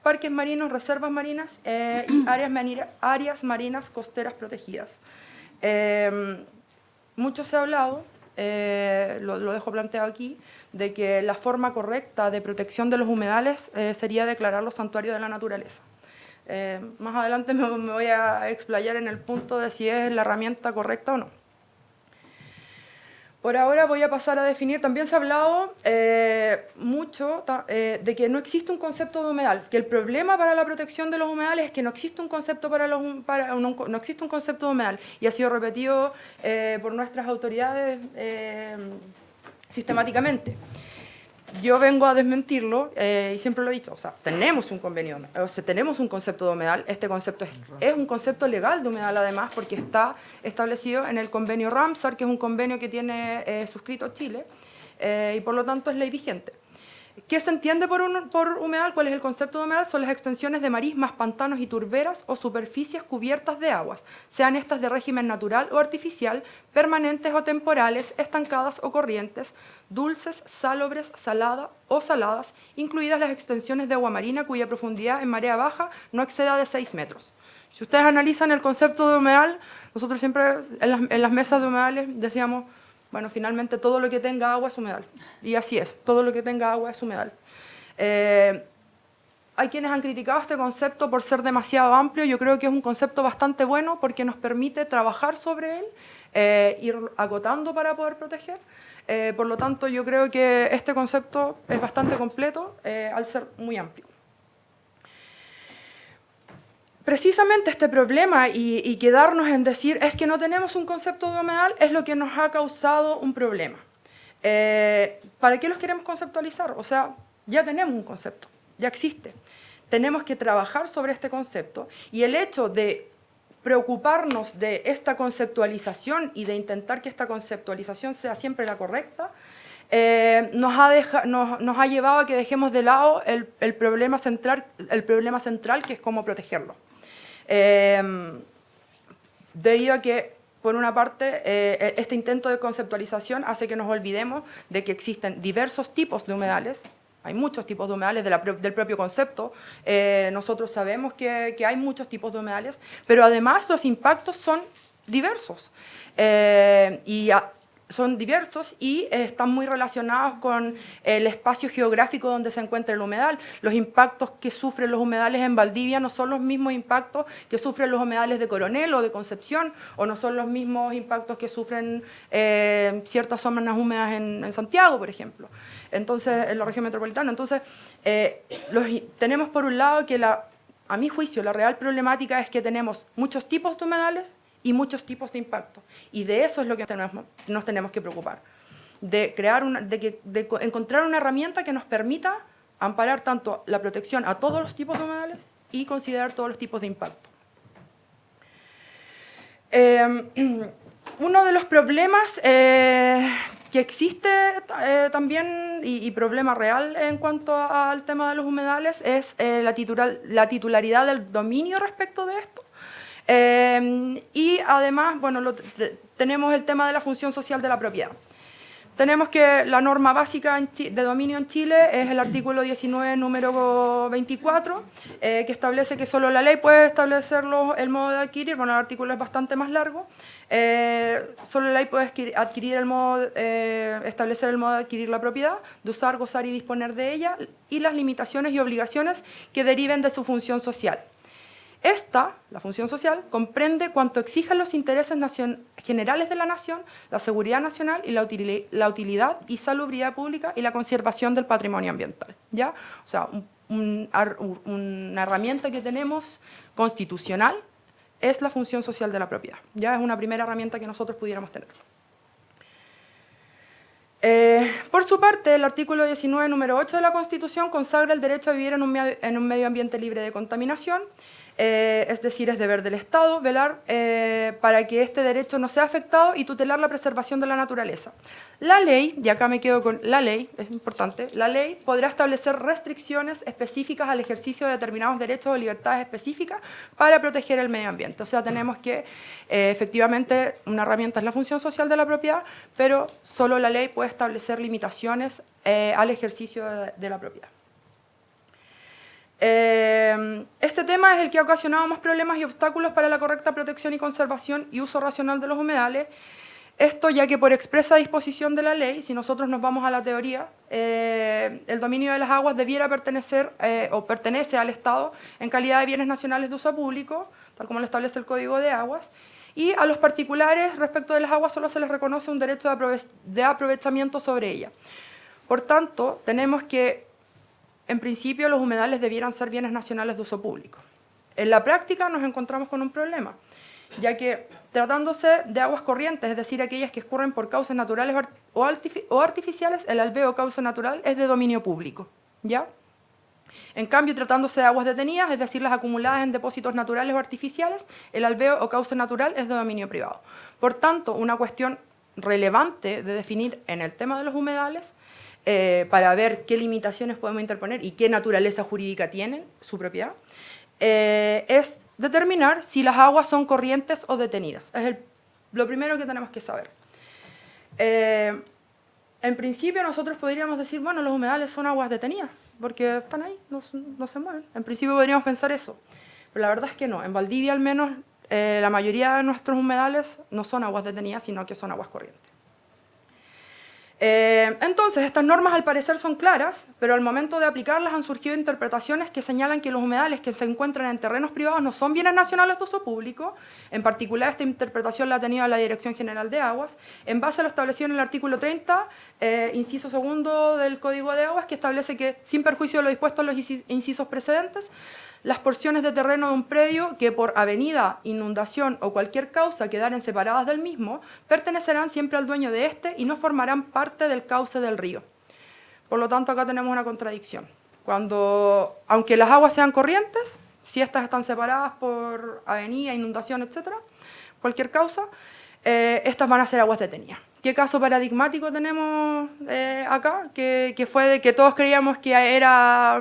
[SPEAKER 7] parques marinos, reservas marinas y áreas marinas costeras protegidas. Mucho se ha hablado, lo dejo planteado aquí, de que la forma correcta de protección de los humedales sería declararlos santuarios de la naturaleza. Más adelante me voy a explayar en el punto de si es la herramienta correcta o no. Por ahora voy a pasar a definir, también se ha hablado mucho de que no existe un concepto de humedal, que el problema para la protección de los humedales es que no existe un concepto, no existe un concepto de humedal, y ha sido repetido por nuestras autoridades sistemáticamente. Yo vengo a desmentirlo y siempre lo he dicho, o sea, tenemos un convenio, o sea, tenemos un concepto de humedal, este concepto es un concepto legal de humedal además porque está establecido en el convenio Ramsar, que es un convenio que tiene suscrito Chile y por lo tanto es ley vigente. ¿Qué se entiende por humedal? ¿Cuál es el concepto de humedal? Son las extensiones de marismas, pantanos y turberas o superficies cubiertas de aguas, sean estas de régimen natural o artificial, permanentes o temporales, estancadas o corrientes, dulces, salobres, salada o saladas, incluidas las extensiones de agua marina cuya profundidad en marea baja no exceda de 6 metros. Si ustedes analizan el concepto de humedal, nosotros siempre en las mesas de humedales decíamos, bueno, finalmente todo lo que tenga agua es humedal. Y así es, todo lo que tenga agua es humedal. Hay quienes han criticado este concepto por ser demasiado amplio. Yo creo que es un concepto bastante bueno porque nos permite trabajar sobre él, ir acotando para poder proteger. Por lo tanto, yo creo que este concepto es bastante completo al ser muy amplio. Precisamente este problema y quedarnos en decir es que no tenemos un concepto de humedal es lo que nos ha causado un problema. ¿Para qué los queremos conceptualizar? O sea, ya tenemos un concepto, ya existe. Tenemos que trabajar sobre este concepto y el hecho de preocuparnos de esta conceptualización y de intentar que esta conceptualización sea siempre la correcta, nos ha llevado a que dejemos de lado el problema central que es cómo protegerlo. Debido a que, por una parte, este intento de conceptualización hace que nos olvidemos de que existen diversos tipos de humedales. Hay muchos tipos de humedales del propio concepto. Nosotros sabemos que hay muchos tipos de humedales, pero además los impactos son diversos. Son diversos y están muy relacionados con el espacio geográfico donde se encuentra el humedal. Los impactos que sufren los humedales en Valdivia no son los mismos impactos que sufren los humedales de Coronel o de Concepción, o no son los mismos impactos que sufren ciertas zonas húmedas en Santiago, por ejemplo, entonces, en la región metropolitana. Entonces, tenemos por un lado que, a mi juicio, la real problemática es que tenemos muchos tipos de humedales y muchos tipos de impacto. Y de eso es lo que nos tenemos que preocupar, de encontrar una herramienta que nos permita amparar tanto la protección a todos los tipos de humedales y considerar todos los tipos de impacto. Uno de los problemas que existe también, y problema real en cuanto al tema de los humedales, es la titularidad del dominio respecto de esto. Y además, bueno, tenemos el tema de la función social de la propiedad. Tenemos que la norma básica de dominio en Chile es el artículo 19, número 24, que establece que solo la ley puede establecer el modo de adquirir. Bueno, el artículo es bastante más largo. Solo la ley puede establecer el modo de adquirir la propiedad, de usar, gozar y disponer de ella, y las limitaciones y obligaciones que deriven de su función social. Esta, la función social, comprende cuanto exijan los intereses generales de la nación, la seguridad nacional y la utilidad y salubridad pública y la conservación del patrimonio ambiental, ¿ya? O sea, una herramienta que tenemos constitucional es la función social de la propiedad, ¿ya? Es una primera herramienta que nosotros pudiéramos tener. Por su parte, el artículo 19, número 8 de la Constitución consagra el derecho a vivir en un medio ambiente libre de contaminación. Es decir, es deber del Estado velar para que este derecho no sea afectado y tutelar la preservación de la naturaleza. La ley, y acá me quedo con la ley, es importante, la ley podrá establecer restricciones específicas al ejercicio de determinados derechos o libertades específicas para proteger el medio ambiente. O sea, tenemos que, efectivamente, una herramienta es la función social de la propiedad, pero solo la ley puede establecer limitaciones al ejercicio de la propiedad. Este tema es el que ha ocasionado más problemas y obstáculos para la correcta protección y conservación y uso racional de los humedales. Esto ya que por expresa disposición de la ley, si nosotros nos vamos a la teoría, el dominio de las aguas debiera pertenecer o pertenece al Estado en calidad de bienes nacionales de uso público, tal como lo establece el Código de Aguas, y a los particulares respecto de las aguas solo se les reconoce un derecho de aprovechamiento sobre ella. Por tanto, tenemos que en principio, los humedales debieran ser bienes nacionales de uso público. En la práctica nos encontramos con un problema, ya que tratándose de aguas corrientes, es decir, aquellas que escurren por causas naturales o artificiales, el alveo o causa natural es de dominio público, ¿ya? En cambio, tratándose de aguas detenidas, es decir, las acumuladas en depósitos naturales o artificiales, el alveo o causa natural es de dominio privado. Por tanto, una cuestión relevante de definir en el tema de los humedales para ver qué limitaciones podemos interponer y qué naturaleza jurídica tienen su propiedad, es determinar si las aguas son corrientes o detenidas. Es lo primero que tenemos que saber. En principio nosotros podríamos decir, bueno, los humedales son aguas detenidas, porque están ahí, no se mueven. En principio podríamos pensar eso, pero la verdad es que no. En Valdivia al menos la mayoría de nuestros humedales no son aguas detenidas, sino que son aguas corrientes. Entonces, estas normas al parecer son claras, pero al momento de aplicarlas han surgido interpretaciones que señalan que los humedales que se encuentran en terrenos privados no son bienes nacionales de uso público. En particular, esta interpretación la ha tenido la Dirección General de Aguas, en base a lo establecido en el artículo 30, inciso segundo del Código de Aguas, que establece que, sin perjuicio de lo dispuesto en los incisos precedentes, las porciones de terreno de un predio que por avenida, inundación o cualquier causa quedaren separadas del mismo, pertenecerán siempre al dueño de este y no formarán parte del cauce del río. Por lo tanto, acá tenemos una contradicción. Aunque las aguas sean corrientes, si estas están separadas por avenida, inundación, etc., cualquier causa, estas van a ser aguas detenidas. ¿Qué caso paradigmático tenemos acá? Que fue de que todos creíamos que era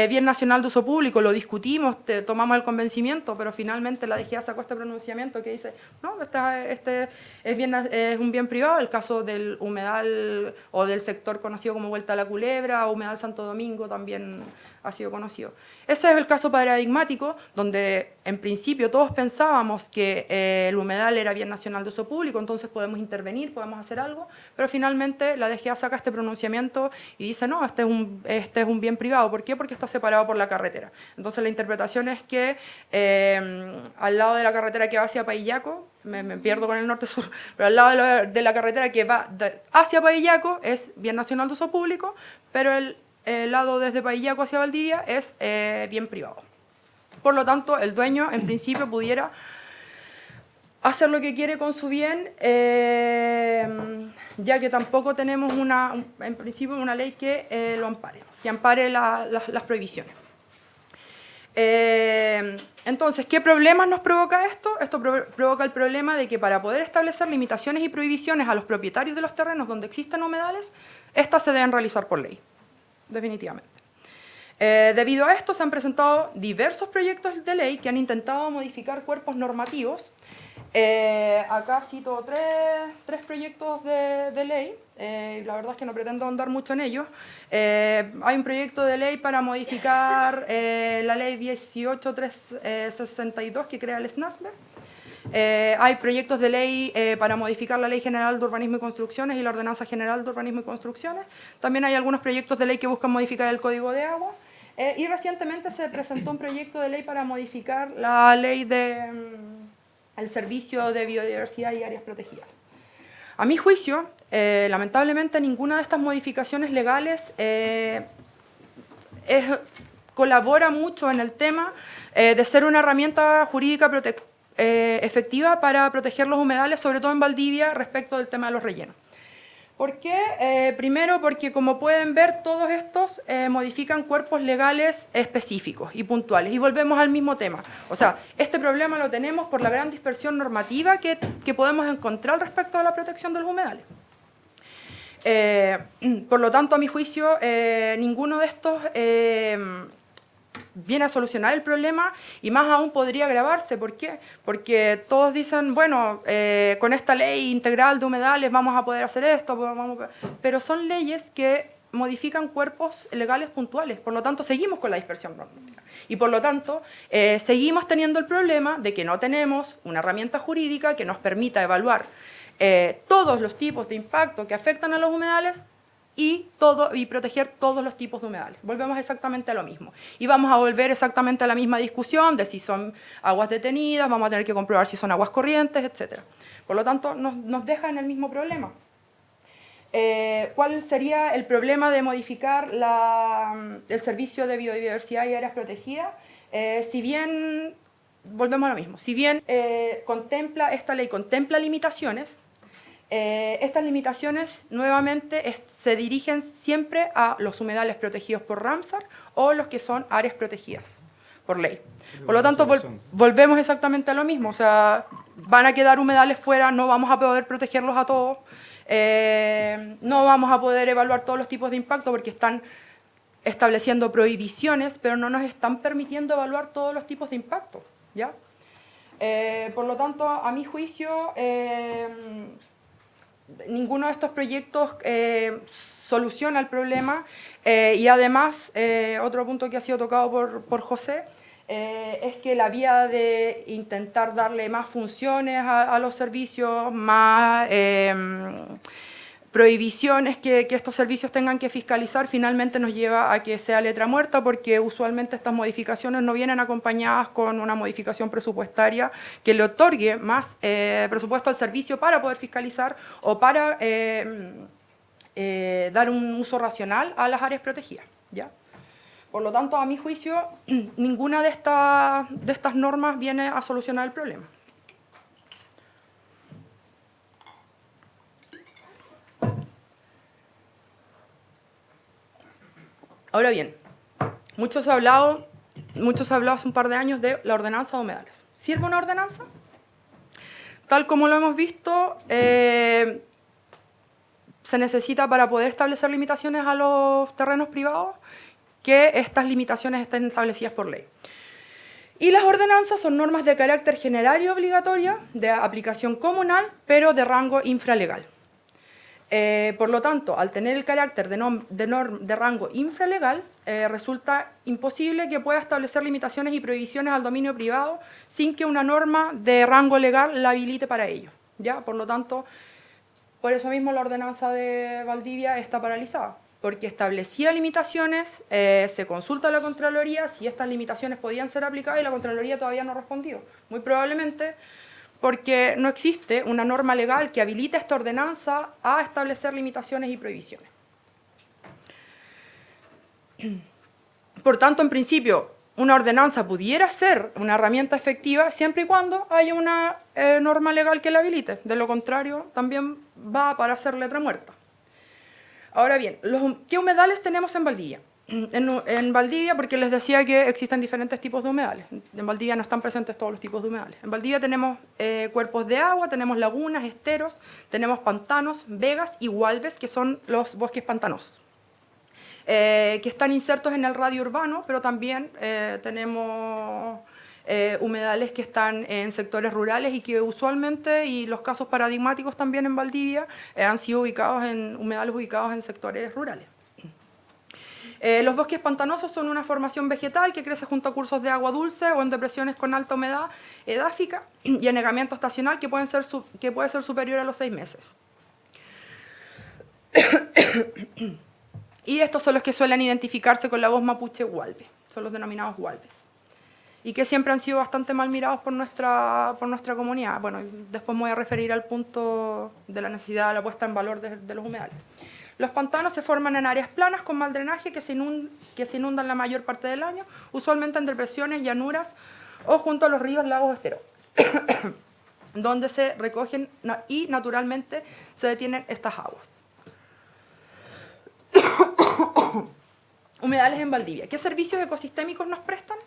[SPEAKER 7] bien nacional de uso público, lo discutimos, tomamos el convencimiento, pero finalmente la DGA sacó este pronunciamiento que dice, no, este es un bien privado, el caso del humedal o del sector conocido como Vuelta a la Culebra, o humedal Santo Domingo también ha sido conocido. Ese es el caso paradigmático donde en principio todos pensábamos que el humedal era bien nacional de uso público, entonces podemos intervenir, podemos hacer algo, pero finalmente la DGA saca este pronunciamiento y dice, no, este es un bien privado. ¿Por qué? Porque está separado por la carretera. Entonces la interpretación es que al lado de la carretera que va hacia Paillaco, me pierdo con el norte-sur, pero al lado de la carretera que va hacia Paillaco es bien nacional de uso público, pero el lado desde Paillaco hacia Valdivia es bien privado. Por lo tanto, el dueño en principio pudiera hacer lo que quiere con su bien, ya que tampoco tenemos en principio una ley que lo ampare, que ampare las prohibiciones. Entonces, ¿qué problemas nos provoca esto? Esto provoca el problema de que para poder establecer limitaciones y prohibiciones a los propietarios de los terrenos donde existen humedales, estas se deben realizar por ley, definitivamente. Debido a esto, se han presentado diversos proyectos de ley que han intentado modificar cuerpos normativos. Acá cito tres proyectos de ley. La verdad es que no pretendo andar mucho en ellos. Hay un proyecto de ley para modificar la ley 18.362 que crea el SNASBE. Hay proyectos de ley para modificar la Ley General de Urbanismo y Construcciones y la Ordenanza General de Urbanismo y Construcciones. También hay algunos proyectos de ley que buscan modificar el Código de Agua. Y recientemente se presentó un proyecto de ley para modificar la ley del Servicio de Biodiversidad y Áreas Protegidas. A mi juicio, lamentablemente ninguna de estas modificaciones legales colabora mucho en el tema de ser una herramienta jurídica efectiva para proteger los humedales, sobre todo en Valdivia, respecto del tema de los rellenos. ¿Por qué? Primero, porque como pueden ver, todos estos modifican cuerpos legales específicos y puntuales. Y volvemos al mismo tema. O sea, este problema lo tenemos por la gran dispersión normativa que podemos encontrar respecto a la protección de los humedales. Por lo tanto, a mi juicio, ninguno de estos viene a solucionar el problema y más aún podría agravarse. ¿Por qué? Porque todos dicen, bueno, con esta ley integral de humedales vamos a poder hacer esto, pero son leyes que modifican cuerpos legales puntuales, por lo tanto seguimos con la dispersión normativa. Y por lo tanto seguimos teniendo el problema de que no tenemos una herramienta jurídica que nos permita evaluar todos los tipos de impacto que afectan a los humedales y proteger todos los tipos de humedales. Volvemos exactamente a lo mismo. Y vamos a volver exactamente a la misma discusión de si son aguas detenidas, vamos a tener que comprobar si son aguas corrientes, etc. Por lo tanto, nos deja en el mismo problema. ¿Cuál sería el problema de modificar el Servicio de Biodiversidad y Áreas Protegidas? Si bien, volvemos a lo mismo, si bien esta ley contempla limitaciones, estas limitaciones nuevamente se dirigen siempre a los humedales protegidos por Ramsar o los que son áreas protegidas por ley. Por lo tanto, volvemos exactamente a lo mismo. O sea, van a quedar humedales fuera, no vamos a poder protegerlos a todos, no vamos a poder evaluar todos los tipos de impacto porque están estableciendo prohibiciones, pero no nos están permitiendo evaluar todos los tipos de impacto, ¿ya? Por lo tanto, a mi juicio, ninguno de estos proyectos soluciona el problema y además, otro punto que ha sido tocado por José, es que la vía de intentar darle más funciones a los servicios, más prohibiciones que estos servicios tengan que fiscalizar, finalmente nos lleva a que sea letra muerta, porque usualmente estas modificaciones no vienen acompañadas con una modificación presupuestaria que le otorgue más presupuesto al servicio para poder fiscalizar o para dar un uso racional a las áreas protegidas, ¿ya? Por lo tanto, a mi juicio, ninguna de estas normas viene a solucionar el problema. Ahora bien, mucho se ha hablado hace un par de años de la ordenanza de humedales. ¿Sirve una ordenanza? Tal como lo hemos visto, se necesita para poder establecer limitaciones a los terrenos privados que estas limitaciones estén establecidas por ley. Y las ordenanzas son normas de carácter general y obligatoria, de aplicación comunal, pero de rango infralegal. Por lo tanto, al tener el carácter de rango infralegal, resulta imposible que pueda establecer limitaciones y prohibiciones al dominio privado sin que una norma de rango legal la habilite para ello, ¿ya? Por lo tanto, por eso mismo la ordenanza de Valdivia está paralizada, porque establecía limitaciones, se consulta a la Contraloría si estas limitaciones podían ser aplicadas y la Contraloría todavía no respondió. Muy probablemente porque no existe una norma legal que habilite esta ordenanza a establecer limitaciones y prohibiciones. Por tanto, en principio, una ordenanza pudiera ser una herramienta efectiva siempre y cuando haya una norma legal que la habilite. De lo contrario, también va para ser letra muerta. Ahora bien, ¿qué humedales tenemos en Valdivia? en Valdivia, porque les decía que existen diferentes tipos de humedales. En Valdivia no están presentes todos los tipos de humedales. En Valdivia tenemos cuerpos de agua, tenemos lagunas, esteros, tenemos pantanos, vegas y hualbes, que son los bosques pantanosos, que están insertos en el radio urbano, pero también tenemos humedales que están en sectores rurales y que usualmente, y los casos paradigmáticos también en Valdivia, han sido humedales ubicados en sectores rurales. Los bosques pantanosos son una formación vegetal que crece junto a cursos de agua dulce o en depresiones con alta humedad edáfica y anegamiento estacional que puede ser superior a los 6 meses. Y estos son los que suelen identificarse con la voz mapuche hualbe, son los denominados hualbes, y que siempre han sido bastante mal mirados por nuestra comunidad. Bueno, después me voy a referir al punto de la necesidad de la puesta en valor de los humedales. Los pantanos se forman en áreas planas con mal drenaje que se inundan la mayor parte del año, usualmente en depresiones, llanuras o junto a los ríos, lagos o esteros, donde se recogen y naturalmente se detienen estas aguas. Humedales en Valdivia. ¿Qué servicios ecosistémicos nos prestan?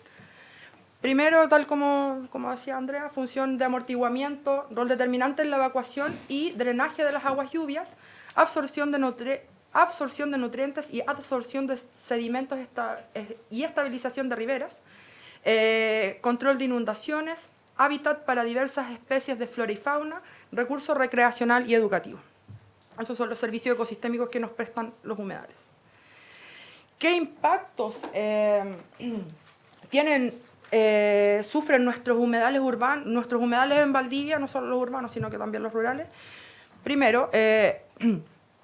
[SPEAKER 7] Primero, tal como decía Andrea, función de amortiguamiento, rol determinante en la evacuación y drenaje de las aguas lluvias, absorción de nutrientes y absorción de sedimentos y estabilización de riberas, control de inundaciones, hábitat para diversas especies de flora y fauna, recurso recreacional y educativo. Esos son los servicios ecosistémicos que nos prestan los humedales. ¿Qué impactos sufren nuestros humedales urbanos, nuestros humedales en Valdivia, no solo los urbanos, sino que también los rurales? Primero,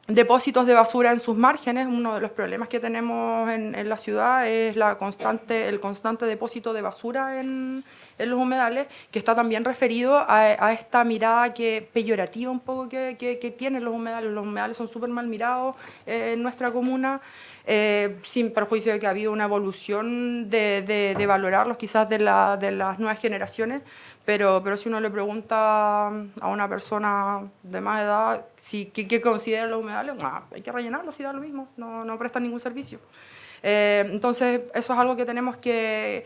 [SPEAKER 7] depósitos de basura en sus márgenes. Uno de los problemas que tenemos en la ciudad es el constante depósito de basura en los humedales, que está también referido a esta mirada peyorativa un poco que tienen los humedales. Los humedales son súper mal mirados en nuestra comuna, sin perjuicio de que ha habido una evolución de valorarlos quizás de las nuevas generaciones, pero si uno le pregunta a una persona de más edad qué considera los humedales, hay que rellenarlos y da lo mismo, no prestan ningún servicio. Entonces eso es algo que tenemos que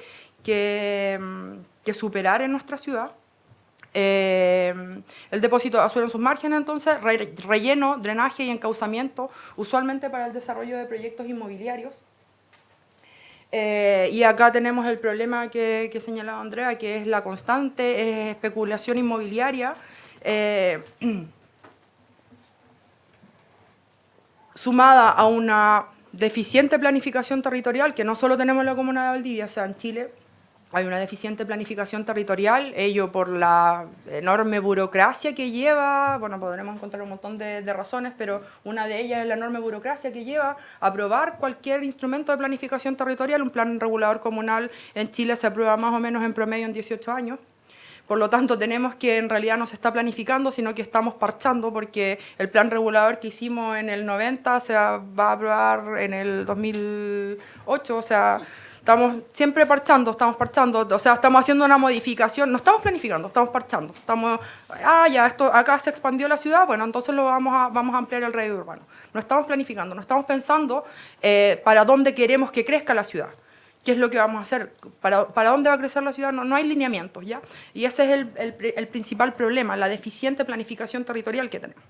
[SPEAKER 7] superar en nuestra ciudad. El depósito de basura en sus márgenes, entonces, relleno, drenaje y encauzamiento, usualmente para el desarrollo de proyectos inmobiliarios. Y acá tenemos el problema que señalaba Andrea, que es la constante especulación inmobiliaria, sumada a una deficiente planificación territorial, que no solo tenemos en la comuna de Valdivia, o sea, en Chile hay una deficiente planificación territorial, ello por la enorme burocracia que lleva. Bueno, podremos encontrar un montón de razones, pero una de ellas es la enorme burocracia que lleva a aprobar cualquier instrumento de planificación territorial. Un plan regulador comunal en Chile se aprueba más o menos en promedio en 18 años. Por lo tanto, tenemos que en realidad no se está planificando, sino que estamos parchando, porque el plan regulador que hicimos en el 90 se va a aprobar en el 2008, o sea, estamos siempre parchando, o sea, estamos haciendo una modificación, no estamos planificando, estamos parchando. Acá se expandió la ciudad, bueno, entonces vamos a ampliar el radio urbano. No estamos planificando, no estamos pensando para dónde queremos que crezca la ciudad. ¿Qué es lo que vamos a hacer? ¿Para dónde va a crecer la ciudad? No hay lineamientos, ¿ya? Y ese es el principal problema, la deficiente planificación territorial que tenemos.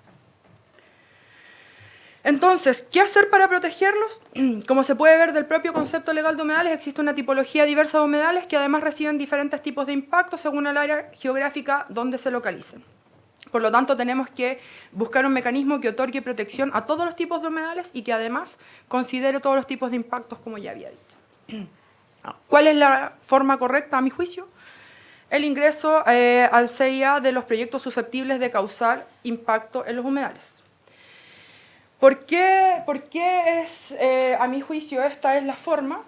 [SPEAKER 7] Entonces, ¿qué hacer para protegerlos? Como se puede ver del propio concepto legal de humedales, existe una tipología diversa de humedales que además reciben diferentes tipos de impactos según el área geográfica donde se localicen. Por lo tanto, tenemos que buscar un mecanismo que otorgue protección a todos los tipos de humedales y que además considere todos los tipos de impactos, como ya había dicho. ¿Cuál es la forma correcta, a mi juicio? El ingreso al CIA de los proyectos susceptibles de causar impacto en los humedales. ¿Por qué es, a mi juicio, esta es la forma?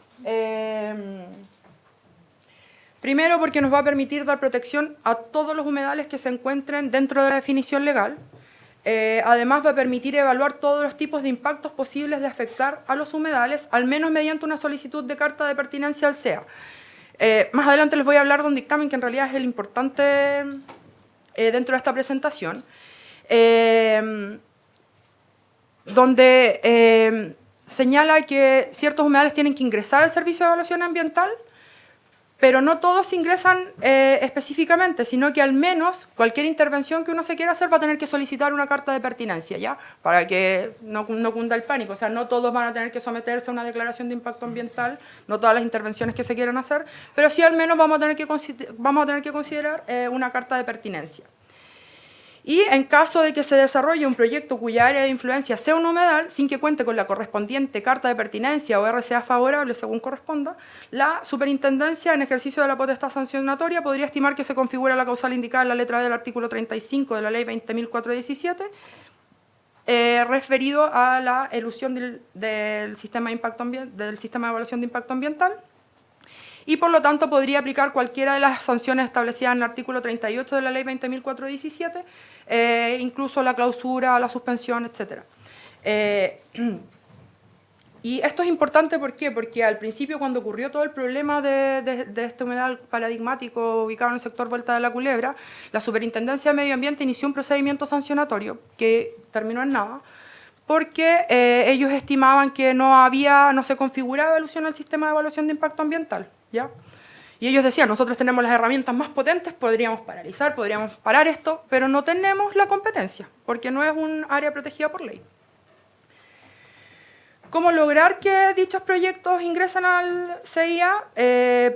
[SPEAKER 7] Primero, porque nos va a permitir dar protección a todos los humedales que se encuentren dentro de la definición legal. Además, va a permitir evaluar todos los tipos de impactos posibles de afectar a los humedales, al menos mediante una solicitud de carta de pertinencia al CEA. Más adelante les voy a hablar de un dictamen que en realidad es el importante dentro de esta presentación, donde señala que ciertos humedales tienen que ingresar al servicio de evaluación ambiental, pero no todos ingresan específicamente, sino que al menos cualquier intervención que uno se quiera hacer va a tener que solicitar una carta de pertinencia, ¿ya? Para que no cunda el pánico. O sea, no todos van a tener que someterse a una declaración de impacto ambiental, no todas las intervenciones que se quieran hacer, pero sí al menos vamos a tener que considerar una carta de pertinencia. Y en caso de que se desarrolle un proyecto cuya área de influencia sea un humedal, sin que cuente con la correspondiente carta de pertinencia o RCA favorable, según corresponda, la superintendencia, en ejercicio de la potestad sancionatoria, podría estimar que se configura la causal indicada en la letra D del artículo 35 de la Ley 20.417, referido a la elusión del sistema de evaluación de impacto ambiental, y por lo tanto podría aplicar cualquiera de las sanciones establecidas en el artículo 38 de la Ley 20.417, incluso la clausura, la suspensión, etc. Y esto es importante, ¿por qué? Porque al principio, cuando ocurrió todo el problema de este humedal paradigmático ubicado en el sector Vuelta de la Culebra, la Superintendencia de Medio Ambiente inició un procedimiento sancionatorio que terminó en nada, porque ellos estimaban que no se configuraba evaluación al sistema de evaluación de impacto ambiental, ¿ya? Y ellos decían, nosotros tenemos las herramientas más potentes, podríamos paralizar, podríamos parar esto, pero no tenemos la competencia, porque no es un área protegida por ley. ¿Cómo lograr que dichos proyectos ingresen al CIA?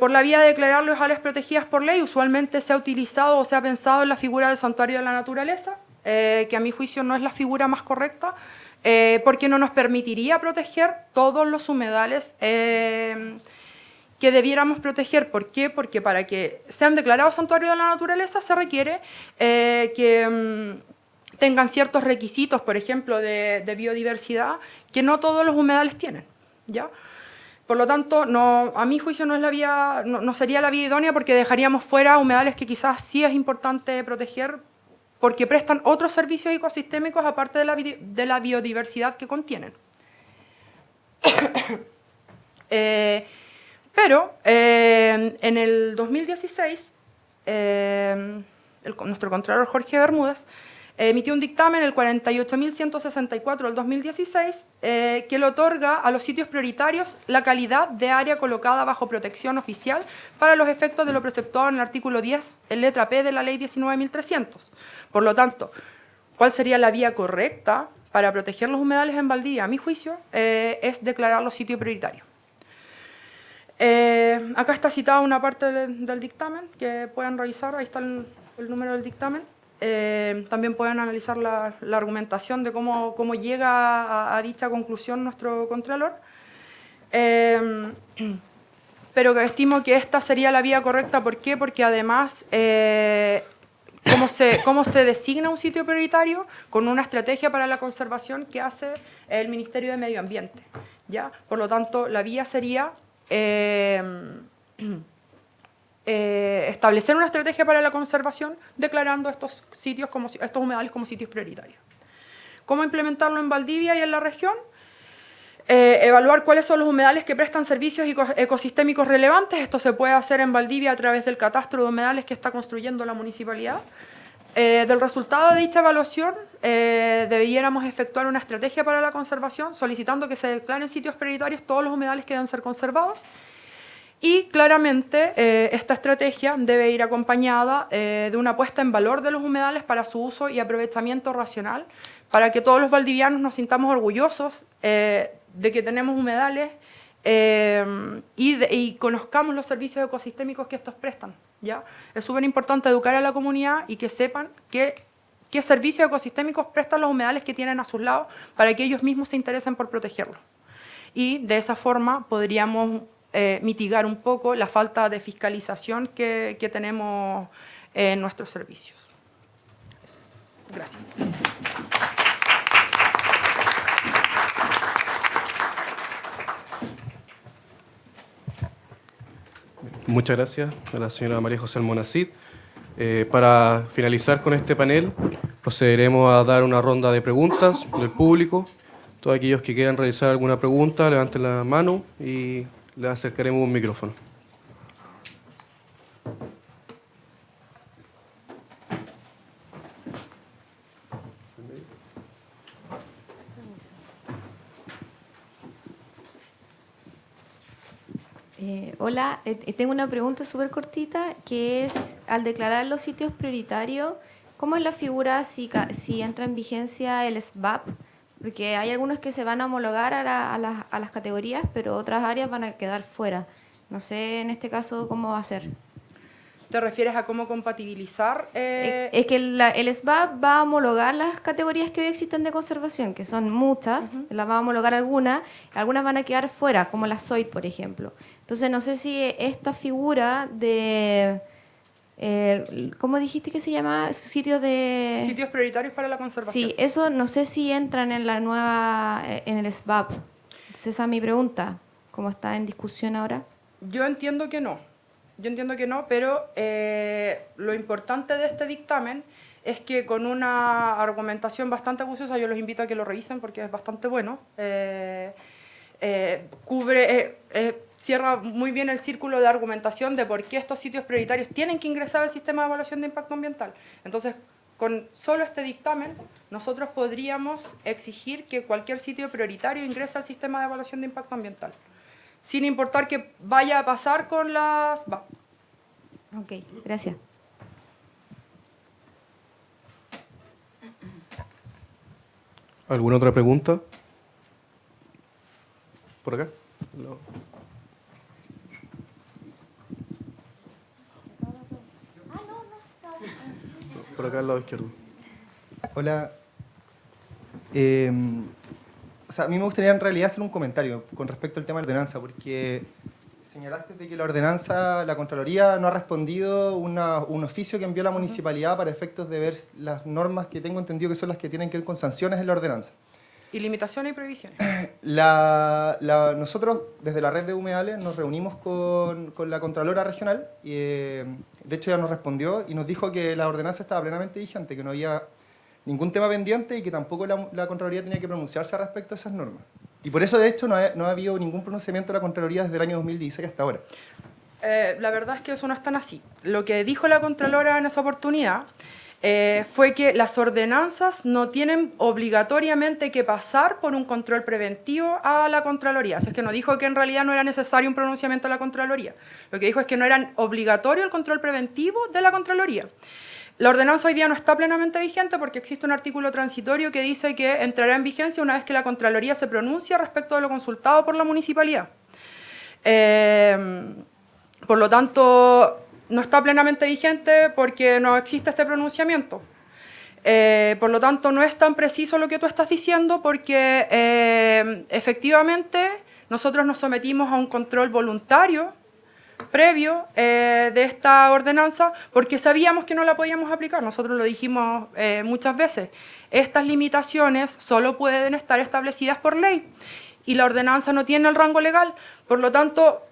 [SPEAKER 7] Por la vía de declararlos áreas protegidas por ley. Usualmente se ha utilizado o se ha pensado en la figura del santuario de la naturaleza, que a mi juicio no es la figura más correcta, porque no nos permitiría proteger todos los humedales que debiéramos proteger. ¿Por qué? Porque para que sean declarados santuarios de la naturaleza se requiere que tengan ciertos requisitos, por ejemplo, de biodiversidad, que no todos los humedales tienen, ¿ya? Por lo tanto, a mi juicio no sería la vía idónea, porque dejaríamos fuera humedales que quizás sí es importante proteger, porque prestan otros servicios ecosistémicos aparte de la biodiversidad que contienen. Pero en el 2016, nuestro contralor Jorge Bermúdez emitió un dictamen, el 48.164 del 2016, que le otorga a los sitios prioritarios la calidad de área colocada bajo protección oficial para los efectos de lo preceptuado en el artículo 10, en letra P de la Ley 19.300. Por lo tanto, ¿cuál sería la vía correcta para proteger los humedales en Valdivia? A mi juicio, es declararlos sitio prioritario. Acá está citada una parte del dictamen que pueden revisar, ahí está el número del dictamen. También pueden analizar la argumentación de cómo llega a dicha conclusión nuestro contralor. Pero estimo que esta sería la vía correcta. ¿Por qué? Porque además, ¿cómo se designa un sitio prioritario? Con una estrategia para la conservación que hace el Ministerio de Medio Ambiente, ¿ya? Por lo tanto, la vía sería establecer una estrategia para la conservación, declarando estos humedales como sitios prioritarios. ¿Cómo implementarlo en Valdivia y en la región? Evaluar cuáles son los humedales que prestan servicios ecosistémicos relevantes. Esto se puede hacer en Valdivia a través del catastro de humedales que está construyendo la municipalidad. Del resultado de dicha evaluación, debiéramos efectuar una estrategia para la conservación, solicitando que se declaren sitios prioritarios todos los humedales que deben ser conservados. Y claramente esta estrategia debe ir acompañada de una puesta en valor de los humedales para su uso y aprovechamiento racional, para que todos los valdivianos nos sintamos orgullosos de que tenemos humedales y conozcamos los servicios ecosistémicos que estos prestan, ¿ya? Es súper importante educar a la comunidad y que sepan qué servicios ecosistémicos prestan los humedales que tienen a sus lados, para que ellos mismos se interesen por protegerlos. Y de esa forma podríamos mitigar un poco la falta de fiscalización que tenemos en nuestros servicios. Gracias.
[SPEAKER 4] Muchas gracias a la señora María José Almonacid. Para finalizar con este panel, procederemos a dar una ronda de preguntas del público. Todos aquellos que quieran realizar alguna pregunta, levanten la mano y le acercaremos un micrófono.
[SPEAKER 8] Hola, tengo una pregunta súper cortita, que es, al declarar los sitios prioritarios, ¿cómo es la figura si entra en vigencia el SBAP? Porque hay algunos que se van a homologar a las categorías, pero otras áreas van a quedar fuera. No sé en este caso cómo va a ser.
[SPEAKER 7] ¿Te refieres a cómo compatibilizar?
[SPEAKER 8] Es que el SBAP va a homologar las categorías que hoy existen de conservación, que son muchas, las va a homologar algunas van a quedar fuera, como la SOIT, por ejemplo. Entonces, no sé si esta figura de... ¿cómo dijiste que se llama? Sitios
[SPEAKER 7] prioritarios para la conservación.
[SPEAKER 8] Sí, eso no sé si entran en la nueva, en el SBAP. Entonces, esa es mi pregunta, ¿cómo está en discusión ahora?
[SPEAKER 7] Yo entiendo que no. Pero lo importante de este dictamen es que con una argumentación bastante acuciosa, yo los invito a que lo revisen porque es bastante bueno, cierra muy bien el círculo de argumentación de por qué estos sitios prioritarios tienen que ingresar al sistema de evaluación de impacto ambiental. Entonces, con solo este dictamen, nosotros podríamos exigir que cualquier sitio prioritario ingrese al sistema de evaluación de impacto ambiental, sin importar qué vaya a pasar con las...
[SPEAKER 8] Ok, gracias.
[SPEAKER 4] ¿Alguna otra pregunta? ¿Por acá? No. Por acá al lado izquierdo.
[SPEAKER 9] Hola. O sea, a mí me gustaría en realidad hacer un comentario con respecto al tema de la ordenanza, porque señalaste de que la ordenanza, la Contraloría no ha respondido un oficio que envió la municipalidad para efectos de ver las normas que tengo entendido que son las que tienen que ver con sanciones en la ordenanza.
[SPEAKER 7] Y limitaciones y prohibiciones.
[SPEAKER 9] Nosotros, desde la red de humedales, nos reunimos con la Contralora Regional y, de hecho, ella nos respondió y nos dijo que la ordenanza estaba plenamente vigente, que no había ningún tema pendiente y que tampoco la Contraloría tenía que pronunciarse respecto a esas normas. Y por eso, de hecho, no ha habido ningún pronunciamiento de la Contraloría desde el año 2016 hasta ahora.
[SPEAKER 7] La verdad es que eso no es tan así. Lo que dijo la Contralora en esa oportunidad fue que las ordenanzas no tienen obligatoriamente que pasar por un control preventivo a la Contraloría. Así es que no dijo que en realidad no era necesario un pronunciamiento de la Contraloría. Lo que dijo es que no era obligatorio el control preventivo de la Contraloría. La ordenanza hoy día no está plenamente vigente porque existe un artículo transitorio que dice que entrará en vigencia una vez que la Contraloría se pronuncie respecto de lo consultado por la municipalidad. Por lo tanto, no está plenamente vigente porque no existe este pronunciamiento. Por lo tanto, no es tan preciso lo que tú estás diciendo porque efectivamente nosotros nos sometimos a un control voluntario previo de esta ordenanza porque sabíamos que no la podíamos aplicar. Nosotros lo dijimos muchas veces. Estas limitaciones solo pueden estar establecidas por ley y la ordenanza no tiene el rango legal. Por lo tanto,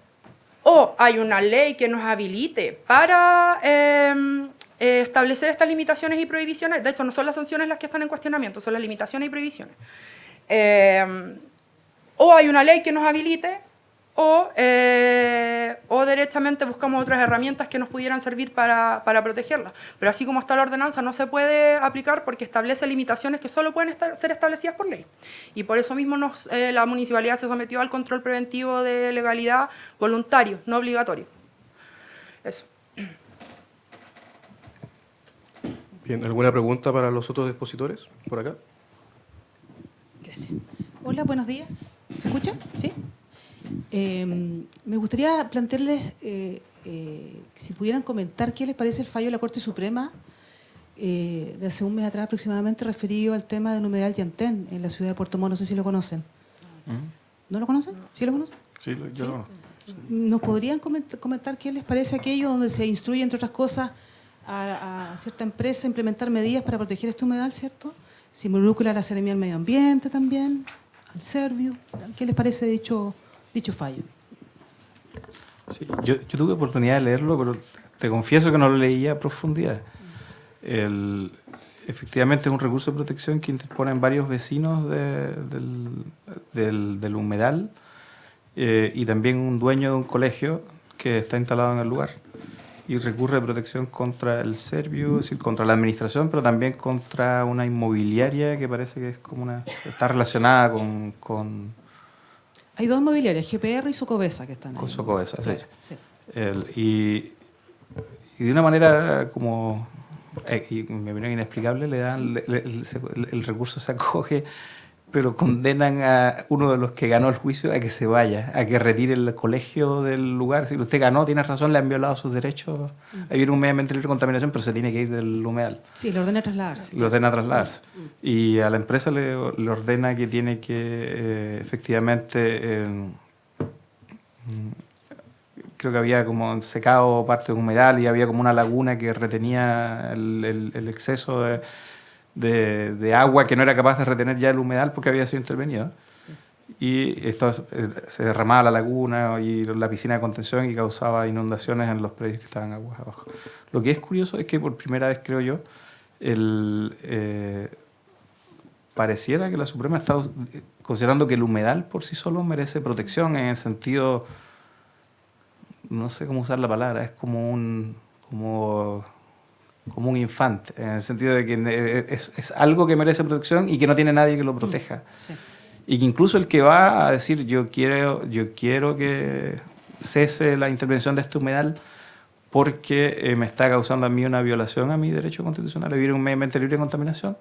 [SPEAKER 7] o hay una ley que nos habilite para establecer estas limitaciones y prohibiciones. De hecho, no son las sanciones las que están en cuestionamiento, son las limitaciones y prohibiciones. O hay una ley que nos habilite o derechamente buscamos otras herramientas que nos pudieran servir para protegerla. Pero así como está la ordenanza no se puede aplicar porque establece limitaciones que solo pueden ser establecidas por ley. Y por eso mismo la municipalidad se sometió al control preventivo de legalidad voluntario, no obligatorio. Eso.
[SPEAKER 4] Bien, ¿alguna pregunta para los otros expositores? ¿Por acá?
[SPEAKER 10] Gracias. Hola, buenos días. ¿Se escucha? ¿Sí? Me gustaría plantearles, si pudieran comentar qué les parece el fallo de la Corte Suprema de hace un mes atrás aproximadamente referido al tema del humedal Yantén en la ciudad de Puerto Montt. No sé si lo conocen. ¿No lo conocen? ¿Sí lo conocen?
[SPEAKER 6] Sí, yo lo conozco. Sí.
[SPEAKER 10] ¿Nos podrían comentar qué les parece aquello donde se instruye, entre otras cosas, a cierta empresa a implementar medidas para proteger este humedal, ¿cierto? Se involucra a la Seremía del Medio Ambiente también, al Servio. ¿Qué les parece dicho fallo?
[SPEAKER 6] Sí, yo tuve oportunidad de leerlo, pero te confieso que no lo leí a profundidad. Efectivamente es un recurso de protección que interponen varios vecinos del humedal y también un dueño de un colegio que está instalado en el lugar y recurre de protección contra el Servio, es decir, contra la administración, pero también contra una inmobiliaria que parece que es como está relacionada con
[SPEAKER 10] Hay dos inmobiliarias, GPR y Socobesa, que están ahí.
[SPEAKER 6] Con Socobesa, sí.
[SPEAKER 10] Claro, sí.
[SPEAKER 6] Y de una manera como, y me opinión inexplicable, le dan el recurso se acoge, pero condenan a uno de los que ganó el juicio a que se vaya, a que retire el colegio del lugar. Si usted ganó, tiene razón, le han violado sus derechos. Hay viene un medio ambiente libre de contaminación, pero se tiene que ir del humedal.
[SPEAKER 10] Sí, le ordena trasladarse.
[SPEAKER 6] Le ordena trasladarse. Y a la empresa le ordena que tiene que, efectivamente, creo que había como secado parte de humedal y había como una laguna que retenía el exceso de agua que no era capaz de retener ya el humedal porque había sido intervenido. Sí. Y esto se derramaba la laguna y la piscina de contención y causaba inundaciones en los predios que estaban aguas abajo. Lo que es curioso es que por primera vez, creo yo, pareciera que la Suprema está considerando que el humedal por sí solo merece protección en el sentido, no sé cómo usar la palabra, es como un infante, en el sentido de que es algo que merece protección y que no tiene nadie que lo proteja. Sí. Y que incluso el que va a decir yo quiero que cese la intervención de este humedal porque me está causando a mí una violación a mi derecho constitucional a vivir en un medio ambiente libre de contaminación,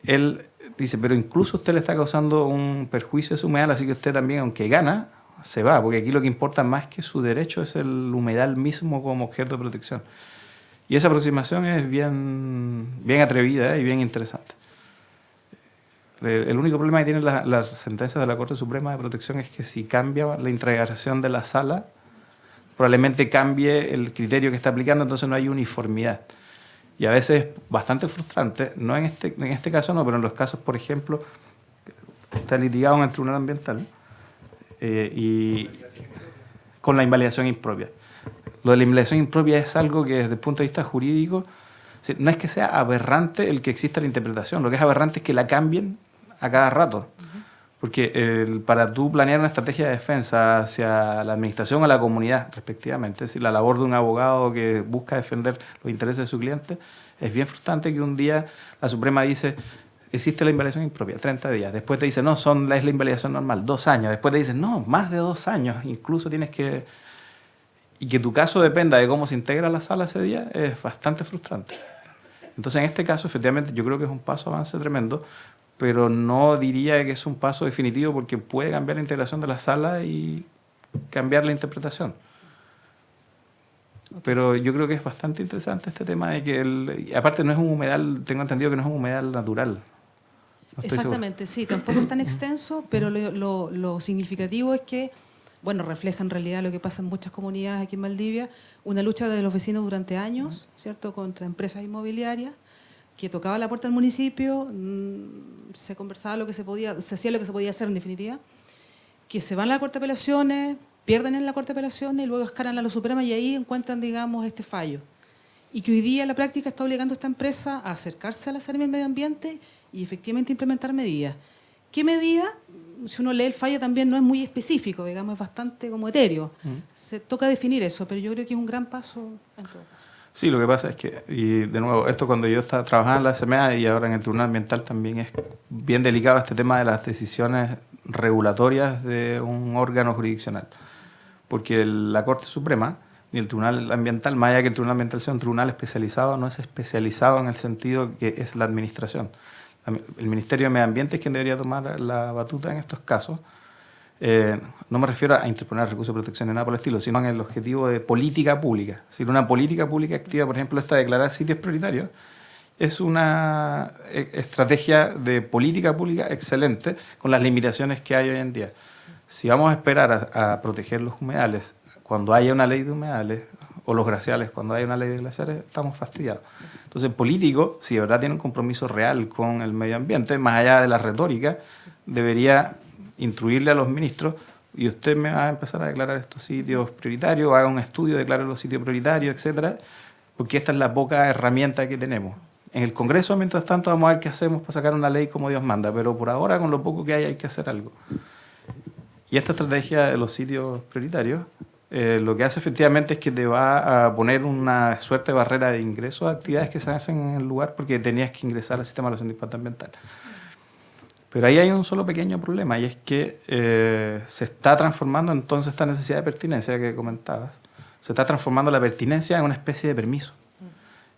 [SPEAKER 6] él dice, pero incluso usted le está causando un perjuicio a ese humedal, así que usted también, aunque gana, se va, porque aquí lo que importa más que su derecho es el humedal mismo como objeto de protección. Y esa aproximación es bien atrevida y bien interesante. El único problema que tienen las sentencias de la Corte Suprema de Protección es que si cambia la integración de la sala, probablemente cambie el criterio que está aplicando, entonces no hay uniformidad. Y a veces es bastante frustrante, no en este caso no, pero en los casos, por ejemplo, que está litigado en el Tribunal Ambiental y con la invalidación impropia. Lo de la invalidación impropia es algo que desde el punto de vista jurídico, no es que sea aberrante el que exista la interpretación, lo que es aberrante es que la cambien a cada rato. Porque para tú planear una estrategia de defensa hacia la administración o la comunidad, respectivamente, es decir, la labor de un abogado que busca defender los intereses de su cliente, es bien frustrante que un día la Suprema dice, existe la invalidación impropia, 30 días. Después te dice, no, es la invalidación normal, 2 años. Después te dice, no, más de 2 años, incluso tienes que... Y que tu caso dependa de cómo se integra la sala ese día es bastante frustrante. Entonces, en este caso, efectivamente, yo creo que es un paso avance tremendo, pero no diría que es un paso definitivo porque puede cambiar la integración de la sala y cambiar la interpretación. Okay. Pero yo creo que es bastante interesante este tema de que, aparte no es un humedal, tengo entendido que no es un humedal natural. No
[SPEAKER 10] exactamente, sí, tampoco es tan extenso, pero lo significativo es que, bueno, refleja en realidad lo que pasa en muchas comunidades aquí en Valdivia, una lucha de los vecinos durante años, ¿cierto?, contra empresas inmobiliarias, que tocaba la puerta del municipio, se conversaba lo que se podía, se hacía lo que se podía hacer en definitiva, que se van a la Corte de Apelaciones, pierden en la Corte de Apelaciones y luego escalan a la Suprema y ahí encuentran, digamos, este fallo. Y que hoy día la práctica está obligando a esta empresa a acercarse a la Seremi del Medio Ambiente y efectivamente implementar medidas. ¿Qué medidas? Si uno lee el fallo también no es muy específico, digamos, es bastante como etéreo. Se toca definir eso, pero yo creo que es un gran paso en todo caso.
[SPEAKER 6] Sí, lo que pasa es que, y de nuevo, esto cuando yo estaba trabajando en la SMA y ahora en el Tribunal Ambiental también es bien delicado este tema de las decisiones regulatorias de un órgano jurisdiccional. Porque la Corte Suprema ni el Tribunal Ambiental, más allá que el Tribunal Ambiental sea un tribunal especializado, no es especializado en el sentido que es la administración. El Ministerio de Medio Ambiente es quien debería tomar la batuta en estos casos. No me refiero a interponer recursos de protección ni nada por el estilo, sino en el objetivo de política pública. Es decir, una política pública activa, por ejemplo, esta de declarar sitios prioritarios, es una estrategia de política pública excelente con las limitaciones que hay hoy en día. Si vamos a esperar a proteger los humedales cuando haya una ley de humedales, o los glaciales cuando haya una ley de glaciares, estamos fastidiados. Entonces, el político, si de verdad tiene un compromiso real con el medio ambiente, más allá de la retórica, debería instruirle a los ministros, y usted me va a empezar a declarar estos sitios prioritarios, haga un estudio, declare los sitios prioritarios, etcétera, porque esta es la poca herramienta que tenemos. En el Congreso, mientras tanto, vamos a ver qué hacemos para sacar una ley como Dios manda, pero por ahora, con lo poco que hay que hacer algo. Y esta estrategia de los sitios prioritarios, lo que hace efectivamente es que te va a poner una suerte de barrera de ingreso a actividades que se hacen en el lugar porque tenías que ingresar al sistema de evaluación de impacto ambiental. Pero ahí hay un solo pequeño problema, y es que se está transformando entonces esta necesidad de pertinencia que comentabas, se está transformando la pertinencia en una especie de permiso.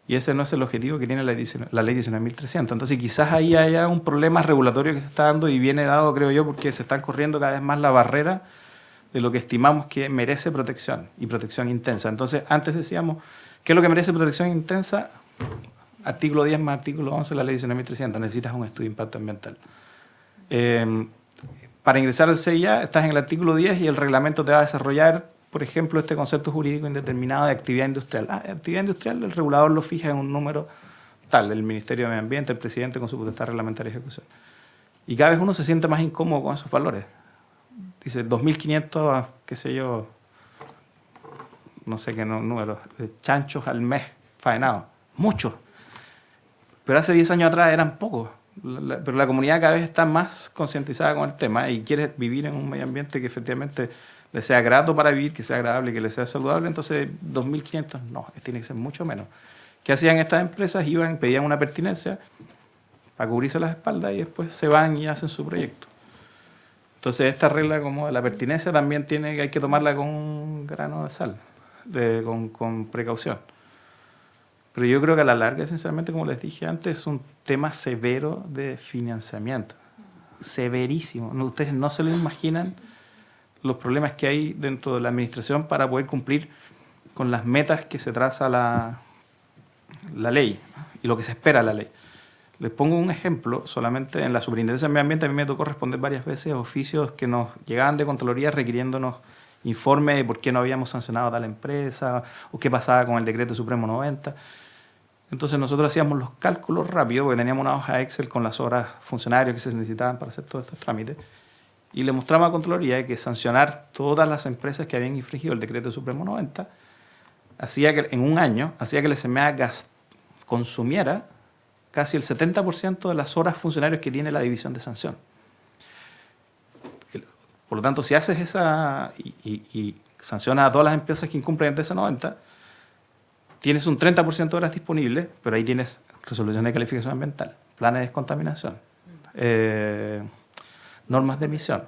[SPEAKER 6] Y ese no es el objetivo que tiene la ley 19.300. Entonces quizás ahí haya un problema regulatorio que se está dando y viene dado, creo yo, porque se están corriendo cada vez más la barrera de lo que estimamos que merece protección, y protección intensa. Entonces, antes decíamos, ¿qué es lo que merece protección intensa? Artículo 10 más artículo 11 de la ley 19.300, necesitas un estudio de impacto ambiental. Para ingresar al CIA estás en el artículo 10 y el reglamento te va a desarrollar, por ejemplo, este concepto jurídico indeterminado de actividad industrial. Actividad industrial, el regulador lo fija en un número tal, el Ministerio de Medio Ambiente, el presidente con su potestad reglamentaria de ejecución. Y cada vez uno se siente más incómodo con esos valores. Dice 2.500, qué sé yo, no sé qué número, chanchos al mes faenados. Muchos. Pero hace 10 años atrás eran pocos. Pero la comunidad cada vez está más concientizada con el tema y quiere vivir en un medio ambiente que efectivamente le sea grato para vivir, que sea agradable, que le sea saludable. Entonces 2.500 no, tiene que ser mucho menos. ¿Qué hacían estas empresas? Iban, pedían una pertinencia para cubrirse las espaldas y después se van y hacen su proyecto. Entonces esta regla como de la pertinencia también hay que tomarla con un grano de sal, con precaución. Pero yo creo que a la larga, sinceramente, como les dije antes, es un tema severo de financiamiento. Severísimo. Ustedes no se lo imaginan los problemas que hay dentro de la administración para poder cumplir con las metas que se traza la ley y lo que se espera de la ley. Les pongo un ejemplo, solamente en la Superintendencia de Medio Ambiente a mí me tocó responder varias veces a oficios que nos llegaban de Contraloría requiriéndonos informes de por qué no habíamos sancionado a tal empresa o qué pasaba con el Decreto Supremo 90. Entonces nosotros hacíamos los cálculos rápido porque teníamos una hoja Excel con las horas funcionarios que se necesitaban para hacer todos estos trámites y le mostramos a Contraloría que sancionar todas las empresas que habían infringido el Decreto Supremo 90 hacía que en un año hacía que la SMA consumiera casi el 70% de las horas funcionarios que tiene la división de sanción. Por lo tanto, si haces esa y sancionas a todas las empresas que incumplen el TC 90, tienes un 30% de horas disponibles, pero ahí tienes resoluciones de calificación ambiental, planes de descontaminación, normas de emisión.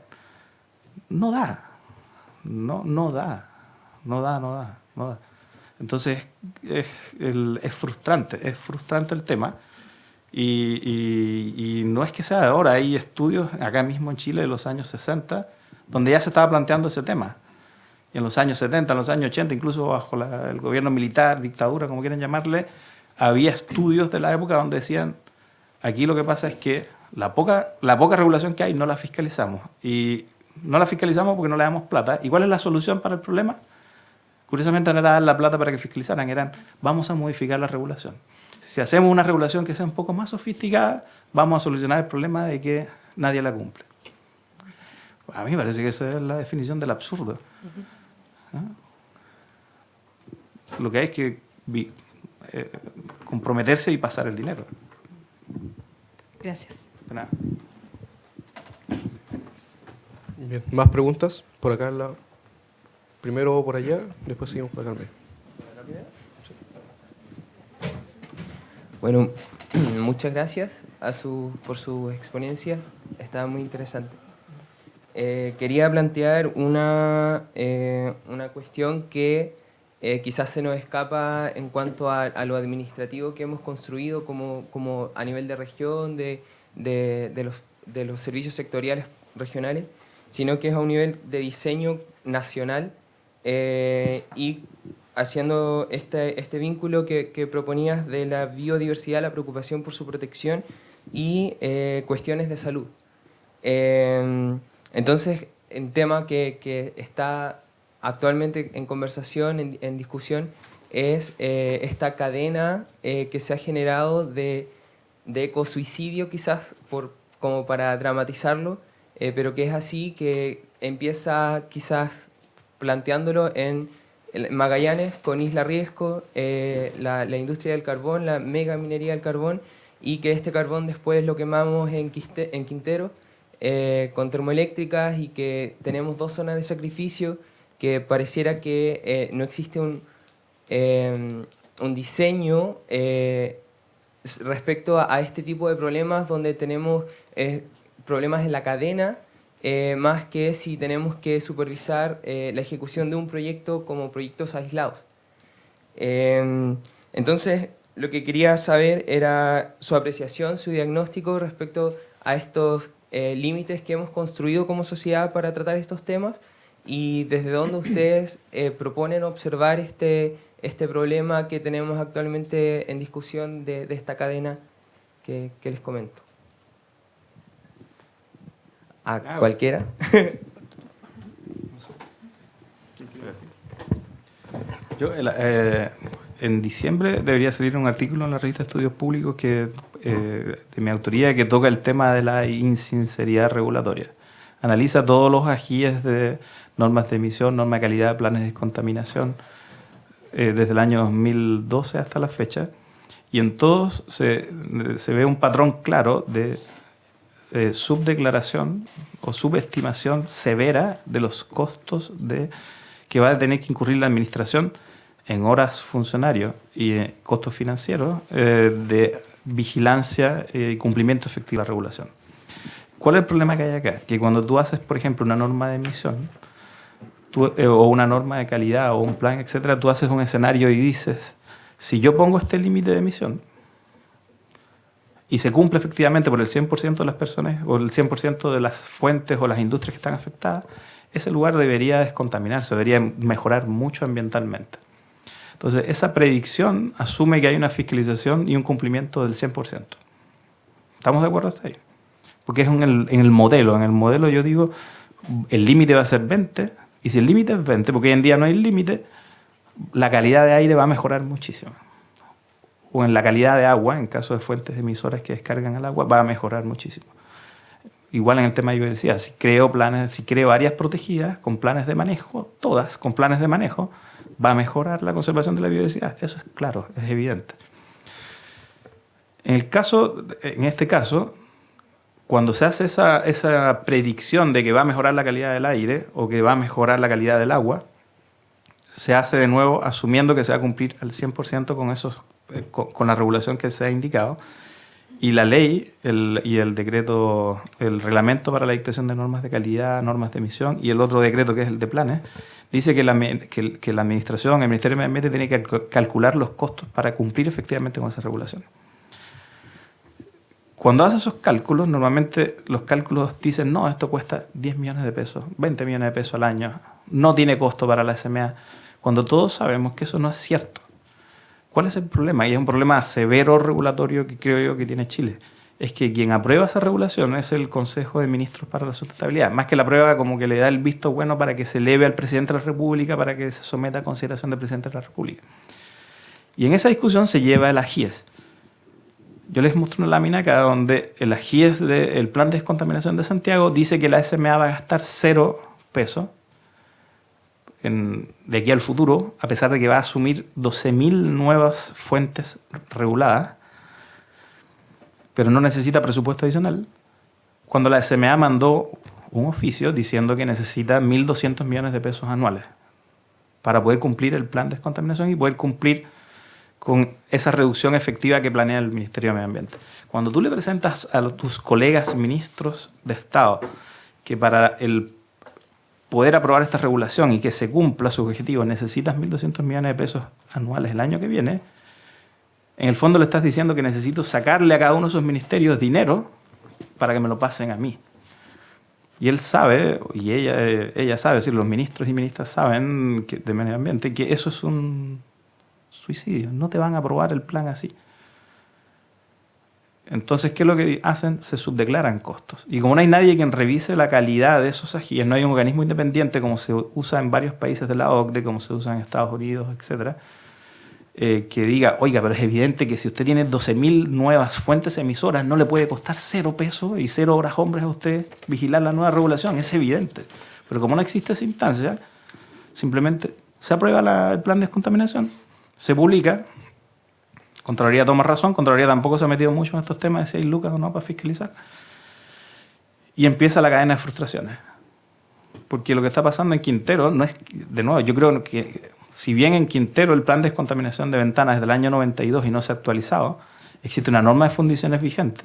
[SPEAKER 6] No da. Entonces, es frustrante el tema. Y no es que sea de ahora, hay estudios acá mismo en Chile de los años 60 donde ya se estaba planteando ese tema. Y en los años 70, en los años 80, incluso bajo el gobierno militar, dictadura, como quieran llamarle, había estudios de la época donde decían, aquí lo que pasa es que la poca regulación que hay no la fiscalizamos. Y no la fiscalizamos porque no le damos plata. ¿Y cuál es la solución para el problema? Curiosamente no era dar la plata para que fiscalizaran, vamos a modificar la regulación. Si hacemos una regulación que sea un poco más sofisticada, vamos a solucionar el problema de que nadie la cumple. A mí me parece que esa es la definición del absurdo. ¿Ah? Lo que hay es que comprometerse y pasar el dinero.
[SPEAKER 10] Gracias.
[SPEAKER 6] De nada.
[SPEAKER 4] Bien, ¿más preguntas? Por acá al lado. Primero por allá, después seguimos por acá al medio.
[SPEAKER 11] Bueno, muchas gracias por su exponencia, estaba muy interesante. Quería plantear una cuestión que quizás se nos escapa en cuanto a lo administrativo que hemos construido como a nivel de región, de los servicios sectoriales regionales, sino que es a un nivel de diseño nacional y haciendo este vínculo que proponías de la biodiversidad, la preocupación por su protección y cuestiones de salud. Entonces, un tema que está actualmente en conversación, en discusión, es esta cadena que se ha generado de ecocidio, quizás como para dramatizarlo, pero que es así, que empieza quizás planteándolo en Magallanes con Isla Riesco, la industria del carbón, la mega minería del carbón, y que este carbón después lo quemamos en Quintero con termoeléctricas, y que tenemos 2 zonas de sacrificio, que pareciera que no existe un diseño respecto a este tipo de problemas donde tenemos problemas en la cadena, más que si tenemos que supervisar la ejecución de un proyecto como proyectos aislados. Entonces, lo que quería saber era su apreciación, su diagnóstico respecto a estos límites que hemos construido como sociedad para tratar estos temas y desde dónde ustedes proponen observar este problema que tenemos actualmente en discusión de esta cadena que les comento. ¿A cualquiera?
[SPEAKER 6] Yo, en diciembre debería salir un artículo en la revista Estudios Públicos de mi autoría que toca el tema de la insinceridad regulatoria. Analiza todos los ajíes de normas de emisión, norma de calidad, planes de descontaminación, desde el año 2012 hasta la fecha, y en todos se ve un patrón claro de subdeclaración o subestimación severa de los costos que va a tener que incurrir la administración en horas funcionarios y costos financieros de vigilancia y cumplimiento efectivo de la regulación. ¿Cuál es el problema que hay acá? Que cuando tú haces, por ejemplo, una norma de emisión o una norma de calidad o un plan, etcétera, tú haces un escenario y dices, si yo pongo este límite de emisión y se cumple efectivamente por el 100% de las personas o el 100% de las fuentes o las industrias que están afectadas, ese lugar debería descontaminarse, debería mejorar mucho ambientalmente. Entonces, esa predicción asume que hay una fiscalización y un cumplimiento del 100%. ¿Estamos de acuerdo hasta ahí? Porque es en el modelo. En el modelo yo digo, el límite va a ser 20, y si el límite es 20, porque hoy en día no hay límite, la calidad de aire va a mejorar muchísimo. O en la calidad de agua, en caso de fuentes emisoras que descargan el agua, va a mejorar muchísimo. Igual en el tema de biodiversidad, si creo áreas protegidas con planes de manejo, todas con planes de manejo, va a mejorar la conservación de la biodiversidad. Eso es claro, es evidente. En este caso, cuando se hace esa predicción de que va a mejorar la calidad del aire o que va a mejorar la calidad del agua, se hace de nuevo asumiendo que se va a cumplir al 100% con la regulación que se ha indicado. Y la ley y el decreto, el reglamento para la dictación de normas de calidad, normas de emisión, y el otro decreto que es el de planes, dice que la administración, el Ministerio de Medio Ambiente, tiene que calcular los costos para cumplir efectivamente con esa regulación. Cuando hace esos cálculos, normalmente los cálculos dicen, no, esto cuesta 10 millones de pesos, 20 millones de pesos al año, no tiene costo para la SMA, cuando todos sabemos que eso no es cierto. ¿Cuál es el problema? Y es un problema severo regulatorio que creo yo que tiene Chile. Es que quien aprueba esa regulación es el Consejo de Ministros para la Sustentabilidad. Más que la prueba, como que le da el visto bueno para que se eleve al Presidente de la República, para que se someta a consideración del Presidente de la República. Y en esa discusión se lleva el AGIES. Yo les muestro una lámina acá donde el AGIES del Plan de Descontaminación de Santiago dice que la SMA va a gastar 0 pesos de aquí al futuro, a pesar de que va a asumir 12.000 nuevas fuentes reguladas, pero no necesita presupuesto adicional, cuando la SMA mandó un oficio diciendo que necesita 1.200 millones de pesos anuales para poder cumplir el plan de descontaminación y poder cumplir con esa reducción efectiva que planea el Ministerio de Medio Ambiente. Cuando tú le presentas a tus colegas ministros de Estado que para el poder aprobar esta regulación y que se cumpla su objetivo necesitas 1.200 millones de pesos anuales el año que viene, en el fondo le estás diciendo que necesito sacarle a cada uno de esos ministerios dinero para que me lo pasen a mí. Y él sabe, y ella sabe, es decir, los ministros y ministras saben de medio ambiente, que eso es un suicidio. No te van a aprobar el plan así. Entonces, ¿qué es lo que hacen? Se subdeclaran costos. Y como no hay nadie quien revise la calidad de esos ajíes, no hay un organismo independiente como se usa en varios países de la OCDE, como se usa en Estados Unidos, etcétera, que diga, oiga, pero es evidente que si usted tiene 12.000 nuevas fuentes emisoras, no le puede costar 0 pesos y 0 horas hombres a usted vigilar la nueva regulación. Es evidente. Pero como no existe esa instancia, simplemente se aprueba el plan de descontaminación, se publica. Contraloría toma razón, Contraloría tampoco se ha metido mucho en estos temas de si hay lucas o no para fiscalizar. Y empieza la cadena de frustraciones. Porque lo que está pasando en Quintero no es, de nuevo, yo creo que si bien en Quintero el plan de descontaminación de ventanas es del año 92 y no se ha actualizado, existe una norma de fundiciones vigente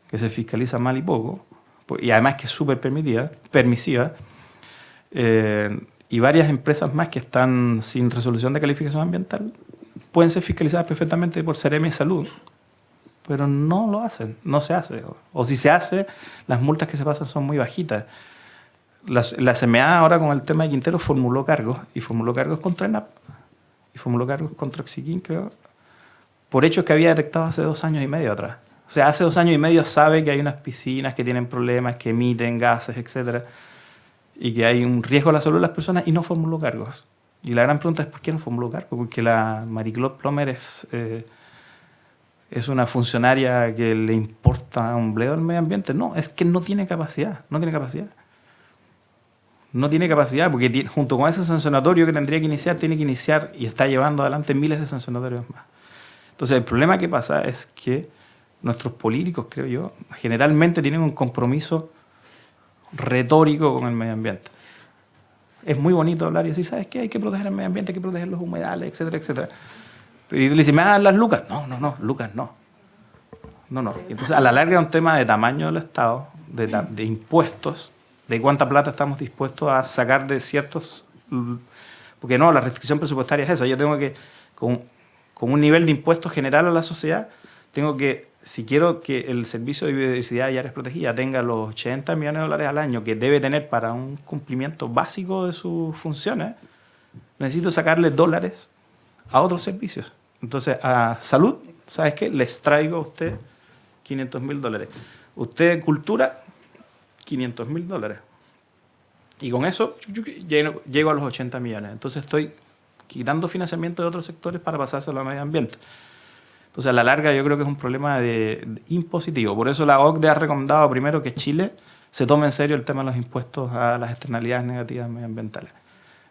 [SPEAKER 6] que se fiscaliza mal y poco, y además que es súper permisiva, y varias empresas más que están sin resolución de calificación ambiental pueden ser fiscalizadas perfectamente por Seremi de Salud, pero no lo hacen, no se hace. O si se hace, las multas que se pasan son muy bajitas. La CMA ahora con el tema de Quintero formuló cargos contra ENAP, y formuló cargos contra Oxiquín, creo, por hechos que había detectado hace 2 años y medio atrás. O sea, hace 2 años y medio sabe que hay unas piscinas que tienen problemas, que emiten gases, etcétera, y que hay un riesgo a la salud de las personas, y no formuló cargos. Y la gran pregunta es, ¿por qué no formuló cargos? Porque la Marie-Claude Plomer es una funcionaria que le importa un bledo al medio ambiente. No, es que no tiene capacidad, no tiene capacidad. No tiene capacidad, porque junto con ese sancionatorio que tendría que iniciar, tiene que iniciar y está llevando adelante miles de sancionatorios más. Entonces, el problema que pasa es que nuestros políticos, creo yo, generalmente tienen un compromiso retórico con el medio ambiente. Es muy bonito hablar y decir, ¿sabes qué? Hay que proteger el medio ambiente, hay que proteger los humedales, etcétera, etcétera. Pero y le dicen, ¿me dan las lucas? No, lucas no. No. Entonces, a la larga es un tema de tamaño del Estado, de impuestos, de cuánta plata estamos dispuestos a sacar de ciertos... Porque no, la restricción presupuestaria es esa. Yo tengo que, con un nivel de impuestos general a la sociedad, tengo que, si quiero que el Servicio de Biodiversidad y Áreas Protegidas tenga los 80 millones de dólares al año que debe tener para un cumplimiento básico de sus funciones, necesito sacarle dólares a otros servicios. Entonces, a salud, ¿sabes qué? Les traigo a usted $500,000. Usted, cultura, $500,000. Y con eso llego a los 80 millones. Entonces estoy quitando financiamiento de otros sectores para pasárselo al medio ambiente. Entonces, a la larga, yo creo que es un problema de impositivo. Por eso la OCDE ha recomendado primero que Chile se tome en serio el tema de los impuestos a las externalidades negativas medioambientales.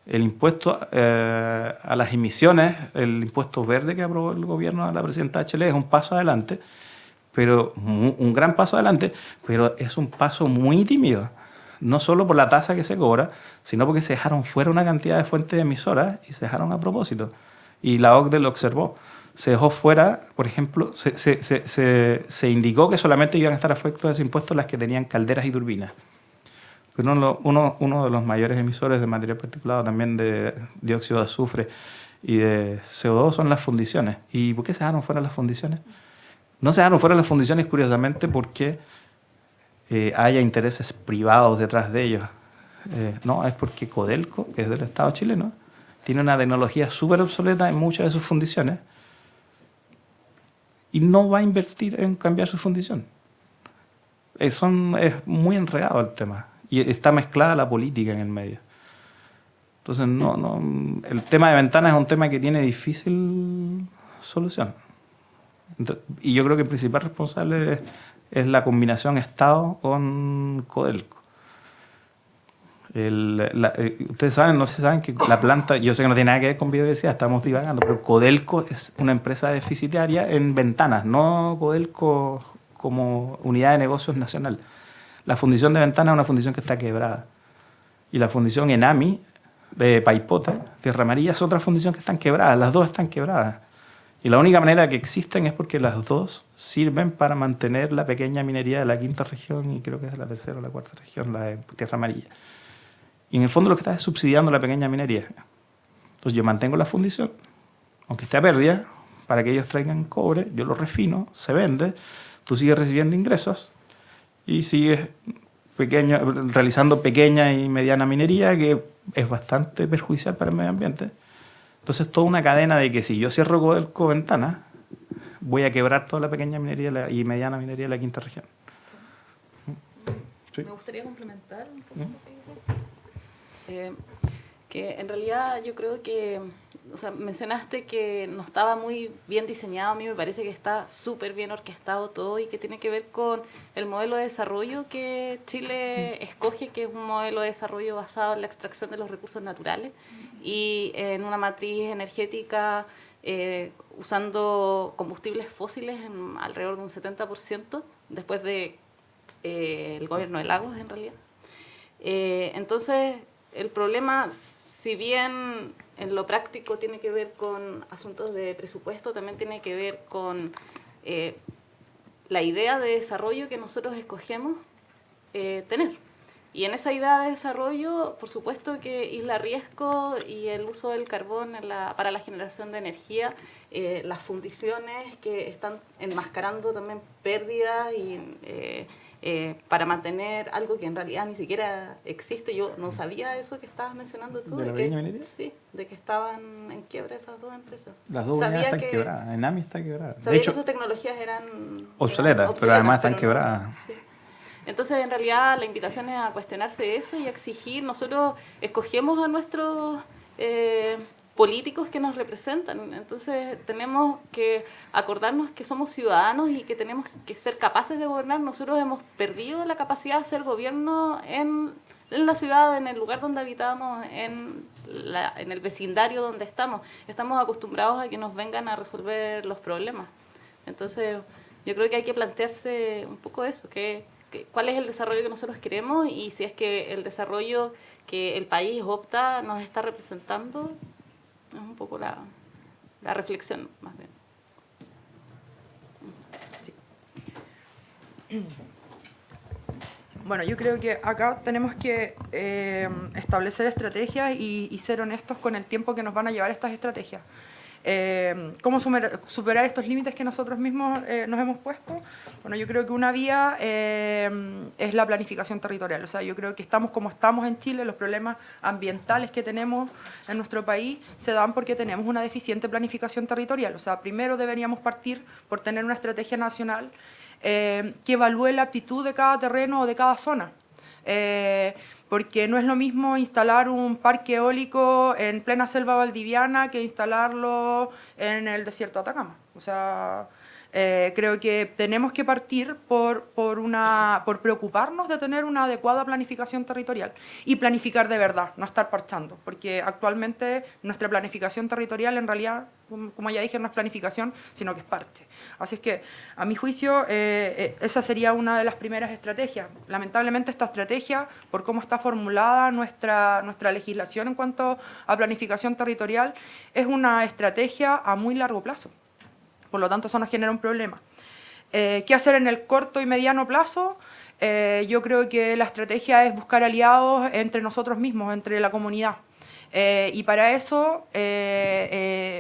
[SPEAKER 6] El impuesto a las emisiones, el impuesto verde que aprobó el gobierno de la presidenta Bachelet, es un paso adelante, pero un gran paso adelante, pero es un paso muy tímido. No solo por la tasa que se cobra, sino porque se dejaron fuera una cantidad de fuentes emisoras y se dejaron a propósito. Y la OCDE lo observó. Se dejó fuera, por ejemplo, se indicó que solamente iban a estar afectados de ese impuesto las que tenían calderas y turbinas. Pero uno de los mayores emisores de material particulado, también de dióxido de azufre y de CO2, son las fundiciones. ¿Y por qué se dejaron fuera las fundiciones? No se dejaron fuera las fundiciones, curiosamente, porque haya intereses privados detrás de ellos. No, es porque Codelco, que es del Estado chileno, tiene una tecnología súper obsoleta en muchas de sus fundiciones y no va a invertir en cambiar su fundición. Es muy enredado el tema y está mezclada la política en el medio. Entonces, el tema de ventanas es un tema que tiene difícil solución. Y yo creo que el principal responsable es la combinación Estado con Codelco. Ustedes saben, no sé si saben que la planta, yo sé que no tiene nada que ver con biodiversidad, estamos divagando, pero Codelco es una empresa deficitaria en ventanas, no Codelco como unidad de negocios nacional. La fundición de ventanas es una fundición que está quebrada. Y la fundición Enami, de Paipota, Tierra Amarilla, es otra fundición que están quebradas, las dos están quebradas. Y la única manera que existen es porque las dos sirven para mantener la pequeña minería de la 5ª región y creo que es de la 3ª o la 4ª región, la de Tierra Amarilla. Y en el fondo lo que está es subsidiando la pequeña minería. Entonces yo mantengo la fundición, aunque esté a pérdida, para que ellos traigan cobre, yo lo refino, se vende, tú sigues recibiendo ingresos y sigues realizando pequeña y mediana minería, que es bastante perjudicial para el medio ambiente. Entonces, toda una cadena de que si yo cierro Codelco Ventana, voy a quebrar toda la pequeña minería y mediana minería de la 5ª región.
[SPEAKER 5] ¿Sí? Me gustaría complementar un poco lo que dice. Que en realidad yo creo que, o sea, mencionaste que no estaba muy bien diseñado. A mí me parece que está súper bien orquestado todo y que tiene que ver con el modelo de desarrollo que Chile escoge, que es un modelo de desarrollo basado en la extracción de los recursos naturales y en una matriz energética usando combustibles fósiles en alrededor de un 70% después de el gobierno de Lagos, en realidad. Entonces, el problema, si bien en lo práctico tiene que ver con asuntos de presupuesto, también tiene que ver con la idea de desarrollo que nosotros escogemos tener. Y en esa idea de desarrollo, por supuesto que Isla Riesco y el uso del carbón para la generación de energía, las fundiciones que están enmascarando también pérdidas y para mantener algo que en realidad ni siquiera existe. Yo no sabía eso que estabas mencionando tú.
[SPEAKER 6] ¿De la pequeña minería?
[SPEAKER 5] Sí, de que estaban en quiebra esas dos empresas.
[SPEAKER 6] Las dos unidades están quebradas. Enami está quebrada.
[SPEAKER 5] Sabía
[SPEAKER 6] De hecho,
[SPEAKER 5] que sus tecnologías eran
[SPEAKER 6] obsoletas, pero además están
[SPEAKER 5] pero
[SPEAKER 6] quebradas.
[SPEAKER 5] Sí. Entonces, en realidad, la invitación es a cuestionarse eso y a exigir. Nosotros escogemos a nuestros políticos que nos representan. Entonces, tenemos que acordarnos que somos ciudadanos y que tenemos que ser capaces de gobernar. Nosotros hemos perdido la capacidad de hacer gobierno en la ciudad, en el lugar donde habitamos, en el vecindario donde estamos. Estamos acostumbrados a que nos vengan a resolver los problemas. Entonces, yo creo que hay que plantearse un poco eso, cuál es el desarrollo que nosotros queremos y si es que el desarrollo que el país opta nos está representando. Es un poco la reflexión, más bien.
[SPEAKER 7] Sí. Bueno, yo creo que acá tenemos que establecer estrategias y ser honestos con el tiempo que nos van a llevar estas estrategias. ¿Cómo superar estos límites que nosotros mismos nos hemos puesto? Bueno, yo creo que una vía es la planificación territorial. O sea, yo creo que estamos como estamos en Chile, los problemas ambientales que tenemos en nuestro país se dan porque tenemos una deficiente planificación territorial. O sea, primero deberíamos partir por tener una estrategia nacional que evalúe la aptitud de cada terreno o de cada zona. Porque no es lo mismo instalar un parque eólico en plena selva valdiviana que instalarlo en el desierto de Atacama. O sea, creo que tenemos que partir por preocuparnos de tener una adecuada planificación territorial y planificar de verdad, no estar parchando, porque actualmente nuestra planificación territorial en realidad, como ya dije, no es planificación, sino que es parche. Así es que, a mi juicio, esa sería una de las primeras estrategias. Lamentablemente esta estrategia, por cómo está formulada nuestra legislación en cuanto a planificación territorial, es una estrategia a muy largo plazo. Por lo tanto, eso nos genera un problema. ¿Qué hacer en el corto y mediano plazo? Yo creo que la estrategia es buscar aliados entre nosotros mismos, entre la comunidad. Y para eso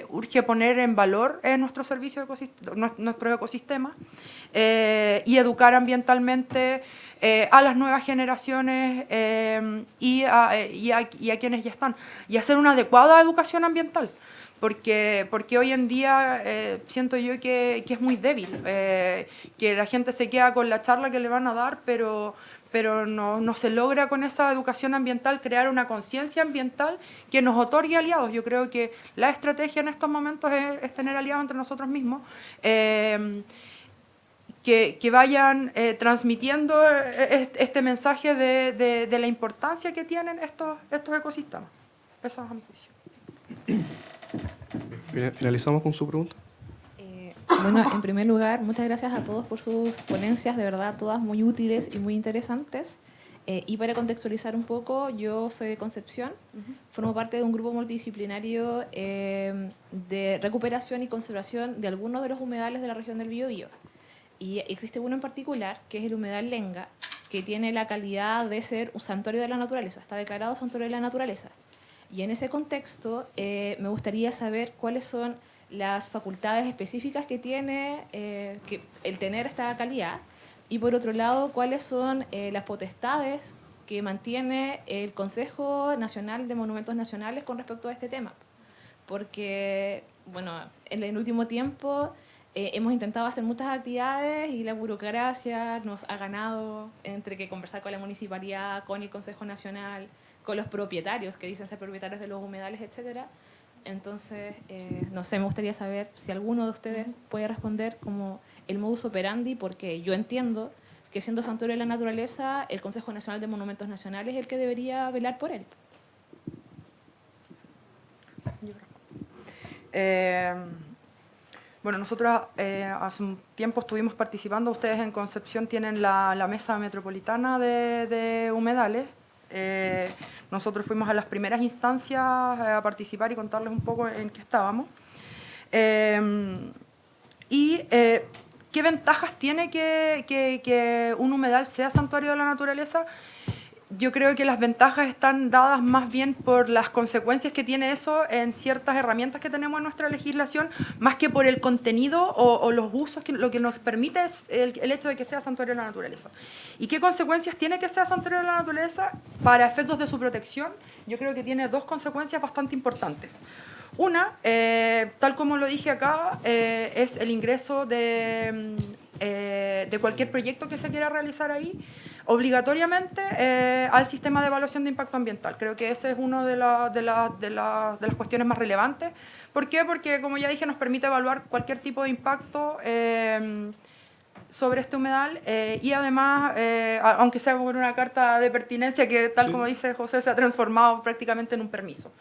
[SPEAKER 7] urge poner en valor nuestros servicios, nuestros ecosistemas y educar ambientalmente a las nuevas generaciones y a quienes ya están. Y hacer una adecuada educación ambiental. Porque hoy en día siento yo que es muy débil, que la gente se queda con la charla que le van a dar, pero no se logra con esa educación ambiental crear una conciencia ambiental que nos otorgue aliados. Yo creo que la estrategia en estos momentos es tener aliados entre nosotros mismos, que vayan transmitiendo este mensaje de la importancia que tienen estos ecosistemas. Eso es a mi juicio.
[SPEAKER 4] ¿Finalizamos con su pregunta?
[SPEAKER 12] Bueno, en primer lugar, muchas gracias a todos por sus ponencias, de verdad, todas muy útiles y muy interesantes. Y para contextualizar un poco, yo soy de Concepción, formo parte de un grupo multidisciplinario de recuperación y conservación de algunos de los humedales de la región del Biobío. Y existe uno en particular, que es el humedal Lenga, que tiene la calidad de ser un santuario de la naturaleza, está declarado santuario de la naturaleza. Y en ese contexto me gustaría saber cuáles son las facultades específicas que tiene el tener esta calidad y por otro lado cuáles son las potestades que mantiene el Consejo Nacional de Monumentos Nacionales con respecto a este tema. Porque, bueno, en el último tiempo hemos intentado hacer muchas actividades y la burocracia nos ha ganado entre que conversar con la municipalidad, con el Consejo Nacional, con los propietarios que dicen ser propietarios de los humedales, etcétera. Entonces, no sé, me gustaría saber si alguno de ustedes puede responder como el modus operandi, porque yo entiendo que siendo santuario de la naturaleza, el Consejo Nacional de Monumentos Nacionales es el que debería velar por él.
[SPEAKER 7] Bueno, nosotros hace un tiempo estuvimos participando, ustedes en Concepción tienen la Mesa Metropolitana de Humedales. Nosotros fuimos a las primeras instancias a participar y contarles un poco en qué estábamos. ¿Qué ¿qué ventajas tiene que un humedal sea santuario de la naturaleza? Yo creo que las ventajas están dadas más bien por las consecuencias que tiene eso en ciertas herramientas que tenemos en nuestra legislación, más que por el contenido o los usos, que lo que nos permite es el hecho de que sea santuario de la naturaleza. ¿Y qué consecuencias tiene que sea santuario de la naturaleza? Para efectos de su protección, yo creo que tiene dos consecuencias bastante importantes. Una, tal como lo dije acá, es el ingreso de cualquier proyecto que se quiera realizar ahí, obligatoriamente al sistema de evaluación de impacto ambiental. Creo que ese es una de las cuestiones más relevantes. ¿Por qué? Porque, como ya dije, nos permite evaluar cualquier tipo de impacto sobre este humedal y además, aunque sea como una carta de pertinencia que, tal como dice José, se ha transformado prácticamente en un permiso.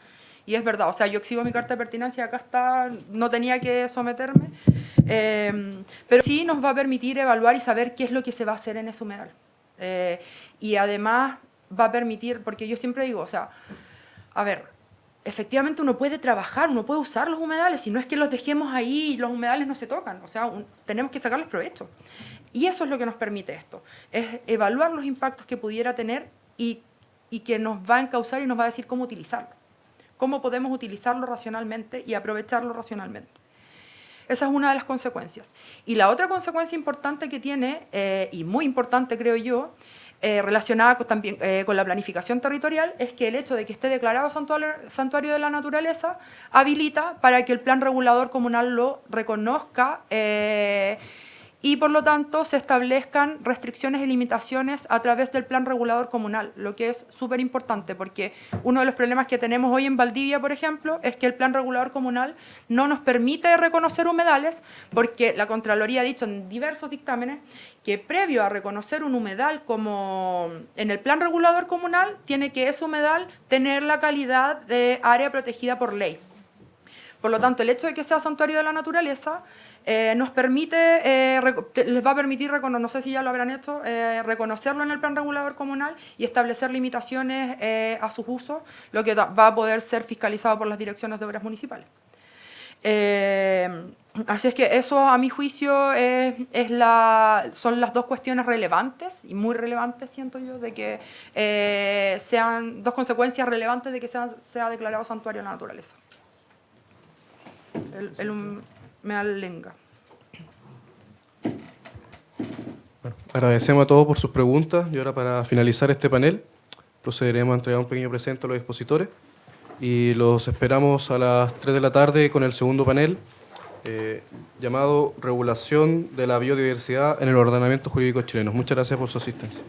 [SPEAKER 7] Y es verdad, o sea, yo exhibo mi carta de pertinencia, acá está, no tenía que someterme, pero sí nos va a permitir evaluar y saber qué es lo que se va a hacer en ese humedal. Y además va a permitir, porque yo siempre digo, o sea, a ver, efectivamente uno puede trabajar, uno puede usar los humedales, y no es que los dejemos ahí y los humedales no se tocan, o sea, tenemos que sacarles provecho. Y eso es lo que nos permite esto, es evaluar los impactos que pudiera tener y que nos va a encauzar y nos va a decir cómo utilizarlo, cómo podemos utilizarlo racionalmente y aprovecharlo racionalmente. Esa es una de las consecuencias. Y la otra consecuencia importante que tiene, y muy importante creo yo, relacionada también con la planificación territorial, es que el hecho de que esté declarado santuario de la naturaleza habilita para que el plan regulador comunal lo reconozca y por lo tanto se establezcan restricciones y limitaciones a través del plan regulador comunal, lo que es súper importante porque uno de los problemas que tenemos hoy en Valdivia, por ejemplo, es que el plan regulador comunal no nos permite reconocer humedales porque la Contraloría ha dicho en diversos dictámenes que previo a reconocer un humedal como en el plan regulador comunal, tiene que ese humedal tener la calidad de área protegida por ley. Por lo tanto, el hecho de que sea santuario de la naturaleza nos permite, les va a permitir, no sé si ya lo habrán hecho, reconocerlo en el plan regulador comunal y establecer limitaciones a sus usos, lo que va a poder ser fiscalizado por las direcciones de obras municipales. Así es que eso, a mi juicio, son las dos cuestiones relevantes, y muy relevantes, siento yo, de que sean dos consecuencias relevantes de que sea declarado santuario de la naturaleza. Me alenga.
[SPEAKER 4] Bueno, agradecemos a todos por sus preguntas y ahora para finalizar este panel procederemos a entregar un pequeño presente a los expositores y los esperamos a las 3 de la tarde con el segundo panel llamado Regulación de la Biodiversidad en el Ordenamiento Jurídico Chileno. Muchas gracias por su asistencia.